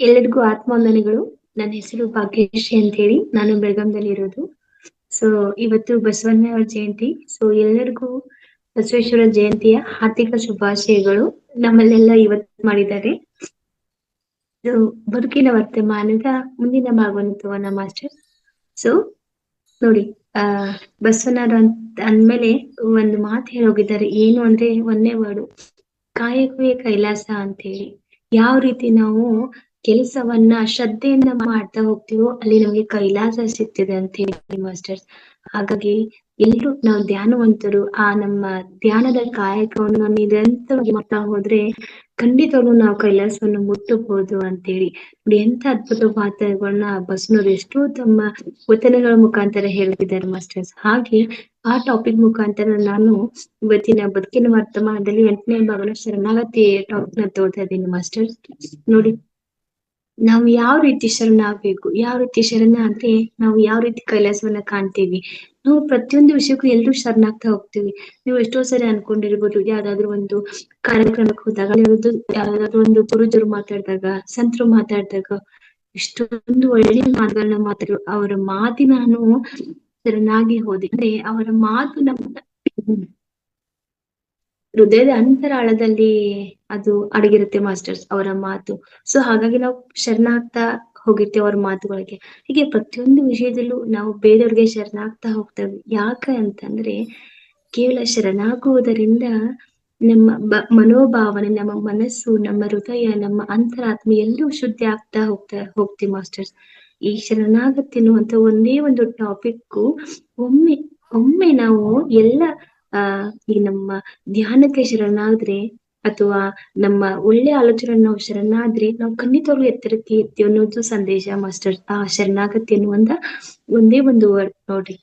ಎಲ್ಲರಿಗೂ ಆತ್ಮವಂದನೆಗಳು. ನನ್ನ ಹೆಸರು ಭಾಗ್ಯಶ್ರೀ ಅಂತ ಹೇಳಿ. ನಾನು ಬೆಳಗಾಂದಲ್ಲಿ ಇರೋದು. ಸೊ ಇವತ್ತು ಬಸವಣ್ಣ ಜಯಂತಿ. ಸೊ ಎಲ್ಲರಿಗೂ ಬಸವೇಶ್ವರ ಜಯಂತಿಯ ಹಾರ್ದಿಕ ಶುಭಾಶಯಗಳು. ನಮ್ಮಲ್ಲೆಲ್ಲ ಇವತ್ತು ಮಾಡಿದ್ದಾರೆ. ಇದು ಬದುಕಿನ ವರ್ತಮಾನದ ಮುಂದಿನ ಭಾಗವನ್ನ ಮಾಸ್ಟರ್. ಸೊ ನೋಡಿ, ಆ ಬಸವಣ್ಣರು ಅಂದ್ಮೇಲೆ ಒಂದು ಮಾತು ಹೇಳೋಗಿದ್ದಾರೆ. ಏನು ಅಂದ್ರೆ ಒಂದೇ ವರ್ಡು, ಕಾಯಕವೇ ಕೈಲಾಸ ಅಂತ ಹೇಳಿ. ಯಾವ ರೀತಿ ನಾವು ಕೆಲಸವನ್ನ ಶ್ರದ್ಧೆಯಿಂದ ಮಾಡ್ತಾ ಹೋಗ್ತೀವೋ ಅಲ್ಲಿ ನಮಗೆ ಕೈಲಾಸ ಸಿಗ್ತಿದೆ ಅಂತ ಹೇಳಿ ಮಾಸ್ಟರ್ಸ್. ಹಾಗಾಗಿ ಎಲ್ರು ನಾವು ಧ್ಯಾನವಂತರು ಆ ನಮ್ಮ ಧ್ಯಾನದ ಕಾಯಕವನ್ನು ನಿರಂತರವಾಗಿ ಮಾಡ್ತಾ ಹೋದ್ರೆ ಖಂಡಿತವಾಗ್ಲೂ ನಾವು ಕೈಲಾಸವನ್ನು ಮುಟ್ಟಬಹುದು ಅಂತೇಳಿ. ನೋಡಿ, ಎಂತ ಅದ್ಭುತ ಮಾತುಗಳನ್ನ ಬಸವನವರು ಎಷ್ಟೋ ತಮ್ಮ ವಚನಗಳ ಮುಖಾಂತರ ಹೇಳ್ತಿದ್ದಾರೆ ಮಾಸ್ಟರ್ಸ್. ಹಾಗೆ ಆ ಟಾಪಿಕ್ ಮುಖಾಂತರ ನಾನು ಇವತ್ತಿನ ಬದುಕಿನ ವರ್ತಮಾನದಲ್ಲಿ 8ನೇ ಭಾಗನ ಶರಣಾಗತಿ ಟಾಪಿಕ್ ನ ತೋರ್ತಾ ಇದ್ದೀನಿ ಮಾಸ್ಟರ್ಸ್. ನೋಡಿ, ನಾವು ಯಾವ ರೀತಿ ಶರಣಾಗ್ಬೇಕು, ಯಾವ ರೀತಿ ಶರಣ ಅಂದ್ರೆ ನಾವು ಯಾವ ರೀತಿ ಕೈಲಾಸವನ್ನ ಕಾಣ್ತೀವಿ. ನಾವು ಪ್ರತಿಯೊಂದು ವಿಷಯಕ್ಕೂ ಎಲ್ರೂ ಶರಣಾಗ್ತಾ ಹೋಗ್ತೀವಿ. ನೀವು ಎಷ್ಟೋ ಸರಿ ಅನ್ಕೊಂಡಿರ್ಬೋದು, ಯಾವ್ದಾದ್ರು ಒಂದು ಕಾರ್ಯಕ್ರಮಕ್ಕೆ ಹೋದಾಗ, ಯಾವ್ದಾದ್ರು ಒಂದು ಗುರುಜರು ಮಾತಾಡಿದಾಗ, ಸಂತರು ಮಾತಾಡಿದಾಗ ಇಷ್ಟೊಂದು ಒಳ್ಳೆ ಮಾತುಗಳನ್ನ ಮಾತಾಡೋ ಅವರ ಮಾತಿನ ನಾನು ಶರಣಾಗಿ ಹೋದೆ. ಅಂದ್ರೆ ಅವರ ಮಾತು ನಮ್ಮ ಹೃದಯದ ಅಂತರಾಳದಲ್ಲಿ ಅದು ಅಡಗಿರುತ್ತೆ ಮಾಸ್ಟರ್ಸ್, ಅವರ ಮಾತು. ಸೊ ಹಾಗಾಗಿ ನಾವು ಶರಣಾಗ್ತಾ ಹೋಗಿರ್ತೇವೆ ಅವ್ರ ಮಾತುಗಳಿಗೆ. ಹೀಗೆ ಪ್ರತಿಯೊಂದು ವಿಷಯದಲ್ಲೂ ನಾವು ಬೇರೆಯವ್ರಿಗೆ ಶರಣಾಗ್ತಾ ಹೋಗ್ತೇವೆ. ಯಾಕೆ ಅಂತಂದ್ರೆ ಕೇವಲ ಶರಣಾಗುವುದರಿಂದ ನಮ್ಮ ಮನೋಭಾವನೆ, ನಮ್ಮ ಮನಸ್ಸು, ನಮ್ಮ ಹೃದಯ, ನಮ್ಮ ಅಂತರಾತ್ಮ ಎಲ್ಲವೂ ಶುದ್ಧಿ ಆಗ್ತಾ ಹೋಗ್ತೀವಿ ಮಾಸ್ಟರ್ಸ್. ಈ ಶರಣಾಗತಿ ಅನ್ನುವಂತ ಒಂದೇ ಒಂದು ಟಾಪಿಕ್ ಒಮ್ಮೆ ಒಮ್ಮೆ ನಾವು ಎಲ್ಲ ಈ ನಮ್ಮ ಧ್ಯಾನಕ್ಕೆ ಶರಣಾದ್ರೆ ಅಥವಾ ನಮ್ಮ ಒಳ್ಳೆ ಆಲೋಚನೆ ನಾವು ಶರಣಾದ್ರೆ ನಾವು ಖಂಡಿತವಾಗ್ಲೂ ಎತ್ತರಕ್ಕೆ ಇರ್ತೀವಿ ಅನ್ನೋದು ಸಂದೇಶ ಮಾಸ್ಟರ್. ಆ ಶರಣಾಗತಿ ಅನ್ನುವಂತ ಒಂದೇ ಒಂದು ವರ್ಡ್ ನೋಡ್ರಿ.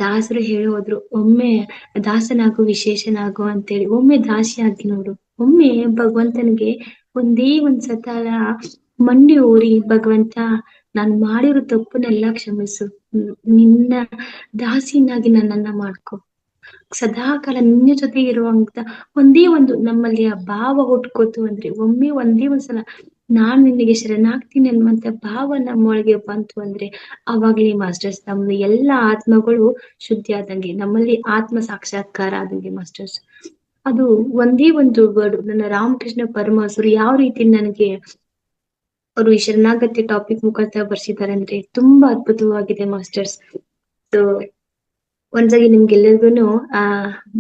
ದಾಸರು ಹೇಳೋದ್ರು, ಒಮ್ಮೆ ದಾಸನಾಗು ವಿಶೇಷನಾಗು ಅಂತೇಳಿ. ಒಮ್ಮೆ ದಾಸಿ ಆಗಿ ನೋಡು, ಒಮ್ಮೆ ಭಗವಂತನಿಗೆ ಒಂದೇ ಒಂದ್ ಸತಾಲ ಮಂಡಿ ಊರಿ, ಭಗವಂತ ನಾನ್ ಮಾಡಿರೋ ತಪ್ಪನ್ನೆಲ್ಲ ಕ್ಷಮಿಸು, ನಿನ್ನ ದಾಸಿನಾಗಿ ನನ್ನನ್ನ ಮಾಡ್ಕೊ, ಸದಾಕಾಲ ನಿನ್ನ ಜೊತೆ ಇರುವಂತ ಒಂದೇ ಒಂದು ನಮ್ಮಲ್ಲಿ ಆ ಭಾವ ಹುಟ್ಕೋತು ಅಂದ್ರೆ, ಒಮ್ಮೆ ಒಂದೇ ಒಂದ್ಸಲ ನಾನ್ ನಿನಗೆ ಶರಣಾಗ್ತೀನಿ ಅನ್ನುವಂತ ಭಾವ ನಮ್ಮೊಳಗೆ ಬಂತು ಅಂದ್ರೆ ಅವಾಗ್ಲೇ ಮಾಸ್ಟರ್ಸ್ ನಮ್ಮ ಎಲ್ಲಾ ಆತ್ಮಗಳು ಶುದ್ಧಿ ಆದಂಗೆ, ನಮ್ಮಲ್ಲಿ ಆತ್ಮ ಸಾಕ್ಷಾತ್ಕಾರ ಆದಂಗೆ ಮಾಸ್ಟರ್ಸ್. ಅದು ಒಂದೇ ಒಂದು ವರ್ಡ್ ನನ್ನ ರಾಮಕೃಷ್ಣ ಪರಮಹಂಸರು ಯಾವ ರೀತಿ ನನಗೆ ಅವರು ಈ ಶರಣಾಗತಿ ಟಾಪಿಕ್ ಮುಖಾಂತರ ಬರ್ಸಿದ್ದಾರೆ ಅಂದ್ರೆ ತುಂಬಾ ಅದ್ಭುತವಾಗಿದೆ ಮಾಸ್ಟರ್ಸ್. ಸೊ ಒಂದ್ಸಾಗಿ ನಿಮ್ಗೆಲ್ಲರಿಗೂ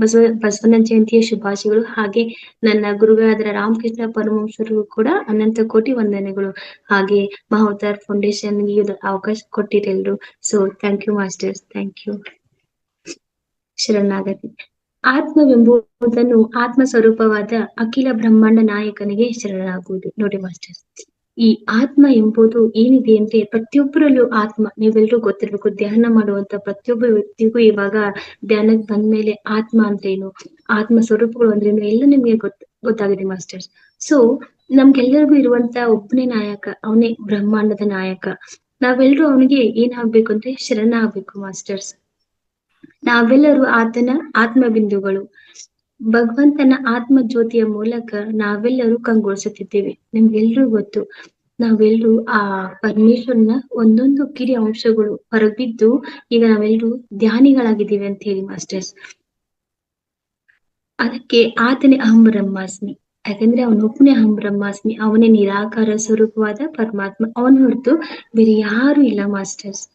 ಬಸವಣ್ಣ ಜಯಂತಿಯ ಶುಭಾಶಯಗಳು. ಹಾಗೆ ನನ್ನ ಗುರುಗಳಾದ ರಾಮಕೃಷ್ಣ ಪರಮಹಂಸರಿಗೂ ಕೂಡ ಅನಂತ ಕೋಟಿ ವಂದನೆಗಳು. ಹಾಗೆ ಮಹಾವತಾರ್ ಫೌಂಡೇಶನ್ ಗೆ ಅವಕಾಶ ಕೊಟ್ಟಿರೆಲ್ರು. So thank you masters, thank you. ಶರಣಾಗತಿ. ಆತ್ಮವೆಂಬುದನ್ನು ಆತ್ಮ ಸ್ವರೂಪವಾದ ಅಖಿಲ ಬ್ರಹ್ಮಾಂಡ ನಾಯಕನಿಗೆ ಶರಣಾಗುವುದು. ನೋಡಿ ಮಾಸ್ಟರ್ಸ್, ಈ ಆತ್ಮ ಎಂಬುದು ಏನಿದೆ ಅಂದ್ರೆ ಪ್ರತಿಯೊಬ್ಬರಲ್ಲೂ ಆತ್ಮ, ನೀವೆಲ್ರೂ ಗೊತ್ತಿರ್ಬೇಕು. ಧ್ಯಾನ ಮಾಡುವಂತ ಪ್ರತಿಯೊಬ್ಬ ವ್ಯಕ್ತಿಗೂ ಇವಾಗ ಧ್ಯಾನಕ್ಕೆ ಬಂದ್ಮೇಲೆ ಆತ್ಮ ಅಂದ್ರೆ ಏನು, ಆತ್ಮ ಸ್ವರೂಪಗಳು ಅಂದ್ರೆ ಎಲ್ಲ ನಿಮ್ಗೆ ಗೊತ್ತಾಗಿದೆ ಮಾಸ್ಟರ್ಸ್. ಸೊ ನಮ್ಗೆಲ್ಲರಿಗೂ ಇರುವಂತ ಒಬ್ಬನೇ ನಾಯಕ, ಅವನೇ ಬ್ರಹ್ಮಾಂಡದ ನಾಯಕ. ನಾವೆಲ್ಲರೂ ಅವನಿಗೆ ಏನಾಗ್ಬೇಕು ಅಂದ್ರೆ ಶರಣ ಆಗ್ಬೇಕು ಮಾಸ್ಟರ್ಸ್. ನಾವೆಲ್ಲರೂ ಆತನ ಆತ್ಮ ಬಿಂದುಗಳು. ಭಗವಂತನ ಆತ್ಮ ಜ್ಯೋತಿಯ ಮೂಲಕ ನಾವೆಲ್ಲರೂ ಕಂಗೊಳಿಸುತ್ತಿದ್ದೇವೆ. ನಿಮ್ಗೆಲ್ರೂ ಗೊತ್ತು, ನಾವೆಲ್ಲರೂ ಆ ಪರಮೇಶ್ವರನ ಒಂದೊಂದು ಕಿರಿ ಅಂಶಗಳು ಹೊರಬಿದ್ದು ಈಗ ನಾವೆಲ್ಲರೂ ಧ್ಯಾನಿಗಳಾಗಿದ್ದೀವಿ ಅಂತ ಹೇಳಿ ಮಾಸ್ಟರ್ಸ್. ಅದಕ್ಕೆ ಆತನೇ ಅಹಂ ಬ್ರಹ್ಮಾಸ್ಮಿ. ಯಾಕಂದ್ರೆ ಅವನೊಬ್ಬನೇ ಅಹಂ ಬ್ರಹ್ಮಾಸ್ಮಿ, ಅವನೇ ನಿರಾಕಾರ ಸ್ವರೂಪವಾದ ಪರಮಾತ್ಮ. ಅವನ ಹೊರತು ಬೇರೆ ಯಾರು ಇಲ್ಲ ಮಾಸ್ಟರ್ಸ್.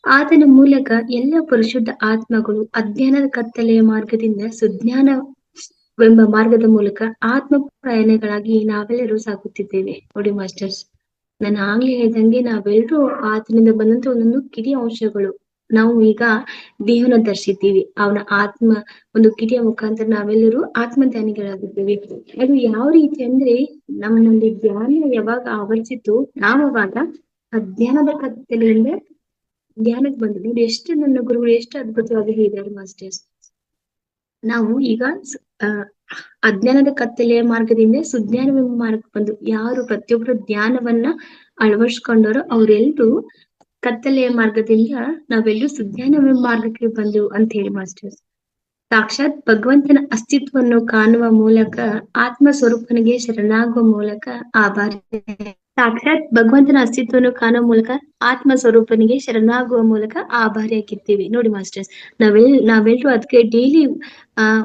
ಆತನ ಮೂಲಕ ಎಲ್ಲ ಪರಿಶುದ್ಧ ಆತ್ಮಗಳು ಅಜ್ಞಾನದ ಕತ್ತಲೆಯ ಮಾರ್ಗದಿಂದ ಸುಜ್ಞಾನವೆಂಬ ಮಾರ್ಗದ ಮೂಲಕ ಆತ್ಮ ಪ್ರಯಾಣಗಳಾಗಿ ನಾವೆಲ್ಲರೂ ಸಾಗುತ್ತಿದ್ದೇವೆ. ನೋಡಿ ಮಾಸ್ಟರ್ಸ್, ನಾನು ಆಗ್ಲೇ ಹೇಳ್ದಂಗೆ ನಾವೆಲ್ಲರೂ ಆತನಿಂದ ಬಂದಂತ ಒಂದೊಂದು ಕಿರಿಯ ಅಂಶಗಳು. ನಾವು ಈಗ ದೇಹನ ಧರಿಸಿದ್ದೀವಿ, ಅವನ ಆತ್ಮ ಒಂದು ಕಿರಿಯ ಮುಖಾಂತರ ನಾವೆಲ್ಲರೂ ಆತ್ಮ ಧ್ಯಾನಿಗಳಾಗಿದ್ದೇವೆ. ಅದು ಯಾವ ರೀತಿ ಅಂದ್ರೆ ನಮ್ಮಲ್ಲಿ ಧ್ಯಾನ ಯಾವಾಗ ಆವರಿಸಿತು, ನಾವಾಗ ಅಜ್ಞಾನದ ಕತ್ತಲೆಯಿಂದ ಧ್ಯಾನಕ್ಕೆ ಬಂದು ನೋಡಿ ಎಷ್ಟು ನನ್ನ ಗುರುಗಳು ಎಷ್ಟು ಅದ್ಭುತವಾಗಿ ಹೇಳಿದ್ದಾರೆ ಮಾಸ್ಟರ್ಸ್. ನಾವು ಈಗ ಅಜ್ಞಾನದ ಕತ್ತಲೆಯ ಮಾರ್ಗದಿಂದ ಸುಜ್ಞಾನವೆಂಬ ಮಾರ್ಗಕ್ಕೆ ಬಂದು ಯಾರು ಪ್ರತಿಯೊಬ್ಬರು ಧ್ಯಾನವನ್ನ ಅಳವಡಿಸ್ಕೊಂಡವರು ಅವರೆಲ್ಲರೂ ಕತ್ತಲೆಯ ಮಾರ್ಗದಿಂದ ನಾವೆಲ್ಲರೂ ಸುಜ್ಞಾನವೆಂಬ ಮಾರ್ಗಕ್ಕೆ ಬಂದು ಅಂತ ಹೇಳಿ ಮಾಸ್ಟರ್ಸ್. ಸಾಕ್ಷಾತ್ ಭಗವಂತನ ಅಸ್ತಿತ್ವವನ್ನು ಕಾಣುವ ಮೂಲಕ ಆತ್ಮ ಸ್ವರೂಪನಿಗೆ ಶರಣಾಗುವ ಮೂಲಕ ಆ ಬಾರಿ ಸಾಕ್ಷಾತ್ ಭಗವಂತನ ಅಸ್ತಿತ್ವವನ್ನು ಕಾಣುವ ಮೂಲಕ ಆತ್ಮ ಸ್ವರೂಪನಿಗೆ ಶರಣಾಗುವ ಮೂಲಕ ಆಭಾರಿಯಾಗಿರ್ತೀವಿ ನೋಡಿ ಮಾಸ್ಟರ್ಸ್. ನಾವೆಲ್ರೂ ಅದಕ್ಕೆ ಡೈಲಿ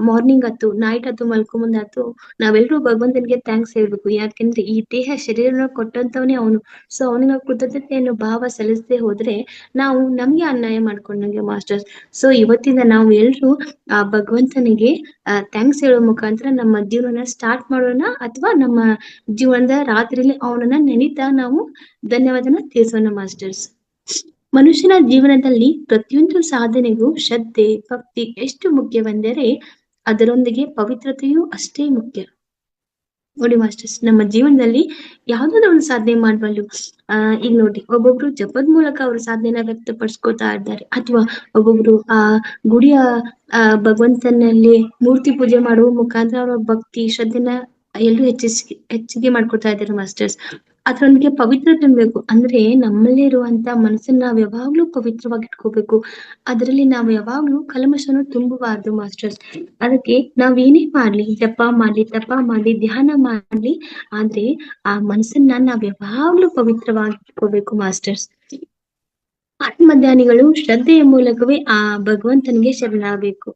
ಮಾರ್ನಿಂಗ್ ಆತು ನೈಟ್ ಆತು ಮಲ್ಕೊಂಡ್ ಆತು ನಾವೆಲ್ರೂ ಭಗವಂತನಿಗೆ ಥ್ಯಾಂಕ್ಸ್ ಹೇಳ್ಬೇಕು. ಯಾಕೆಂದ್ರೆ ಈ ದೇಹ ಶರೀರನ ಕೊಟ್ಟಂತವನೇ ಅವನು. ಸೊ ಅವನಿಗೆ ನಾವು ಕೃತಜ್ಞತೆಯನ್ನು ಭಾವ ಸಲ್ಲಿಸದೆ ಹೋದ್ರೆ ನಾವು ನಮ್ಗೆ ಅನ್ಯಾಯ ಮಾಡ್ಕೊಂಡಂಗೆ ಮಾಸ್ಟರ್ಸ್. ಸೊ ಇವತ್ತಿಂದ ನಾವು ಎಲ್ರು ಆ ಭಗವಂತನಿಗೆ ಥ್ಯಾಂಕ್ಸ್ ಹೇಳೋ ಮುಖಾಂತರ ನಮ್ಮ ಜೀವನ ಸ್ಟಾರ್ಟ್ ಮಾಡೋಣ, ಅಥವಾ ನಮ್ಮ ಜೀವನದ ರಾತ್ರಿಲಿ ಅವನನ್ನ ನೆನೀತಾ ನಾವು ಧನ್ಯವಾದನ ತೀರ್ಸೋಣ ಮಾಸ್ಟರ್ಸ್. ಮನುಷ್ಯನ ಜೀವನದಲ್ಲಿ ಪ್ರತಿಯೊಂದು ಸಾಧನೆಗೂ ಶ್ರದ್ಧೆ ಭಕ್ತಿ ಎಷ್ಟು ಮುಖ್ಯವೆಂದರೆ ಅದರೊಂದಿಗೆ ಪವಿತ್ರತೆಯೂ ಅಷ್ಟೇ ಮುಖ್ಯ ನೋಡಿ ಮಾಸ್ಟರ್ಸ್. ನಮ್ಮ ಜೀವನದಲ್ಲಿ ಯಾವ್ದಾದ್ರು ಒಂದು ಸಾಧನೆ ಮಾಡ್ಬಲ್ಲು. ಈಗ ನೋಡಿ, ಒಬ್ಬೊಬ್ರು ಜಪದ ಮೂಲಕ ಅವ್ರ ಸಾಧನೆನ ವ್ಯಕ್ತಪಡಿಸ್ಕೊತಾ ಇದ್ದಾರೆ, ಅಥವಾ ಒಬ್ಬೊಬ್ರು ಗುಡಿಯ ಭಗವಂತನಲ್ಲಿ ಮೂರ್ತಿ ಪೂಜೆ ಮಾಡುವ ಮುಖಾಂತರ ಅವರ ಭಕ್ತಿ ಶ್ರದ್ಧೆನ ಎಲ್ಲರೂ ಹೆಚ್ಚಿಗೆ ಮಾಡ್ಕೊತಾ ಇದ್ದಾರೆ ಮಾಸ್ಟರ್ಸ್. ಅದ್ರೊಂದಿಗೆ ಪವಿತ್ರತೆ ಬೇಕು. ಅಂದ್ರೆ ನಮ್ಮಲ್ಲೇ ಇರುವಂತ ಮನಸ್ಸನ್ನ ನಾವ್ ಯಾವಾಗ್ಲೂ ಪವಿತ್ರವಾಗಿ ಇಟ್ಕೋಬೇಕು. ಅದರಲ್ಲಿ ನಾವು ಯಾವಾಗ್ಲೂ ಕಲ್ಮಶನು ತುಂಬಬಾರ್ದು ಮಾಸ್ಟರ್ಸ್. ಅದಕ್ಕೆ ನಾವ್ ಏನೇ ಮಾಡ್ಲಿ, ಜಪ ಮಾಡ್ಲಿ, ತಪ ಮಾಡ್ಲಿ, ಧ್ಯಾನ ಮಾಡ್ಲಿ, ಆದ್ರೆ ಆ ಮನಸ್ಸನ್ನ ನಾವ್ ಯಾವಾಗ್ಲೂ ಪವಿತ್ರವಾಗಿ ಇಟ್ಕೋಬೇಕು ಮಾಸ್ಟರ್ಸ್. ಆತ್ಮಧ್ಯಾನಿಗಳು ಶ್ರದ್ಧೆಯ ಮೂಲಕವೇ ಆ ಭಗವಂತನಿಗೆ ಶರಣಾಗಬೇಕು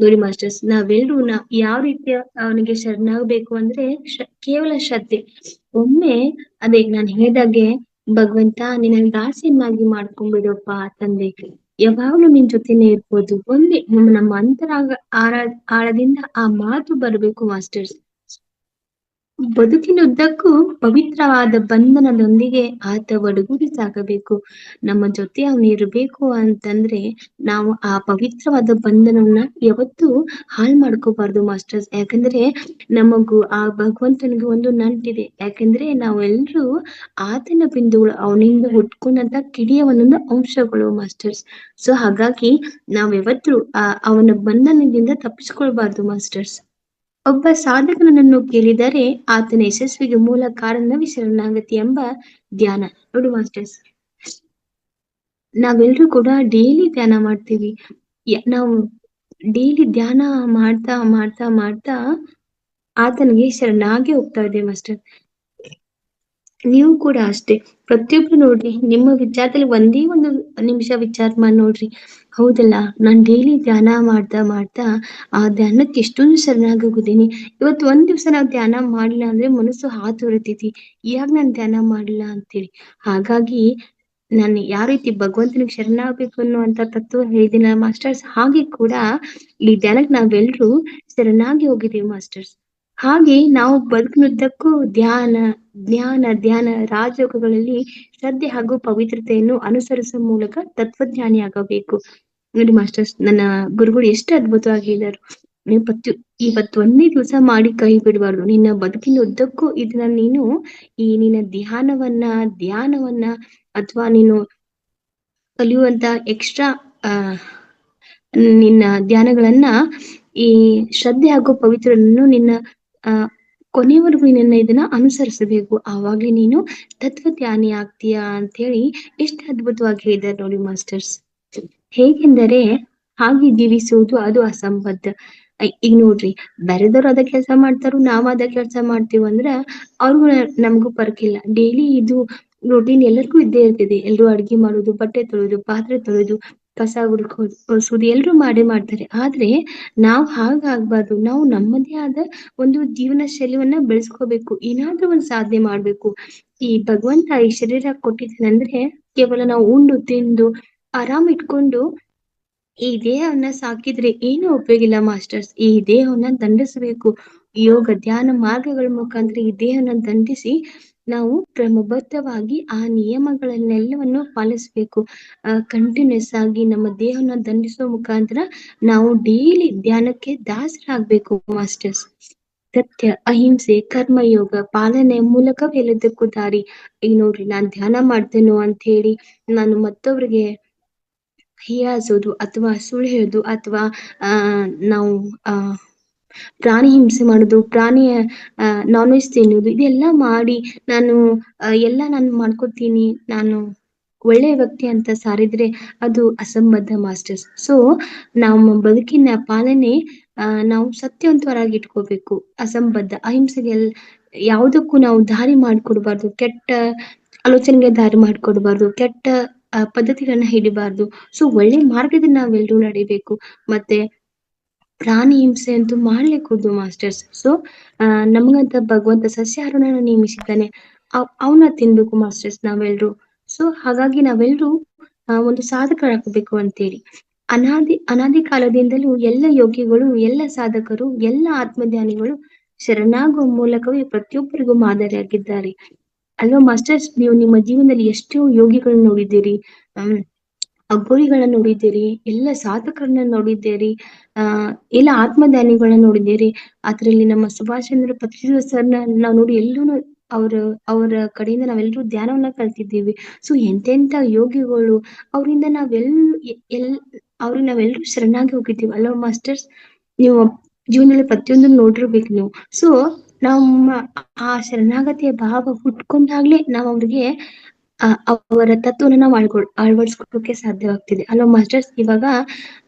ನೋಡಿ ಮಾಸ್ಟರ್ಸ್. ನಾವೆಲ್ರೂ ಯಾವ ರೀತಿಯ ಅವನಿಗೆ ಶರಣಾಗಬೇಕು ಅಂದ್ರೆ ಕೇವಲ ಶ್ರದ್ಧೆ. ಒಮ್ಮೆ ಅದೇ ನಾನು ಹೇಳಿದಾಗೆ, ಭಗವಂತ ನಿನ್ನ ದಾಸಿಯನ್ನಾಗಿ ಮಾಡ್ಕೊಂಡ್ಬಿಡಪ್ಪ ತಂದೆ, ಯಾವಾಗ್ಲೂ ನಿನ್ ಜೊತೆನೆ ಇರ್ಬೋದು. ಒಮ್ಮೆ ನಮ್ಮ ಆಳದಿಂದ ಆ ಮಾತು ಬರ್ಬೇಕು ಮಾಸ್ಟರ್ಸ್. ಬದುಕಿನುದ್ದಕ್ಕೂ ಪವಿತ್ರವಾದ ಬಂಧನದೊಂದಿಗೆ ಆತ ಒಡಗೂಡಿ ಸಾಗಬೇಕು. ನಮ್ಮ ಜೊತೆ ಅವನು ಇರ್ಬೇಕು ಅಂತಂದ್ರೆ ನಾವು ಆ ಪವಿತ್ರವಾದ ಬಂಧನವನ್ನ ಯಾವತ್ತೂ ಹಾಳು ಮಾಡ್ಕೋಬಾರ್ದು ಮಾಸ್ಟರ್ಸ್. ಯಾಕಂದ್ರೆ ನಮಗೂ ಆ ಭಗವಂತನಿಗೆ ಒಂದು ನಂಟಿದೆ. ಯಾಕಂದ್ರೆ ನಾವೆಲ್ಲರೂ ಆತನ ಬಿಂದುಗಳು, ಅವನಿಂದ ಹುಟ್ಕೊಂಡಂತ ಕಿಡಿಯ ಒಂದೊಂದು ಅಂಶಗಳು ಮಾಸ್ಟರ್ಸ್. ಸೊ ಹಾಗಾಗಿ ನಾವ್ ಯಾವತ್ತೂ ಅವನ ಬಂಧನದಿಂದ ತಪ್ಪಿಸ್ಕೊಳ್ಬಾರ್ದು ಮಾಸ್ಟರ್ಸ್. ಒಬ್ಬ ಸಾಧಕನನ್ನು ಕೇಳಿದರೆ ಆತನ ಯಶಸ್ವಿಗೆ ಮೂಲ ಕಾರಣವೇ ಶರಣಾಗತಿ ಎಂಬ ಧ್ಯಾನ ನೋಡಿ ಮಾಸ್ಟರ್ಸ್. ನಾವೆಲ್ಲರೂ ಕೂಡ ಡೈಲಿ ಧ್ಯಾನ ಮಾಡ್ತೀವಿ. ನಾವು ಡೈಲಿ ಧ್ಯಾನ ಮಾಡ್ತಾ ಮಾಡ್ತಾ ಮಾಡ್ತಾ ಆತನಿಗೆ ಶರಣಾಗಿ ಹೋಗ್ತಾ ಇದ್ದೇವೆ ಮಾಸ್ಟರ್. ನೀವು ಕೂಡ ಅಷ್ಟೇ. ಪ್ರತಿಯೊಬ್ರು ನೋಡ್ರಿ, ನಿಮ್ಮ ವಿಚಾರದಲ್ಲಿ ಒಂದೇ ಒಂದು ನಿಮಿಷ ವಿಚಾರ ಮಾಡಿ ನೋಡ್ರಿ. ಹೌದಲ್ಲ, ನಾನ್ ಡೈಲಿ ಧ್ಯಾನ ಮಾಡ್ತಾ ಮಾಡ್ತಾ ಆ ಧ್ಯಾನಕ್ಕೆ ಎಷ್ಟೊಂದು ಶರಣಾಗೋಗಿದ್ದೀನಿ. ಇವತ್ತು ಒಂದ್ ದಿವ್ಸ ನಾವ್ ಧ್ಯಾನ ಮಾಡಿಲ್ಲ ಅಂದ್ರೆ ಮನಸ್ಸು ಹಾತೊರಿತೈತಿ, ಯಾಕೆ ನಾನ್ ಧ್ಯಾನ ಮಾಡಿಲ್ಲ ಅಂತೇಳಿ. ಹಾಗಾಗಿ ನಾನು ಯಾವ ರೀತಿ ಭಗವಂತನಿಗೆ ಶರಣಾಗಬೇಕು ಅನ್ನುವಂತ ತತ್ವ ಹೇಳಿದಿನ ಮಾಸ್ಟರ್ಸ್, ಹಾಗೆ ಕೂಡ ಈ ಧ್ಯಾನಕ್ಕೆ ನಾವೆಲ್ರೂ ಶರಣಾಗಿ ಹೋಗಿದ್ದೀವಿ ಮಾಸ್ಟರ್ಸ್. ಹಾಗೆ ನಾವು ಬದುಕಿನುದ್ದಕ್ಕೂ ಧ್ಯಾನ ಜ್ಞಾನ ಧ್ಯಾನ ರಾಜಯೋಗಗಳಲ್ಲಿ ಶ್ರದ್ಧೆ ಹಾಗೂ ಪವಿತ್ರತೆಯನ್ನು ಅನುಸರಿಸುವ ಮೂಲಕ ತತ್ವಜ್ಞಾನಿಯಾಗಬೇಕು ನೋಡಿ ಮಾಸ್ಟರ್ಸ್. ನನ್ನ ಗುರುಗಳು ಎಷ್ಟು ಅದ್ಭುತವಾಗಿದ್ದಾರೆ. ಇವತ್ತು ಒಂದೇ ದಿವಸ ಮಾಡಿ ಕೈ ಬಿಡಬಾರ್ದು. ನಿನ್ನ ಬದುಕಿನ ಉದ್ದಕ್ಕೂ ಇದನ್ನ ನೀನು ಈ ನಿನ್ನ ಧ್ಯಾನವನ್ನ ಅಥವಾ ನೀನು ಕಲಿಯುವಂತ ಎಕ್ಸ್ಟ್ರಾ ನಿನ್ನ ಧ್ಯಾನಗಳನ್ನ ಈ ಶ್ರದ್ಧೆ ಹಾಗೂ ಪವಿತ್ರನ್ನು ನಿನ್ನ ಕೊನೆಯವರೆಗೂ ಇದನ್ನ ಅನುಸರಿಸಬೇಕು. ಆವಾಗ್ಲೇ ನೀನು ತತ್ವಜ್ಞಾನಿ ಆಗ್ತೀಯಾ ಅಂತ ಹೇಳಿ ಎಷ್ಟು ಅದ್ಭುತವಾಗಿ ಹೇಳಿದ್ದಾರೆ ನೋಡಿ ಮಾಸ್ಟರ್ಸ್. ಹೇಗೆಂದರೆ ಹಾಗೆ ಜೀವಿಸುವುದು ಅದು ಅಸಂಬದ್ಧ. ಈಗ ನೋಡ್ರಿ, ಬೇರೆದವ್ರು ಅದ ಕೆಲಸ ಮಾಡ್ತಾರೋ ನಾವ್ ಅದ ಕೆಲಸ ಮಾಡ್ತೀವಿ ಅಂದ್ರ ಅವ್ರಿಗೂ ನಮಗೂ ಪರಕಿಲ್ಲ. ಡೈಲಿ ಇದು ರೊಟೀನ್ ಎಲ್ಲರಿಗೂ ಇದ್ದೇ ಇರ್ತದೆ. ಎಲ್ರು ಅಡ್ಗೆ ಮಾಡೋದು, ಬಟ್ಟೆ ತೊಳೆದು, ಪಾತ್ರೆ ತೊಳೆದು, ಕಸ ಗುಡ್ಸೋದು ಎಲ್ರು ಮಾಡ್ತಾರೆ. ಆದ್ರೆ ನಾವ್ ಹಾಗಾಗ್ಬಾರ್ದು. ನಾವು ನಮ್ಮದೇ ಆದ ಒಂದು ಜೀವನ ಶೈಲಿಯನ್ನ ಬೆಳೆಸ್ಕೋಬೇಕು. ಏನಾದ್ರೂ ಒಂದ್ ಸಾಧನೆ ಮಾಡ್ಬೇಕು. ಈ ಭಗವಂತ ಈ ಶರೀರ ಕೊಟ್ಟಿದ್ದಾನಂದ್ರೆ ಕೇವಲ ನಾವು ಉಂಡು ತಿಂದು ಆರಾಮ್ ಇಟ್ಕೊಂಡು ಈ ದೇಹವನ್ನ ಸಾಕಿದ್ರೆ ಏನು ಉಪಯೋಗ ಇಲ್ಲ ಮಾಸ್ಟರ್ಸ್. ಈ ದೇಹವನ್ನ ದಂಡಿಸಬೇಕು. ಯೋಗ ಧ್ಯಾನ ಮಾರ್ಗಗಳ ಮುಖಾಂತರ ಈ ದೇಹನ ದಂಡಿಸಿ ನಾವು ಕ್ರಮಬದ್ಧವಾಗಿ ಆ ನಿಯಮಗಳನ್ನೆಲ್ಲವನ್ನು ಪಾಲಿಸ್ಬೇಕು. ಕಂಟಿನ್ಯೂಸ್ ಆಗಿ ನಮ್ಮ ದೇಹನ ದಂಡಿಸುವ ಮುಖಾಂತರ ನಾವು ಡೈಲಿ ಧ್ಯಾನಕ್ಕೆ ದಾಸರಾಗ್ಬೇಕು ಮಾಸ್ಟರ್ಸ್. ಸತ್ಯ ಅಹಿಂಸೆ ಕರ್ಮಯೋಗ ಪಾಲನೆ ಮೂಲಕವೇ ಎಲ್ಲದಕ್ಕೂ ದಾರಿ. ಈಗ ನೋಡ್ರಿ, ನಾನ್ ಧ್ಯಾನ ಮಾಡ್ತೇನೋ ಅಂತ ಹೇಳಿ ನಾನು ಮತ್ತೊಬ್ರಿಗೆ ಹೀಯಾಳ್ಸೋದು ಅಥವಾ ಸುಳ್ಳು ಹೇಳೋದು ಅಥವಾ ನಾವು ಪ್ರಾಣಿ ಹಿಂಸೆ ಮಾಡೋದು, ಪ್ರಾಣಿಯ ನಾನ್ ವೆಜ್ ತಿನ್ನೋದು, ಇದೆಲ್ಲ ಮಾಡಿ ನಾನು ಮಾಡ್ಕೊತೀನಿ, ನಾನು ಒಳ್ಳೆಯ ವ್ಯಕ್ತಿ ಅಂತ ಸಾರಿದ್ರೆ ಅದು ಅಸಂಬದ್ಧ ಮಾಸ್ಟರ್ಸ್. ಸೊ ನಮ್ಮ ಬದುಕಿನ ಪಾಲನೆ ನಾವು ಸತ್ಯವಂತರಾಗಿ ಇಟ್ಕೋಬೇಕು. ಅಸಂಬದ್ಧ ಅಹಿಂಸೆಗೆ ಯಾವುದಕ್ಕೂ ನಾವು ದಾರಿ ಮಾಡ್ಕೊಡ್ಬಾರ್ದು. ಕೆಟ್ಟ ಆಲೋಚನೆಗೆ ದಾರಿ ಮಾಡ್ಕೊಡ್ಬಾರ್ದು. ಕೆಟ್ಟ ಪದ್ಧತಿಗಳನ್ನ ಹಿಡಿಬಾರ್ದು. ಸೊ ಒಳ್ಳೆ ಮಾರ್ಗದಲ್ಲಿ ನಾವೆಲ್ಲರೂ ನಡಿಬೇಕು. ಮತ್ತೆ ಪ್ರಾಣಿ ಹಿಂಸೆ ಅಂತೂ ಮಾಡ್ಲಿಕ್ಕೂಡ್ದು ಮಾಸ್ಟರ್ಸ್. ಸೊ ನಮಗಂತ ಭಗವಂತ ಸಸ್ಯಾಹಾರನ ನೇಮಿಸಿದ್ದಾನೆ. ಅವನ್ನ ತಿನ್ಬೇಕು ಮಾಸ್ಟರ್ಸ್ ನಾವೆಲ್ರು. ಸೊ ಹಾಗಾಗಿ ನಾವೆಲ್ರು ಒಂದು ಸಾಧಕರಾಗಬೇಕು ಅಂತೇಳಿ. ಅನಾದಿ ಕಾಲದಿಂದಲೂ ಎಲ್ಲ ಯೋಗಿಗಳು, ಎಲ್ಲ ಸಾಧಕರು, ಎಲ್ಲ ಆತ್ಮಜ್ಞಾನಿಗಳು ಶರಣಾಗುವ ಮೂಲಕವೇ ಪ್ರತಿಯೊಬ್ಬರಿಗೂ ಮಾದರಿಯಾಗಿದ್ದಾರೆ. ಅಲ್ವಾ ಮಾಸ್ಟರ್ಸ್? ನೀವು ನಿಮ್ಮ ಜೀವನದಲ್ಲಿ ಎಷ್ಟೋ ಯೋಗಿಗಳನ್ನ ನೋಡಿದ್ದೀರಿ, ಅಘೋರಿಗಳನ್ನ ನೋಡಿದ್ದೀರಿ, ಎಲ್ಲ ಸಾಧಕರನ್ನ ನೋಡಿದ್ದೀರಿ, ಎಲ್ಲ ಆತ್ಮಜ್ಞಾನಿಗಳನ್ನ ನೋಡಿದ್ದೀರಿ. ಅದ್ರಲ್ಲಿ ನಮ್ಮ ಸುಭಾಷ್ ಚಂದ್ರ ಪತ್ರಿಜಿ ಸರ್ನ ನಾವು ನೋಡಿ ಎಲ್ಲರೂ ಅವರ ಕಡೆಯಿಂದ ನಾವೆಲ್ಲರೂ ಧ್ಯಾನವನ್ನ ಕಲ್ತಿದ್ದೀವಿ. ಸೊ ಎಂತೆಂತ ಯೋಗಿಗಳು, ಅವರಿಂದ ಅವ್ರಿಗೆ ನಾವೆಲ್ಲರೂ ಶರಣಾಗಿ ಹೋಗಿದ್ದೀವಿ ಅಲ್ವಾ ಮಾಸ್ಟರ್ಸ್? ನೀವು ಜೀವನದಲ್ಲಿ ಪ್ರತಿಯೊಂದು ನೋಡಿರ್ಬೇಕು ನೀವು. ಸೊ ನಮ್ಮ ಆ ಶರಣಾಗತಿಯ ಭಾವ ಹುಟ್ಕೊಂಡಾಗ್ಲೇ ನಾವು ಅವ್ರಿಗೆ ಅವರ ತತ್ವನ ನಾವು ಅಳವಡಿಸ್ಕೊಳ್ಳೋಕೆ ಸಾಧ್ಯವಾಗ್ತಿದೆ ಅಲ್ವಾ ಮಾಸ್ಟರ್ಸ್? ಇವಾಗ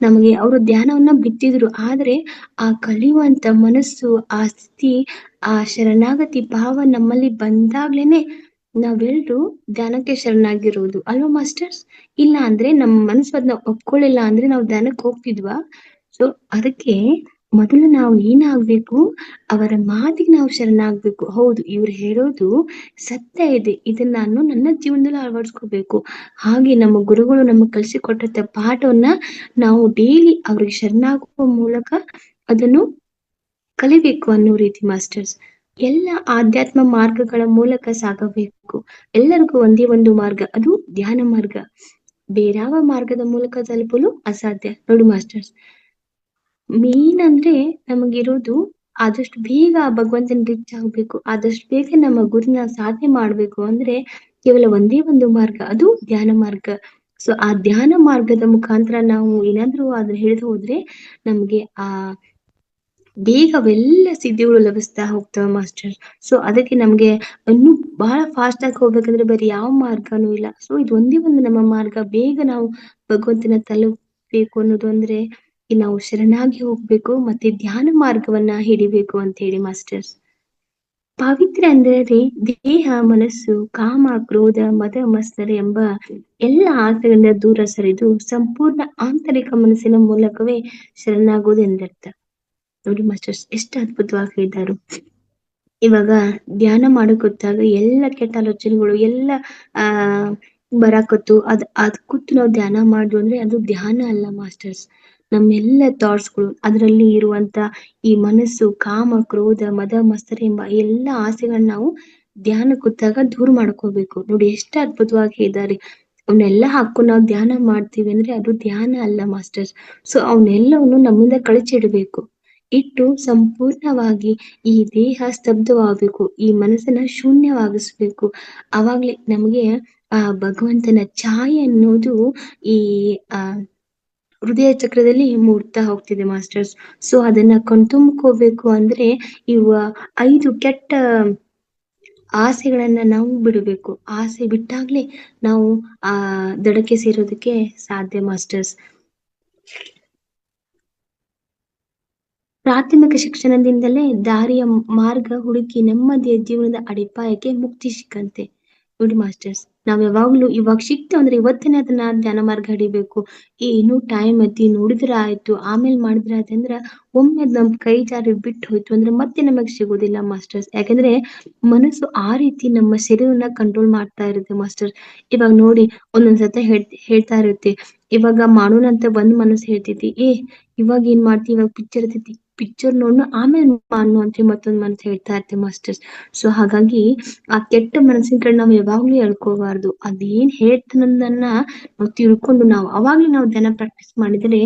ನಮಗೆ ಅವರು ಧ್ಯಾನವನ್ನ ಬಿತ್ತಿದ್ರು, ಆದ್ರೆ ಆ ಕಲಿಯುವಂತ ಮನಸ್ಸು, ಆ ಸ್ಥಿತಿ, ಆ ಶರಣಾಗತಿ ಭಾವ ನಮ್ಮಲ್ಲಿ ಬಂದಾಗ್ಲೇನೆ ನಾವೆಲ್ರು ಧ್ಯಾನಕ್ಕೆ ಶರಣಾಗಿರೋದು ಅಲ್ವಾ ಮಾಸ್ಟರ್ಸ್? ಇಲ್ಲ ಅಂದ್ರೆ ನಮ್ಮ ಮನಸ್ಸು ಅದನ್ನ ಒಪ್ಕೊಳ್ಳಿಲ್ಲ ಅಂದ್ರೆ ನಾವು ಧ್ಯಾನಕ್ಕೆ ಹೋಗ್ತಿದ್ವಾ? ಸೊ ಅದಕ್ಕೆ ಮೊದಲು ನಾವು ಏನಾಗ್ಬೇಕು, ಅವರ ಮಾತಿಗೆ ನಾವು ಶರಣಾಗ್ಬೇಕು. ಹೌದು, ಇವ್ರು ಹೇಳೋದು ಸತ್ಯ ಇದೆ, ಇದನ್ನ ನಾನು ನನ್ನ ಜೀವನದಲ್ಲಿ ಅಳವಡಿಸ್ಕೋಬೇಕು. ಹಾಗೆ ನಮ್ಮ ಗುರುಗಳು ನಮಗೆ ಕಲಿಸಿಕೊಟ್ಟಂತ ಪಾಠವನ್ನ ನಾವು ಡೈಲಿ ಅವ್ರಿಗೆ ಶರಣಾಗುವ ಮೂಲಕ ಅದನ್ನು ಕಲಿಬೇಕು ಅನ್ನೋ ರೀತಿ ಮಾಸ್ಟರ್ಸ್. ಎಲ್ಲ ಆಧ್ಯಾತ್ಮ ಮಾರ್ಗಗಳ ಮೂಲಕ ಸಾಗಬೇಕು. ಎಲ್ಲರಿಗೂ ಒಂದೇ ಒಂದು ಮಾರ್ಗ, ಅದು ಧ್ಯಾನ ಮಾರ್ಗ. ಬೇರಾವ ಮಾರ್ಗದ ಮೂಲಕ ತಲುಪಲು ಅಸಾಧ್ಯ ನೋಡಿ ಮಾಸ್ಟರ್ಸ್. ಮೇನ್ ಅಂದ್ರೆ ನಮಗಿರೋದು ಆದಷ್ಟು ಬೇಗ ಭಗವಂತನ ರೀಚ್ ಆಗ್ಬೇಕು, ಆದಷ್ಟು ಬೇಗ ನಮ್ಮ ಗುರಿನ ಸಾಧನೆ ಮಾಡ್ಬೇಕು ಅಂದ್ರೆ ಕೇವಲ ಒಂದೇ ಒಂದು ಮಾರ್ಗ, ಅದು ಧ್ಯಾನ ಮಾರ್ಗ. ಸೊ ಆ ಧ್ಯಾನ ಮಾರ್ಗದ ಮುಖಾಂತರ ನಾವು ಏನಾದ್ರೂ ಅದನ್ನ ಹಿಡಿದು ಹೋದ್ರೆ ನಮ್ಗೆ ಬೇಗ ಅವೆಲ್ಲ ಸಿದ್ಧಿಗಳು ಲಭಿಸ್ತಾ ಹೋಗ್ತವೆ ಮಾಸ್ಟರ್. ಸೊ ಅದಕ್ಕೆ ನಮ್ಗೆ ಇನ್ನೂ ಬಹಳ ಫಾಸ್ಟ್ ಆಗಿ ಹೋಗ್ಬೇಕಂದ್ರೆ ಬೇರೆ ಯಾವ ಮಾರ್ಗನೂ ಇಲ್ಲ. ಸೊ ಇದು ಒಂದೇ ಒಂದು ನಮ್ಮ ಮಾರ್ಗ. ಬೇಗ ನಾವು ಭಗವಂತನ ತಲುಪಬೇಕು ಅನ್ನೋದು ಅಂದ್ರೆ ನಾವು ಶರಣಾಗಿ ಹೋಗ್ಬೇಕು, ಮತ್ತೆ ಧ್ಯಾನ ಮಾರ್ಗವನ್ನ ಹಿಡಿಬೇಕು ಅಂತ ಹೇಳಿ ಮಾಸ್ಟರ್ಸ್. ಪಾವಿತ್ರ್ಯ ಅಂದರೆ ದೇಹ, ಮನಸ್ಸು, ಕಾಮ, ಕ್ರೋಧ, ಮದ, ಮತ್ಸರ ಎಂಬ ಎಲ್ಲ ಆಸೆಗಳಿಂದ ದೂರ ಸರಿದು ಸಂಪೂರ್ಣ ಆಂತರಿಕ ಮನಸ್ಸಿನ ಮೂಲಕವೇ ಶರಣಾಗುವುದು ಎಂದರ್ಥ. ನೋಡಿ ಮಾಸ್ಟರ್ಸ್, ಎಷ್ಟು ಅದ್ಭುತವಾಗಿ ಹೇಳಿದ್ದಾರೆ. ಇವಾಗ ಧ್ಯಾನ ಮಾಡಕೊತ್ತಾಗ ಎಲ್ಲ ಕೆಟ್ಟ ಆಲೋಚನೆಗಳು ಎಲ್ಲ ಬರಾಕತ್ತು, ಅದ್ ಕೂತು ನಾವು ಧ್ಯಾನ ಮಾಡುದು ಅಂದ್ರೆ ಅದು ಧ್ಯಾನ ಅಲ್ಲ ಮಾಸ್ಟರ್ಸ್. ನಮ್ಮೆಲ್ಲ ಥಾಟ್ಸ್ಗಳು, ಅದರಲ್ಲಿ ಇರುವಂತ ಈ ಮನಸ್ಸು, ಕಾಮ, ಕ್ರೋಧ, ಮದ, ಮತ್ಸರ ಎಂಬ ಎಲ್ಲ ಆಸೆಗಳನ್ನ ನಾವು ಧ್ಯಾನ ಕೂತಾಗ ದೂರ ಮಾಡ್ಕೋಬೇಕು. ನೋಡಿ ಎಷ್ಟು ಅದ್ಭುತವಾಗಿ ಹೇಳಿದ್ದಾರೆ. ಅವನ್ನೆಲ್ಲ ಹಾಕೊಂಡು ನಾವು ಧ್ಯಾನ ಮಾಡ್ತೀವಿ ಅಂದ್ರೆ ಅದು ಧ್ಯಾನ ಅಲ್ಲ ಮಾಸ್ಟರ್ಸ್. ಸೊ ಅವನ್ನೆಲ್ಲವನ್ನು ನಮ್ಮಿಂದ ಕಳಚಿಡ್ಬೇಕು. ಇಟ್ಟು ಸಂಪೂರ್ಣವಾಗಿ ಈ ದೇಹ ಸ್ತಬ್ಧವಾಗಬೇಕು, ಈ ಮನಸ್ಸನ್ನ ಶೂನ್ಯವಾಗಿಸ್ಬೇಕು. ಅವಾಗ್ಲೇ ನಮಗೆ ಆ ಭಗವಂತನ ಛಾಯೆ ಅನ್ನೋದು ಈ ಹೃದಯ ಚಕ್ರದಲ್ಲಿ ಮೂಡ್ತಾ ಹೋಗ್ತಿದೆ ಮಾಸ್ಟರ್ಸ್. ಸೊ ಅದನ್ನ ಕಣ್ತುಂಬ್ಕೋಬೇಕು ಅಂದ್ರೆ ಇವ 5 ಕೆಟ್ಟ ಆಸೆಗಳನ್ನ ನಾವು ಬಿಡಬೇಕು. ಆಸೆ ಬಿಟ್ಟಾಗ್ಲೇ ನಾವು ದಡಕ್ಕೆ ಸೇರೋದಕ್ಕೆ ಸಾಧ್ಯ ಮಾಸ್ಟರ್ಸ್. ಪ್ರಾಥಮಿಕ ಶಿಕ್ಷಣದಿಂದಲೇ ದಾರಿಯ ಮಾರ್ಗ ಹುಡುಕಿ ನೆಮ್ಮದಿಯ ಜೀವನದ ಅಡಿಪಾಯಕ್ಕೆ ಮುಕ್ತಿ ಸಿಕ್ಕಂತೆ. ನೋಡಿ ಮಾಸ್ಟರ್ಸ್, ನಾವ್ ಯಾವಾಗ್ಲೂ ಇವಾಗ ಸಿಕ್ತು ಅಂದ್ರೆ ಇವತ್ತೇನೆ ಅದನ್ನ ಧ್ಯಾನ ಮಾರ್ಗ ಹಿಡಿಬೇಕು. ಇನ್ನೂ ಟೈಮ್ ಐತಿ, ನೋಡಿದ್ರ ಆಯ್ತು, ಆಮೇಲೆ ಮಾಡಿದ್ರ ಆಯ್ತು ಅಂದ್ರ ಒಮ್ಮೆ ನಮ್ ಕೈ ಜಾರಿ ಬಿಟ್ಟು ಹೋಯ್ತು ಅಂದ್ರೆ ಮತ್ತೆ ನಮಗ್ ಸಿಗೋದಿಲ್ಲ ಮಾಸ್ಟರ್ಸ್. ಯಾಕಂದ್ರೆ ಮನಸ್ಸು ಆ ರೀತಿ ನಮ್ಮ ಶರೀರವನ್ನ ಕಂಟ್ರೋಲ್ ಮಾಡ್ತಾ ಇರುತ್ತೆ ಮಾಸ್ಟರ್. ಇವಾಗ ನೋಡಿ, ಒಂದೊಂದ್ಸತ ಹೇಳ್ತಾ ಇರುತ್ತೆ, ಇವಾಗ ಮಾಡೋಣ ಅಂತ ಒಂದ್ ಮನಸ್ಸು ಹೇಳ್ತೈತಿ, ಇವಾಗ ಏನ್ ಮಾಡ್ತಿ, ಇವಾಗ ಪಿಕ್ಚರ್ ಇರ್ತೈತಿ, ಪಿಕ್ಚರ್ ನೋಡ್ ಆಮೇಲೆ ಮಾಡು ಅಂತ ಮತ್ತೊಂದ್ ಮನಸ್ಸು ಹೇಳ್ತಾ ಇರ್ತೀವಿ ಮಾಸ್ಟರ್ಸ್. ಸೊ ಹಾಗಾಗಿ ಆ ಕೆಟ್ಟ ಮನಸ್ಸಿನ ಕಡೆ ನಾವು ಯಾವಾಗ್ಲೂ ಎಳ್ಕೋಬಾರ್ದು. ಅದೇನ್ ಹೇಳ್ತಾನಂದನ್ನ ನಾವು ತಿಳ್ಕೊಂಡು ನಾವು ಅವಾಗ್ಲೂ ನಾವು ಧ್ಯಾನ ಪ್ರಾಕ್ಟೀಸ್ ಮಾಡಿದ್ರೆ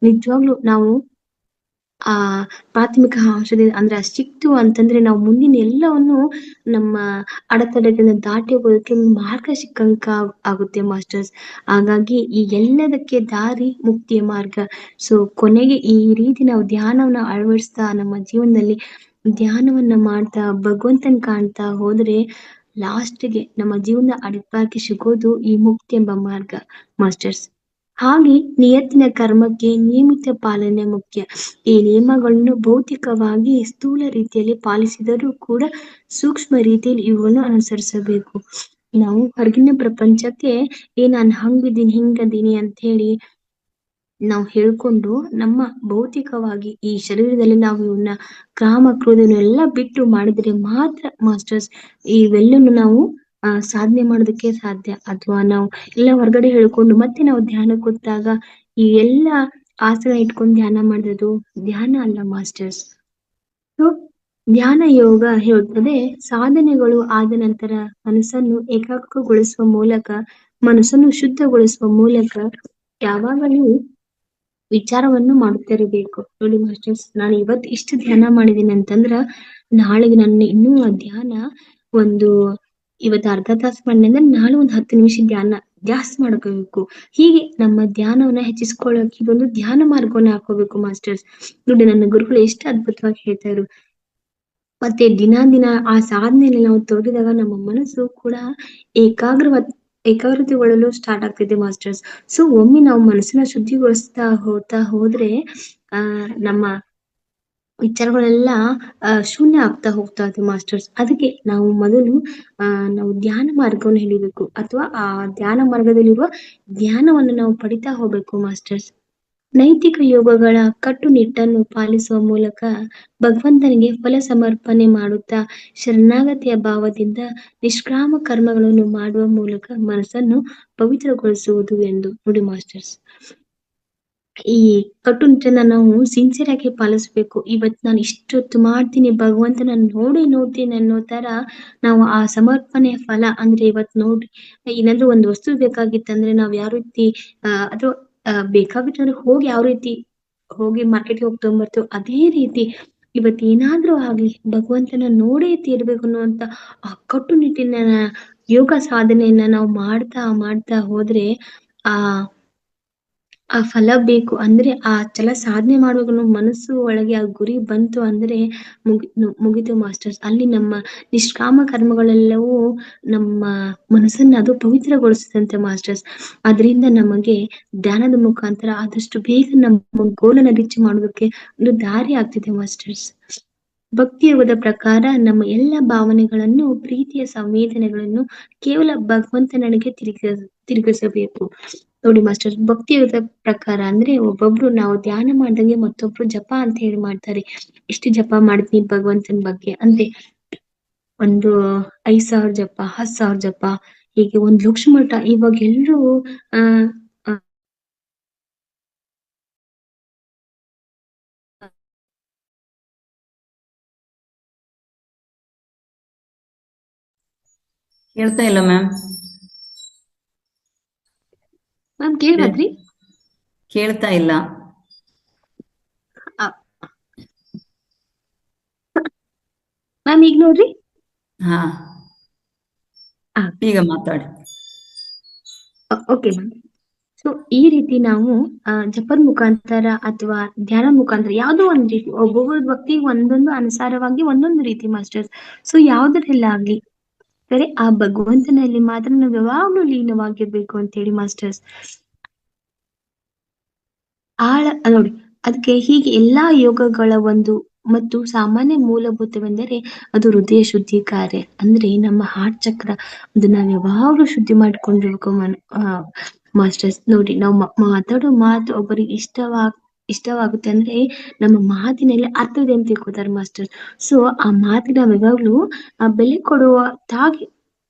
ನಿಜವಾಗ್ಲೂ ನಾವು ಆ ಪ್ರಾಥಮಿಕ ಅಂಶದಿಂದ ಅಂದ್ರೆ ಸಿಕ್ತು ಅಂತಂದ್ರೆ ನಾವು ಮುಂದಿನ ಎಲ್ಲವನ್ನು ನಮ್ಮ ಅಡೆತಡೆಗಳನ್ನ ದಾಟಿ ಹೋಗೋದಕ್ಕೆ ಮಾರ್ಗ ಸಿಕ್ಕಂಕ ಆಗುತ್ತೆ ಮಾಸ್ಟರ್ಸ್. ಹಾಗಾಗಿ ಈ ಎಲ್ಲದಕ್ಕೆ ದಾರಿ ಮುಕ್ತಿಯ ಮಾರ್ಗ. ಸೊ ಕೊನೆಗೆ ಈ ರೀತಿ ನಾವು ಧ್ಯಾನವನ್ನ ಅಳವಡಿಸ್ತಾ ನಮ್ಮ ಜೀವನದಲ್ಲಿ ಧ್ಯಾನವನ್ನ ಮಾಡ್ತಾ ಭಗವಂತನ್ ಕಾಣ್ತಾ ಹೋದ್ರೆ ಲಾಸ್ಟ್ಗೆ ನಮ್ಮ ಜೀವನ ಅಡಿಪಾಯಕ್ಕೆ ಸಿಗೋದು ಈ ಮುಕ್ತಿ ಎಂಬ ಮಾರ್ಗ ಮಾಸ್ಟರ್ಸ್. ಹಾಗೆ ನಿಯತ್ತಿನ ಕರ್ಮಕ್ಕೆ ನಿಯಮಿತ ಪಾಲನೆ ಮುಖ್ಯ. ಈ ನಿಯಮಗಳನ್ನು ಭೌತಿಕವಾಗಿ ಸ್ಥೂಲ ರೀತಿಯಲ್ಲಿ ಪಾಲಿಸಿದರೂ ಕೂಡ ಸೂಕ್ಷ್ಮ ರೀತಿಯಲ್ಲಿ ಇವನ್ನು ಅನುಸರಿಸಬೇಕು. ನಾವು ಹೊರಗಿನ ಪ್ರಪಂಚಕ್ಕೆ ನಾನ್ ಹಂಗಿದ್ದೀನಿ ಹಿಂಗದೀನಿ ಅಂತ ಹೇಳಿ ನಾವು ಹೇಳ್ಕೊಂಡು ನಮ್ಮ ಭೌತಿಕವಾಗಿ ಈ ಶರೀರದಲ್ಲಿ ನಾವು ಇವನ್ನ ಕಾಮ ಕ್ರೋಧನೆಲ್ಲ ಬಿಟ್ಟು ಮಾಡಿದ್ರೆ ಮಾತ್ರ ಮಾಸ್ಟರ್ಸ್ ಇವೆಲ್ಲನ್ನು ನಾವು ಸಾಧನೆ ಮಾಡೋದಕ್ಕೆ ಸಾಧ್ಯ. ಅಥವಾ ನಾವು ಎಲ್ಲ ಹೊರಗಡೆ ಹೇಳ್ಕೊಂಡು ಮತ್ತೆ ನಾವು ಧ್ಯಾನ ಕೂತಾಗ ಈ ಎಲ್ಲ ಆಸನ ಇಟ್ಕೊಂಡು ಧ್ಯಾನ ಮಾಡಿರೋದು ಧ್ಯಾನ ಅಲ್ಲ ಮಾಸ್ಟರ್ಸ್. ಸೊ ಧ್ಯಾನ ಯೋಗ ಹೇಳುತ್ತದೆ, ಸಾಧನೆಗಳು ಆದ ನಂತರ ಮನಸ್ಸನ್ನು ಏಕಾಗ್ರಗೊಳಿಸುವ ಮೂಲಕ, ಮನಸ್ಸನ್ನು ಶುದ್ಧಗೊಳಿಸುವ ಮೂಲಕ ಯಾವಾಗಲೂ ವಿಚಾರವನ್ನು ಮಾಡುತ್ತಿರಬೇಕು. ನೋಡಿ ಮಾಸ್ಟರ್ಸ್, ನಾನು ಇವತ್ತು ಇಷ್ಟು ಧ್ಯಾನ ಮಾಡಿದೀನಿ ಅಂತಂದ್ರ ನಾಳೆಗೆ ನನ್ನ ಇನ್ನೂ ಆ ಧ್ಯಾನ ಒಂದು ಇವತ್ತು ಅರ್ಧ ತಾಸು ಮಾಡಿ ಅಂದ್ರೆ ನಾಳೆ ಒಂದು 10 ನಿಮಿಷ ಧ್ಯಾನ ಜಾಸ್ತಿ ಮಾಡ್ಕೋಬೇಕು. ಹೀಗೆ ನಮ್ಮ ಧ್ಯಾನವನ್ನ ಹೆಚ್ಚಿಸ್ಕೊಳ್ಳೋಕೆ ಇದೊಂದು ಧ್ಯಾನ ಮಾರ್ಗವನ್ನ ಹಾಕೋಬೇಕು ಮಾಸ್ಟರ್ಸ್. ನೋಡಿ ನನ್ನ ಗುರುಗಳು ಎಷ್ಟು ಅದ್ಭುತವಾಗಿ ಹೇಳ್ತಾ ಮತ್ತೆ ದಿನ ಆ ಸಾಧನೆಯಲ್ಲಿ ನಾವು ತೊಡಗಿದಾಗ ನಮ್ಮ ಮನಸ್ಸು ಕೂಡ ಏಕಾಗ್ರತೆಗೊಳ್ಳಲು ಸ್ಟಾರ್ಟ್ ಆಗ್ತಿದೆ ಮಾಸ್ಟರ್ಸ್. ಸೊ ಒಮ್ಮೆ ನಾವು ಮನಸ್ಸನ್ನ ಶುದ್ಧಿಗೊಳಿಸ್ತಾ ಹೋದ್ರೆ ನಮ್ಮ ವಿಚಾರಗಳೆಲ್ಲ ಶೂನ್ಯ ಆಗ್ತಾ ಹೋಗ್ತಾ ಇದೆ ಮಾಸ್ಟರ್ಸ್. ಅದಕ್ಕೆ ನಾವು ಮೊದಲು ನಾವು ಧ್ಯಾನ ಮಾರ್ಗವನ್ನು ಹಿಡಿಬೇಕು, ಅಥವಾ ಆ ಧ್ಯಾನ ಮಾರ್ಗದಲ್ಲಿರುವ ಧ್ಯಾನವನ್ನು ನಾವು ಪಡಿತಾ ಹೋಗ್ಬೇಕು ಮಾಸ್ಟರ್ಸ್. ನೈತಿಕ ಯೋಗಗಳ ಕಟ್ಟುನಿಟ್ಟನ್ನು ಪಾಲಿಸುವ ಮೂಲಕ ಭಗವಂತನಿಗೆ ಫಲ ಸಮರ್ಪಣೆ ಮಾಡುತ್ತಾ ಶರಣಾಗತಿಯ ಭಾವದಿಂದ ನಿಷ್ಕಾಮ ಕರ್ಮಗಳನ್ನು ಮಾಡುವ ಮೂಲಕ ಮನಸ್ಸನ್ನು ಪವಿತ್ರಗೊಳಿಸುವುದು ಎಂದು. ನೋಡಿ ಮಾಸ್ಟರ್ಸ್, ಈ ಕಟ್ಟುನಿಟ್ಟನ್ನ ನಾವು ಸಿನ್ಸಿಯರ್ ಆಗಿ ಪಾಲಿಸ್ಬೇಕು. ಇವತ್ ನಾನು ಇಷ್ಟೊತ್ತು ಮಾಡ್ತೀನಿ, ಭಗವಂತನ ನೋಡ್ತೀನಿ ಅನ್ನೋ ತರ ನಾವು ಆ ಸಮರ್ಪಣೆಯ ಫಲ ಅಂದ್ರೆ ಇವತ್ ನೋಡ್ರಿ, ಏನಾದ್ರೂ ಒಂದು ವಸ್ತು ಬೇಕಾಗಿತ್ತಂದ್ರೆ ನಾವ್ ಯಾವ ರೀತಿ ಅಥವಾ ಬೇಕಾಗಿತ್ತಂದ್ರೆ ಹೋಗಿ ಯಾವ ರೀತಿ ಹೋಗಿ ಮಾರ್ಕೆಟ್ಗೆ ಹೋಗಿ ತಗೊಂಡ್ಬರ್ತೇವೆ, ಅದೇ ರೀತಿ ಇವತ್ ಏನಾದ್ರೂ ಆಗ್ಲಿ ಭಗವಂತನ ನೋಡೇ ತೀರ್ಬೇಕು ಅನ್ನುವಂತ ಆ ಕಟ್ಟುನಿಟ್ಟಿನ ಯೋಗ ಸಾಧನೆಯನ್ನ ನಾವು ಮಾಡ್ತಾ ಹೋದ್ರೆ ಆ ಫಲ ಬೇಕು ಅಂದ್ರೆ ಆ ಛಲ ಸಾಧನೆ ಮಾಡುವಾಗ ನಮ್ಮ ಮನಸ್ಸು ಒಳಗೆ ಆ ಗುರಿ ಬಂತು ಅಂದ್ರೆ ಮುಗಿತು ಮಾಸ್ಟರ್ಸ್. ಅಲ್ಲಿ ನಮ್ಮ ನಿಷ್ಕಾಮ ಕರ್ಮಗಳೆಲ್ಲವೂ ನಮ್ಮ ಮನಸ್ಸನ್ನ ಅದು ಪವಿತ್ರಗೊಳಿಸುತ್ತಂತೆ ಮಾಸ್ಟರ್ಸ್. ಅದರಿಂದ ನಮಗೆ ಧ್ಯಾನದ ಮುಖಾಂತರ ಆದಷ್ಟು ಬೇಗ ನಮ್ಮ ಗೋಲನ್ನ ರೀಚ್ ಮಾಡೋದಕ್ಕೆ ಒಂದು ದಾರಿ ಆಗ್ತಿದೆ ಮಾಸ್ಟರ್ಸ್. ಭಕ್ತಿ ಯೋಗದ ಪ್ರಕಾರ ನಮ್ಮ ಎಲ್ಲ ಭಾವನೆಗಳನ್ನು, ಪ್ರೀತಿಯ ಸಂವೇದನೆಗಳನ್ನು ಕೇವಲ ಭಗವಂತನಿಗೆ ತಿರುಗಿಸಬೇಕು. ನೋಡಿ ಮಾಸ್ಟರ್, ಭಕ್ತಿ ಯೋಗದ ಪ್ರಕಾರ ಅಂದ್ರೆ ಒಬ್ಬೊಬ್ರು ನಾವು ಧ್ಯಾನ ಮಾಡ್ದಂಗೆ ಮತ್ತೊಬ್ರು ಜಪ ಅಂತ ಹೇಳಿ ಮಾಡ್ತಾರೆ. ಎಷ್ಟು ಜಪ ಮಾಡ್ತೀನಿ ಭಗವಂತನ ಬಗ್ಗೆ ಅಂದ್ರೆ ಒಂದು 5,000 ಜಪ, 10,000 ಜಪ, ಹೀಗೆ 1,00,000 ಮಠ. ಇವಾಗ ಎಲ್ರು ಕೇಳ್ತಾ ಇಲ್ಲ ಮ್ಯಾಮ್. ಮ್ಯಾಮ್ ಕೇಳ್ಬದ್ರಿ? ಕೇಳ್ತಾ ಇಲ್ಲ ಮ್ಯಾಮ್. ಈಗ ನೋಡ್ರಿ. ಹಾ, ಈಗ ಮಾತಾಡಿ. Okay ma'am. ಸೊ ಈ ರೀತಿ ನಾವು ಜಪದ ಮುಖಾಂತರ ಅಥವಾ ಧ್ಯಾನ ಮುಖಾಂತರ ಯಾವ್ದೋ ಒಂದ್ ರೀತಿ, ಒಬ್ಬೊಬ್ಬರ ಭಕ್ತಿ ಒಂದೊಂದು ಅನುಸಾರವಾಗಿ ಒಂದೊಂದು ರೀತಿ ಮಾಸ್ಟರ್ಸ್. ಸೊ ಯಾವ್ದ್ರೆಲ್ಲ ಆಗ್ಲಿ ಸರಿ, ಆ ಭಗವಂತನಲ್ಲಿ ಮಾತ್ರ ನಾವು ಯಾವಾಗ್ಲೂ ಲೀನವಾಗಿರ್ಬೇಕು ಅಂತ ಹೇಳಿ ಮಾಸ್ಟರ್ಸ್. ನೋಡಿ, ಅದಕ್ಕೆ ಹೀಗೆ ಎಲ್ಲಾ ಯೋಗಗಳ ಒಂದು ಮತ್ತು ಸಾಮಾನ್ಯ ಮೂಲಭೂತವೆಂದರೆ ಅದು ಹೃದಯ ಶುದ್ಧಿ ಕಾರ್ಯ. ಅಂದ್ರೆ ನಮ್ಮ ಹಾರ್ಟ್ ಚಕ್ರ ಅದು ನಾವ್ ಯಾವಾಗ್ಲೂ ಶುದ್ಧಿ ಮಾಡ್ಕೊಂಡಿರ್ಬೇಕು ಮಾಸ್ಟರ್ಸ್. ನೋಡಿ, ನಾವು ಮಾತಾಡೋ ಮಾತು ಒಬ್ಬರಿಗೆ ಇಷ್ಟವಾಗುತ್ತೆ ಅಂದ್ರೆ ನಮ್ಮ ಮಾತಿನಲ್ಲಿ ಅರ್ಥವಿದೆ ಅಂತ ತಿಳ್ಕೊತಾರೆ ಮಾಸ್ಟರ್. ಸೊ ಆ ಮಾತಿಗೆ ನಾವ್ ಯಾವಾಗ್ಲೂ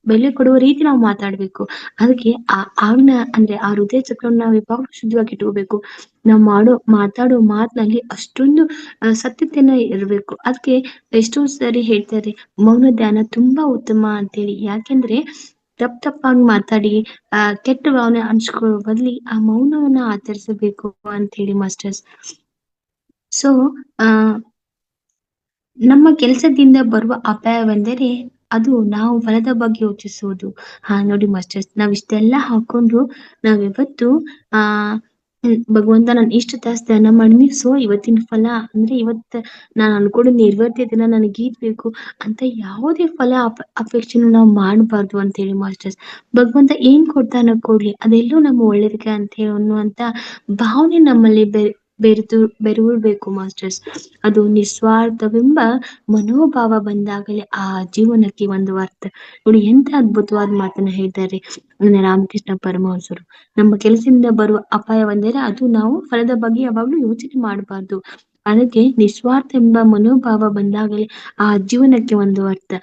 ಬೆಲೆ ಕೊಡುವ ರೀತಿ ನಾವು ಮಾತಾಡ್ಬೇಕು. ಅದಕ್ಕೆ ಅಂದ್ರೆ ಆ ಹೃದಯ ಚಕ್ರವನ್ನು ನಾವು ಯಾವಾಗ್ಲೂ ಶುದ್ಧವಾಗಿ ಇಟ್ಕೋಬೇಕು. ನಾವು ಮಾತಾಡೋ ಮಾತಿನಲ್ಲಿ ಅಷ್ಟೊಂದು ಸತ್ಯತೆಯನ್ನ ಇರ್ಬೇಕು. ಅದಕ್ಕೆ ಎಷ್ಟೋ ಸರಿ ಹೇಳ್ತಾರೆ ಮೌನ ಧ್ಯಾನ ತುಂಬಾ ಉತ್ತಮ ಅಂತೇಳಿ. ಯಾಕೆಂದ್ರೆ ತಪ್ಪಾಗಿ ಮಾತಾಡಿ ಕೆಟ್ಟ ಭಾವನೆ ಹಂಚ್ಕೊಳ್ಳೋ ಬದ್ಲಿ ಆ ಮೌನವನ್ನ ಆಚರಿಸಬೇಕು ಅಂತ ಹೇಳಿ ಮಾಸ್ಟರ್ಸ್. ಸೊ ನಮ್ಮ ಕೆಲಸದಿಂದ ಬರುವ ಅಪಾಯವೆಂದರೆ ಅದು ನಾವು ಫಲದ ಬಗ್ಗೆ ಯೋಚಿಸುವುದು. ನೋಡಿ ಮಾಸ್ಟರ್ಸ್, ನಾವ್ ಇಷ್ಟೆಲ್ಲ ಹಾಕೊಂಡು ನಾವ್ ಯಾವತ್ತು ಭಗವಂತ ನಾನು ಇಷ್ಟು ತಾಸು ಧ್ಯಾನ ಮಾಡಿನಿ, ಸೊ ಇವತ್ತಿನ ಫಲ ಅಂದ್ರೆ ಇವತ್ತ ನಾನು ಅನ್ಕೊಂಡು ನಿರ್ವರ್ತಿದಿನ ನನಗೆ ಇದ್ ಬೇಕು ಅಂತ ಯಾವುದೇ ಫಲ ಅಪೇಕ್ಷೆನ ನಾವು ಮಾಡಬಾರ್ದು ಅಂತ ಹೇಳಿ ಮಾಸ್ಟರ್ಸ್. ಭಗವಂತ ಏನ್ ಕೊಡ್ತಾನ ಕೊಡ್ಲಿ, ಅದೆಲ್ಲೂ ನಮ್ಮ ಒಳ್ಳೇದಕ್ಕೆ ಅಂತ ಹೇಳಿ ಅನ್ನುವಂತ ಭಾವನೆ ನಮ್ಮಲ್ಲಿ ಬೆರೆಯಬೇಕು ಮಾಸ್ಟರ್ಸ್. ಅದು ನಿಸ್ವಾರ್ಥವೆಂಬ ಮನೋಭಾವ ಬಂದಾಗಲೇ ಆ ಜೀವನಕ್ಕೆ ಒಂದು ಅರ್ಥ. ನೋಡಿ ಎಂತ ಅದ್ಭುತವಾದ ಮಾತನ್ನ ಹೇಳ್ತಾರೆ ನನ್ನ ರಾಮಕೃಷ್ಣ ಪರಮಹಂಸರು. ನಮ್ಮ ಕೆಲಸದಿಂದ ಬರುವ ಅಪಾಯವೆಂದರೆ ಅದು ನಾವು ಫಲದ ಬಗ್ಗೆ ಯಾವಾಗ್ಲೂ ಯೋಚನೆ ಮಾಡಬಾರ್ದು. ಅದಕ್ಕೆ ನಿಸ್ವಾರ್ಥ ಎಂಬ ಮನೋಭಾವ ಬಂದಾಗಲೇ ಆ ಜೀವನಕ್ಕೆ ಒಂದು ಅರ್ಥ.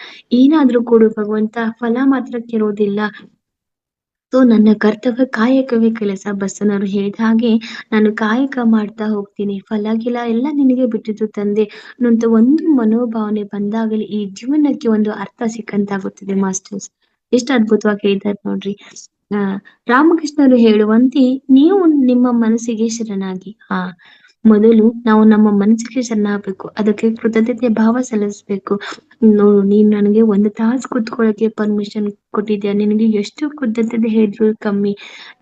ಏನಾದ್ರೂ ಕೊಡು ಭಗವಂತ, ಫಲ ಮಾತ್ರ ಕೇಳೋದಿಲ್ಲ. ಸೊ ನನ್ನ ಕರ್ತವ್ಯ ಕಾಯಕವೇ ಕೆಲಸ. ಬಸವನವರು ಹೇಳಿದ ಹಾಗೆ ನಾನು ಕಾಯಕ ಮಾಡ್ತಾ ಹೋಗ್ತೀನಿ, ಫಲ ಗಿಲ ಎಲ್ಲ ನಿನಗೆ ಬಿಟ್ಟಿದ್ದು ತಂದೆ ಅನ್ನುವಂತ ಒಂದು ಮನೋಭಾವನೆ ಬಂದಾಗಲೇ ಈ ಜೀವನಕ್ಕೆ ಒಂದು ಅರ್ಥ ಸಿಕ್ಕಂತಾಗುತ್ತದೆ ಮಾಸ್ಟರ್ಸ್. ಎಷ್ಟು ಅದ್ಭುತವಾಗಿ ಹೇಳಿದ್ದಾರೆ ನೋಡ್ರಿ. ಆ ರಾಮಕೃಷ್ಣರು ಹೇಳುವಂತೆ ನೀವು ನಿಮ್ಮ ಮನಸ್ಸಿಗೆ ಶರಣಾಗಿ. ಮೊದಲು ನಾವು ನಮ್ಮ ಮನಸ್ಸಿಗೆ ಶರಣಾಗಬೇಕು, ಅದಕ್ಕೆ ಕೃತಜ್ಞತೆ ಭಾವ ಸಲ್ಲಿಸ್ಬೇಕು. ನೋಡು, ನೀನ್ ನನಗೆ ಒಂದು ತಾಸು ಕುತ್ಕೊಳ್ಳಕ್ಕೆ ಪರ್ಮಿಷನ್ ಕೊಟ್ಟಿದ್ಯಾ, ನಿನಗೆ ಎಷ್ಟು ಕೃತಜ್ಞತೆ ಹೇಳಿದ್ರು ಕಮ್ಮಿ.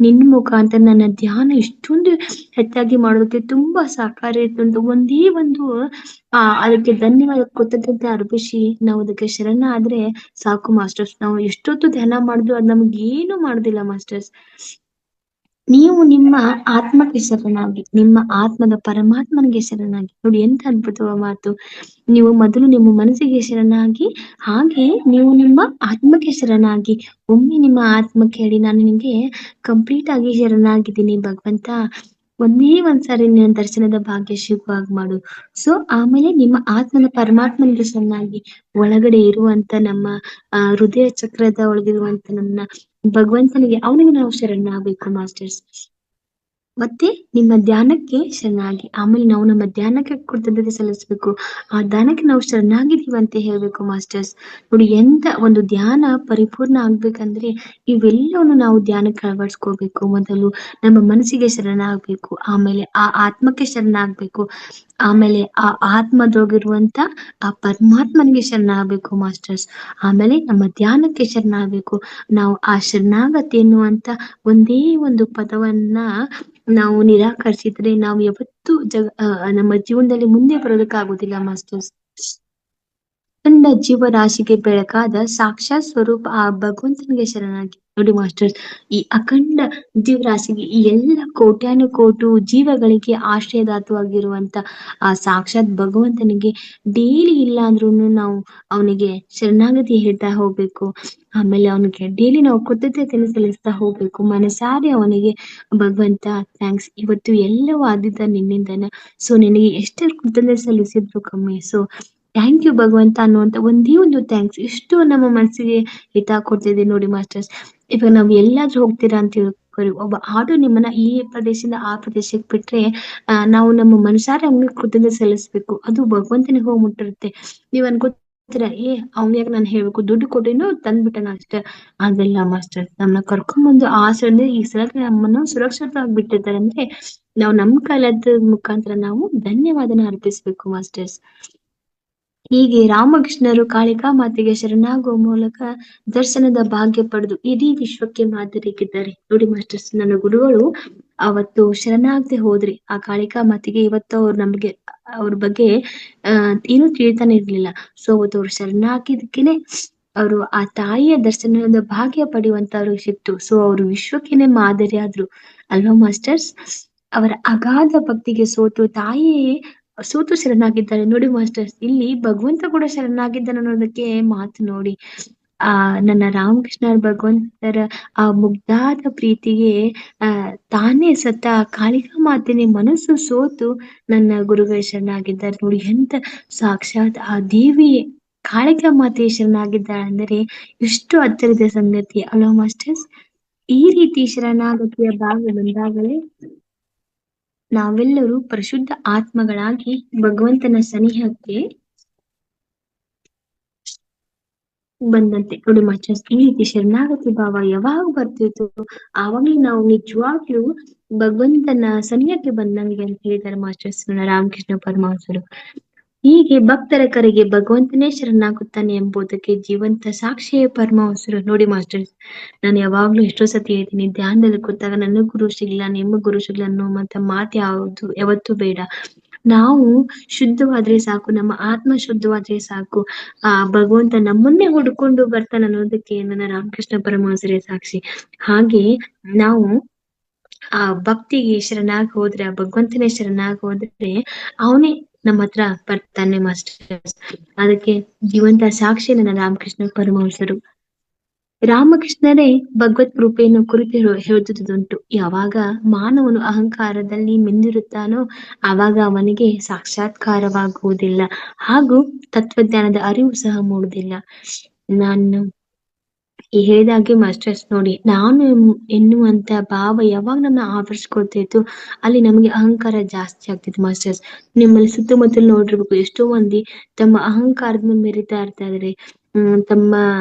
ನಿನ್ ಮುಖಾಂತರ ನನ್ನ ಧ್ಯಾನ ಇಷ್ಟೊಂದು ಹೆಚ್ಚಾಗಿ ಮಾಡೋದಕ್ಕೆ ತುಂಬಾ ಸಹಕಾರ ಇತ್ತು. ಒಂದೇ ಒಂದು ಅದಕ್ಕೆ ಧನ್ಯವಾದ ಕೃತಜ್ಞತೆ ಅರ್ಪಿಸಿ ನಾವು ಅದಕ್ಕೆ ಶರಣ ಆದ್ರೆ ಸಾಕು ಮಾಸ್ಟರ್ಸ್. ನಾವು ಎಷ್ಟೊತ್ತು ಧ್ಯಾನ ಮಾಡಿದ್ರು ಅದ್ ನಮ್ಗೆ ಏನು ಮಾಡುದಿಲ್ಲ ಮಾಸ್ಟರ್ಸ್. ನೀವು ನಿಮ್ಮ ಆತ್ಮಕ್ಕೆ ಶರಣಾಗಿ, ನಿಮ್ಮ ಆತ್ಮದ ಪರಮಾತ್ಮನಿಗೆ ಶರಣಾಗಿ. ನೋಡಿ ಎಂತ ಅದ್ಭುತವಾದ ಮಾತು. ನೀವು ಮೊದಲು ನಿಮ್ಮ ಮನಸ್ಸಿಗೆ ಶರಣಾಗಿ, ಹಾಗೆ ನೀವು ನಿಮ್ಮ ಆತ್ಮಕ್ಕೆ ಶರಣಾಗಿ. ಒಮ್ಮೆ ನಿಮ್ಮ ಆತ್ಮಕ್ಕೆ ಹೇಳಿ, ನಾನು ನಿಮಗೆ ಕಂಪ್ಲೀಟ್ ಆಗಿ ಶರಣಾಗಿದ್ದೀನಿ ಭಗವಂತ, ಒಂದೇ ಒಂದ್ಸಾರಿ ನಿನ್ನ ದರ್ಶನದ ಭಾಗ್ಯ ಸಿಗುವಾಗ ಮಾಡು. ಸೊ ಆಮೇಲೆ ನಿಮ್ಮ ಆತ್ಮನ ಪರಮಾತ್ಮನಿಗೆ ಶರಣಾಗಿ, ಒಳಗಡೆ ಇರುವಂತ ನಮ್ಮ ಹೃದಯ ಚಕ್ರದ ಒಳಗಿರುವಂತ ನನ್ನ ಭಗವಂತನಿಗೆ, ಅವನಿಗೆ ನಾವು ಶರಣಾಗಬೇಕು ಮಾಸ್ಟರ್ಸ್. ಮತ್ತೆ ನಿಮ್ಮ ಧ್ಯಾನಕ್ಕೆ ಶರಣಾಗಿ, ಆಮೇಲೆ ನಾವು ನಮ್ಮ ಧ್ಯಾನಕ್ಕೆ ಕೃತಜ್ಞತೆ ಸಲ್ಲಿಸ್ಬೇಕು. ಆ ಧ್ಯಾನಕ್ಕೆ ನಾವು ಶರಣಾಗಿದ್ದೀವಿ ಅಂತ ಹೇಳ್ಬೇಕು ಮಾಸ್ಟರ್ಸ್. ನೋಡಿ ಎಂತ ಒಂದು ಧ್ಯಾನ ಪರಿಪೂರ್ಣ ಆಗ್ಬೇಕಂದ್ರೆ ಇವೆಲ್ಲವನ್ನು ನಾವು ಧ್ಯಾನಕ್ಕೆ ಅಳವಡಿಸ್ಕೋಬೇಕು. ಮೊದಲು ನಮ್ಮ ಮನಸ್ಸಿಗೆ ಶರಣಾಗ್ಬೇಕು, ಆಮೇಲೆ ಆ ಆತ್ಮಕ್ಕೆ ಶರಣಾಗ್ಬೇಕು, ಆಮೇಲೆ ಆ ಆತ್ಮದೊಳಗಿರುವಂತ ಆ ಪರಮಾತ್ಮನಿಗೆ ಶರಣಾಗಬೇಕು ಮಾಸ್ಟರ್ಸ್. ಆಮೇಲೆ ನಮ್ಮ ಧ್ಯಾನಕ್ಕೆ ಶರಣಾಗಬೇಕು. ನಾವು ಆ ಶರಣಾಗತಿ ಎನ್ನುವಂತ ಒಂದೇ ಒಂದು ಪದವನ್ನ ನಾವು ನಿರಾಕರಿಸಿದ್ರೆ ನಾವು ಯಾವತ್ತೂ ನಮ್ಮ ಜೀವನದಲ್ಲಿ ಮುಂದೆ ಬರೋದಕ್ಕಾಗೋದಿಲ್ಲ ಮಾಸ್ಟರ್ಸ್. ಅಖಂಡ ಜೀವರಾಶಿಗೆ ಬೆಳಕಾದ ಸಾಕ್ಷಾತ್ ಸ್ವರೂಪ ಆ ಭಗವಂತನಿಗೆ ಶರಣಾಗಿ. ನೋಡಿ ಮಾಸ್ಟರ್ಸ್, ಈ ಅಖಂಡ ಜೀವರಾಶಿಗೆ, ಈ ಎಲ್ಲ ಕೋಟ್ಯಾನುಕೋಟಿ ಜೀವಗಳಿಗೆ ಆಶ್ರಯದಾತವಾಗಿರುವಂತ ಆ ಸಾಕ್ಷಾತ್ ಭಗವಂತನಿಗೆ ಡೈಲಿ ಇಲ್ಲ ಅಂದ್ರೂ ನಾವು ಅವನಿಗೆ ಶರಣಾಗತಿ ಹೇಳ್ತಾ ಹೋಗ್ಬೇಕು. ಆಮೇಲೆ ಅವನಿಗೆ ಡೈಲಿ ನಾವು ಕೃತಜ್ಞತೆಯನ್ನು ಸಲ್ಲಿಸ್ತಾ ಹೋಗ್ಬೇಕು ಮನಸಾರೆ ಅವನಿಗೆ. ಭಗವಂತ ಥ್ಯಾಂಕ್ಸ್, ಇವತ್ತು ಎಲ್ಲವೂ ಆದಿದ್ದ ನಿನ್ನಿಂದನ. ಸೊ ನಿನಗೆ ಎಷ್ಟು ಕೃತಜ್ಞತೆ ಸಲ್ಲಿಸಿದ್ರು ಕಮ್ಮಿ. ಸೊ ಥ್ಯಾಂಕ್ ಯು ಭಗವಂತ ಅನ್ನುವಂತ ಒಂದೇ ಒಂದು ಥ್ಯಾಂಕ್ಸ್ ಇಷ್ಟು ನಮ್ಮ ಮನಸ್ಸಿಗೆ ಹಿತ ಕೊಡ್ತಿದೆ ನೋಡಿ ಮಾಸ್ಟರ್ಸ್. ಇವಾಗ ನಾವ್ ಎಲ್ಲಾದ್ರೂ ಹೋಗ್ತೀರಾ ಅಂತ ತಿಳ್ಕೊರಿ, ಒಬ್ಬ ಆಟೋ ನಿಮ್ಮನ್ನ ಈ ಪ್ರದೇಶದಿಂದ ಆ ಪ್ರದೇಶಕ್ಕೆ ಬಿಟ್ರೆ ನಾವು ನಮ್ಮ ಮನಸಾರೆ ಅವ್ನಿಗೆ ಕೃತಜ್ಞತೆ ಸಲ್ಲಿಸ್ಬೇಕು. ಅದು ಭಗವಂತನಿಗೆ ಹೋಗಿ ಮುಟ್ಟಿರುತ್ತೆ. ನೀವ್ ಅನ್ಕೋತೀರಾ, ಅವ್ನ್ಯಾಗ ನಾನು ಹೇಳ್ಬೇಕು, ದುಡ್ಡು ಕೊಟ್ಟಿನೂ ತಂದ್ಬಿಟ್ಟನ ಅಷ್ಟೇ. ಅದೆಲ್ಲ ಮಾಸ್ಟರ್, ನಮ್ಮನ್ನ ಕರ್ಕೊಂಡ್ಬಂದು ಆ ಸಲ ಈ ಸಲ ನಮ್ಮನ್ನ ಸುರಕ್ಷಿತವಾಗಿ ಬಿಟ್ಟಿರ್ತಾರೆ ಅಂದ್ರೆ ನಾವು ನಮ್ ಕಾಲದ ಮುಖಾಂತರ ನಾವು ಧನ್ಯವಾದನ ಅರ್ಪಿಸ್ಬೇಕು ಮಾಸ್ಟರ್ಸ್. ಹೀಗೆ ರಾಮಕೃಷ್ಣರು ಕಾಳಿಕಾ ಮಾತೆಗೆ ಶರಣಾಗುವ ಮೂಲಕ ದರ್ಶನದ ಭಾಗ್ಯ ಪಡೆದು ಇಡೀ ವಿಶ್ವಕ್ಕೆ ಮಾದರಿಗಿದ್ದಾರೆ. ನೋಡಿ ಮಾಸ್ಟರ್ಸ್, ನನ್ನ ಗುರುಗಳು ಅವತ್ತು ಶರಣಾಗದೆ ಹೋದ್ರಿ ಆ ಕಾಳಿಕಾ ಮಾತೆಗೆ. ಇವತ್ತು ಅವ್ರು ನಮ್ಗೆ ಅವ್ರ ಬಗ್ಗೆ ಏನೂ ತಿಳಿತಾನೆ ಇರ್ಲಿಲ್ಲ. ಸೊ ಅವತ್ತು ಅವ್ರು ಶರಣಾಗಿದ್ದಕ್ಕೇನೆ ಅವರು ಆ ತಾಯಿಯ ದರ್ಶನದ ಭಾಗ್ಯ ಪಡೆಯುವಂತವ್ರಿಗೆ ಸಿಕ್ತು. ಸೊ ಅವರು ವಿಶ್ವಕ್ಕೇನೆ ಮಾದರಿ ಆದ್ರು ಅಲ್ವಾ ಮಾಸ್ಟರ್ಸ್. ಅವರ ಅಗಾಧ ಭಕ್ತಿಗೆ ಸೋತು ಶರಣಾಗಿದ್ದಾರೆ. ನೋಡಿ ಮಾಸ್ಟರ್ಸ್, ಇಲ್ಲಿ ಭಗವಂತ ಕೂಡ ಶರಣಾಗಿದ್ದಾನೆ ಅನ್ನೋದಕ್ಕೆ ಮಾತು ನೋಡಿ. ನನ್ನ ರಾಮಕೃಷ್ಣ ಭಗವಂತರ ಆ ಮುಗ್ಧಾದ ಪ್ರೀತಿಗೆ ತಾನೇ ಸತ್ತ ಕಾಳಿಕಾ ಮಾತೆನೆ ಮನಸ್ಸು ಸೋತು ನನ್ನ ಗುರುಗಳು ಶರಣಾಗಿದ್ದಾರೆ. ನೋಡಿ ಎಂತ ಸಾಕ್ಷಾತ್ ಆ ದೇವಿ ಕಾಳಿಕಾ ಮಾತೆ ಶರಣಾಗಿದ್ದಾಳೆ ಅಂದರೆ ಎಷ್ಟು ಅಚ್ಚರಿದ ಸಂಗತಿ ಅಲ್ವಾ ಮಾಸ್ಟರ್ಸ್. ಈ ರೀತಿ ಶರಣಾಗತಿಯ ಭಾಗ ಬಂದಾಗಲೇ ನಾವೆಲ್ಲರೂ ಪರಿಶುದ್ಧ ಆತ್ಮಗಳಾಗಿ ಭಗವಂತನ ಸನಿಹಕ್ಕೆ ಬಂದಂತೆ. ನೋಡಿ ಮಾಸ್ಟರ್ಸ್, ಈ ರೀತಿ ಶರಣಾಗತಿ ಭಾವ ಯಾವಾಗ ಬರ್ತಿತ್ತು ಆವಾಗ್ಲೇ ನಾವು ನಿಜವಾಗ್ಲೂ ಭಗವಂತನ ಸನಿಹಕ್ಕೆ ಬಂದಂಗೆ ಅಂತ ಹೇಳಿದ್ದಾರೆ ಮಾಸ್ಟರ್ಸ್ ನನ್ನ ರಾಮಕೃಷ್ಣ ಪರಮಹಂಸರು. ಹೀಗೆ ಭಕ್ತರ ಕರೆಗೆ ಭಗವಂತನೇ ಶರಣಾಗುತ್ತಾನೆ ಎಂಬುದಕ್ಕೆ ಜೀವಂತ ಸಾಕ್ಷಿಯೇ ಪರಮಹಂಸರು. ನೋಡಿ ಮಾಸ್ಟರ್ಸ್, ನಾನು ಯಾವಾಗ್ಲೂ ಎಷ್ಟೋ ಸತಿ ಹೇಳ್ತೀನಿ, ಧ್ಯಾನದಲ್ಲಿ ಕೂತಾಗ ನನ್ನ ಗುರು ಸಿಗ್ಲ ನಿಮ್ಮ ಗುರು ಸಿಗ್ಲ ಅನ್ನೋ ಮತ್ತೆ ಮಾತು ಯಾವತ್ತೂ ಬೇಡ. ನಾವು ಶುದ್ಧವಾದ್ರೆ ಸಾಕು, ನಮ್ಮ ಆತ್ಮ ಶುದ್ಧವಾದ್ರೆ ಸಾಕು, ಆ ಭಗವಂತ ನಮ್ಮನ್ನೇ ಹುಡ್ಕೊಂಡು ಬರ್ತಾನೆ ಅನ್ನೋದಕ್ಕೆ ನನ್ನ ರಾಮಕೃಷ್ಣ ಪರಮಹಂಸರೇ ಸಾಕ್ಷಿ. ಹಾಗೆ ನಾವು ಆ ಭಕ್ತಿಗೆ ಶರಣಾಗಿ ಹೋದ್ರೆ, ಆ ಭಗವಂತನೇ ಶರಣಾಗಿ ಹೋದ್ರೆ ಅವನೇ ನಮ್ಮ ಹತ್ರ ಬರ್ತಾನೆ ಮಾಸ್ಟರ್ಸ್. ಅದಕ್ಕೆ ಜೀವಂತ ಸಾಕ್ಷಿ ನನ್ನ ರಾಮಕೃಷ್ಣ ಪರಮಹಂಸರು. ರಾಮಕೃಷ್ಣರೇ ಭಗವತ್ ಕೃಪೆಯನ್ನು ಕುರಿತು ಹೇಳುವುದುಂಟು. ಯಾವಾಗ ಮಾನವನು ಅಹಂಕಾರದಲ್ಲಿ ಮಿಂದಿರುತ್ತಾನೋ ಆವಾಗ ಅವನಿಗೆ ಸಾಕ್ಷಾತ್ಕಾರವಾಗುವುದಿಲ್ಲ, ಹಾಗೂ ತತ್ವಜ್ಞಾನದ ಅರಿವು ಸಹ ಮೂಡುವುದಿಲ್ಲ. ನಾನು ಹೇಳಿದಾಗೆ ಮಾಸ್ಟರ್ಸ್ ನೋಡಿ, ನಾನು ಎನ್ನುವಂತ ಭಾವ ಯಾವಾಗ ನಮ್ಮ ಆವರಿಸ್ಕೊಳ್ತಿತ್ತು ಅಲ್ಲಿ ನಮಗೆ ಅಹಂಕಾರ ಜಾಸ್ತಿ ಆಗ್ತಿತ್ತು ಮಾಸ್ಟರ್ಸ್. ನಿಮ್ಮಲ್ಲಿ ಸುತ್ತಮುತ್ತಲು ನೋಡಿರ್ಬೇಕು, ಎಷ್ಟೋ ಮಂದಿ ತಮ್ಮ ಅಹಂಕಾರದ ಮೆರಿತಾ ಇರ್ತಾರೆ. ತಮ್ಮ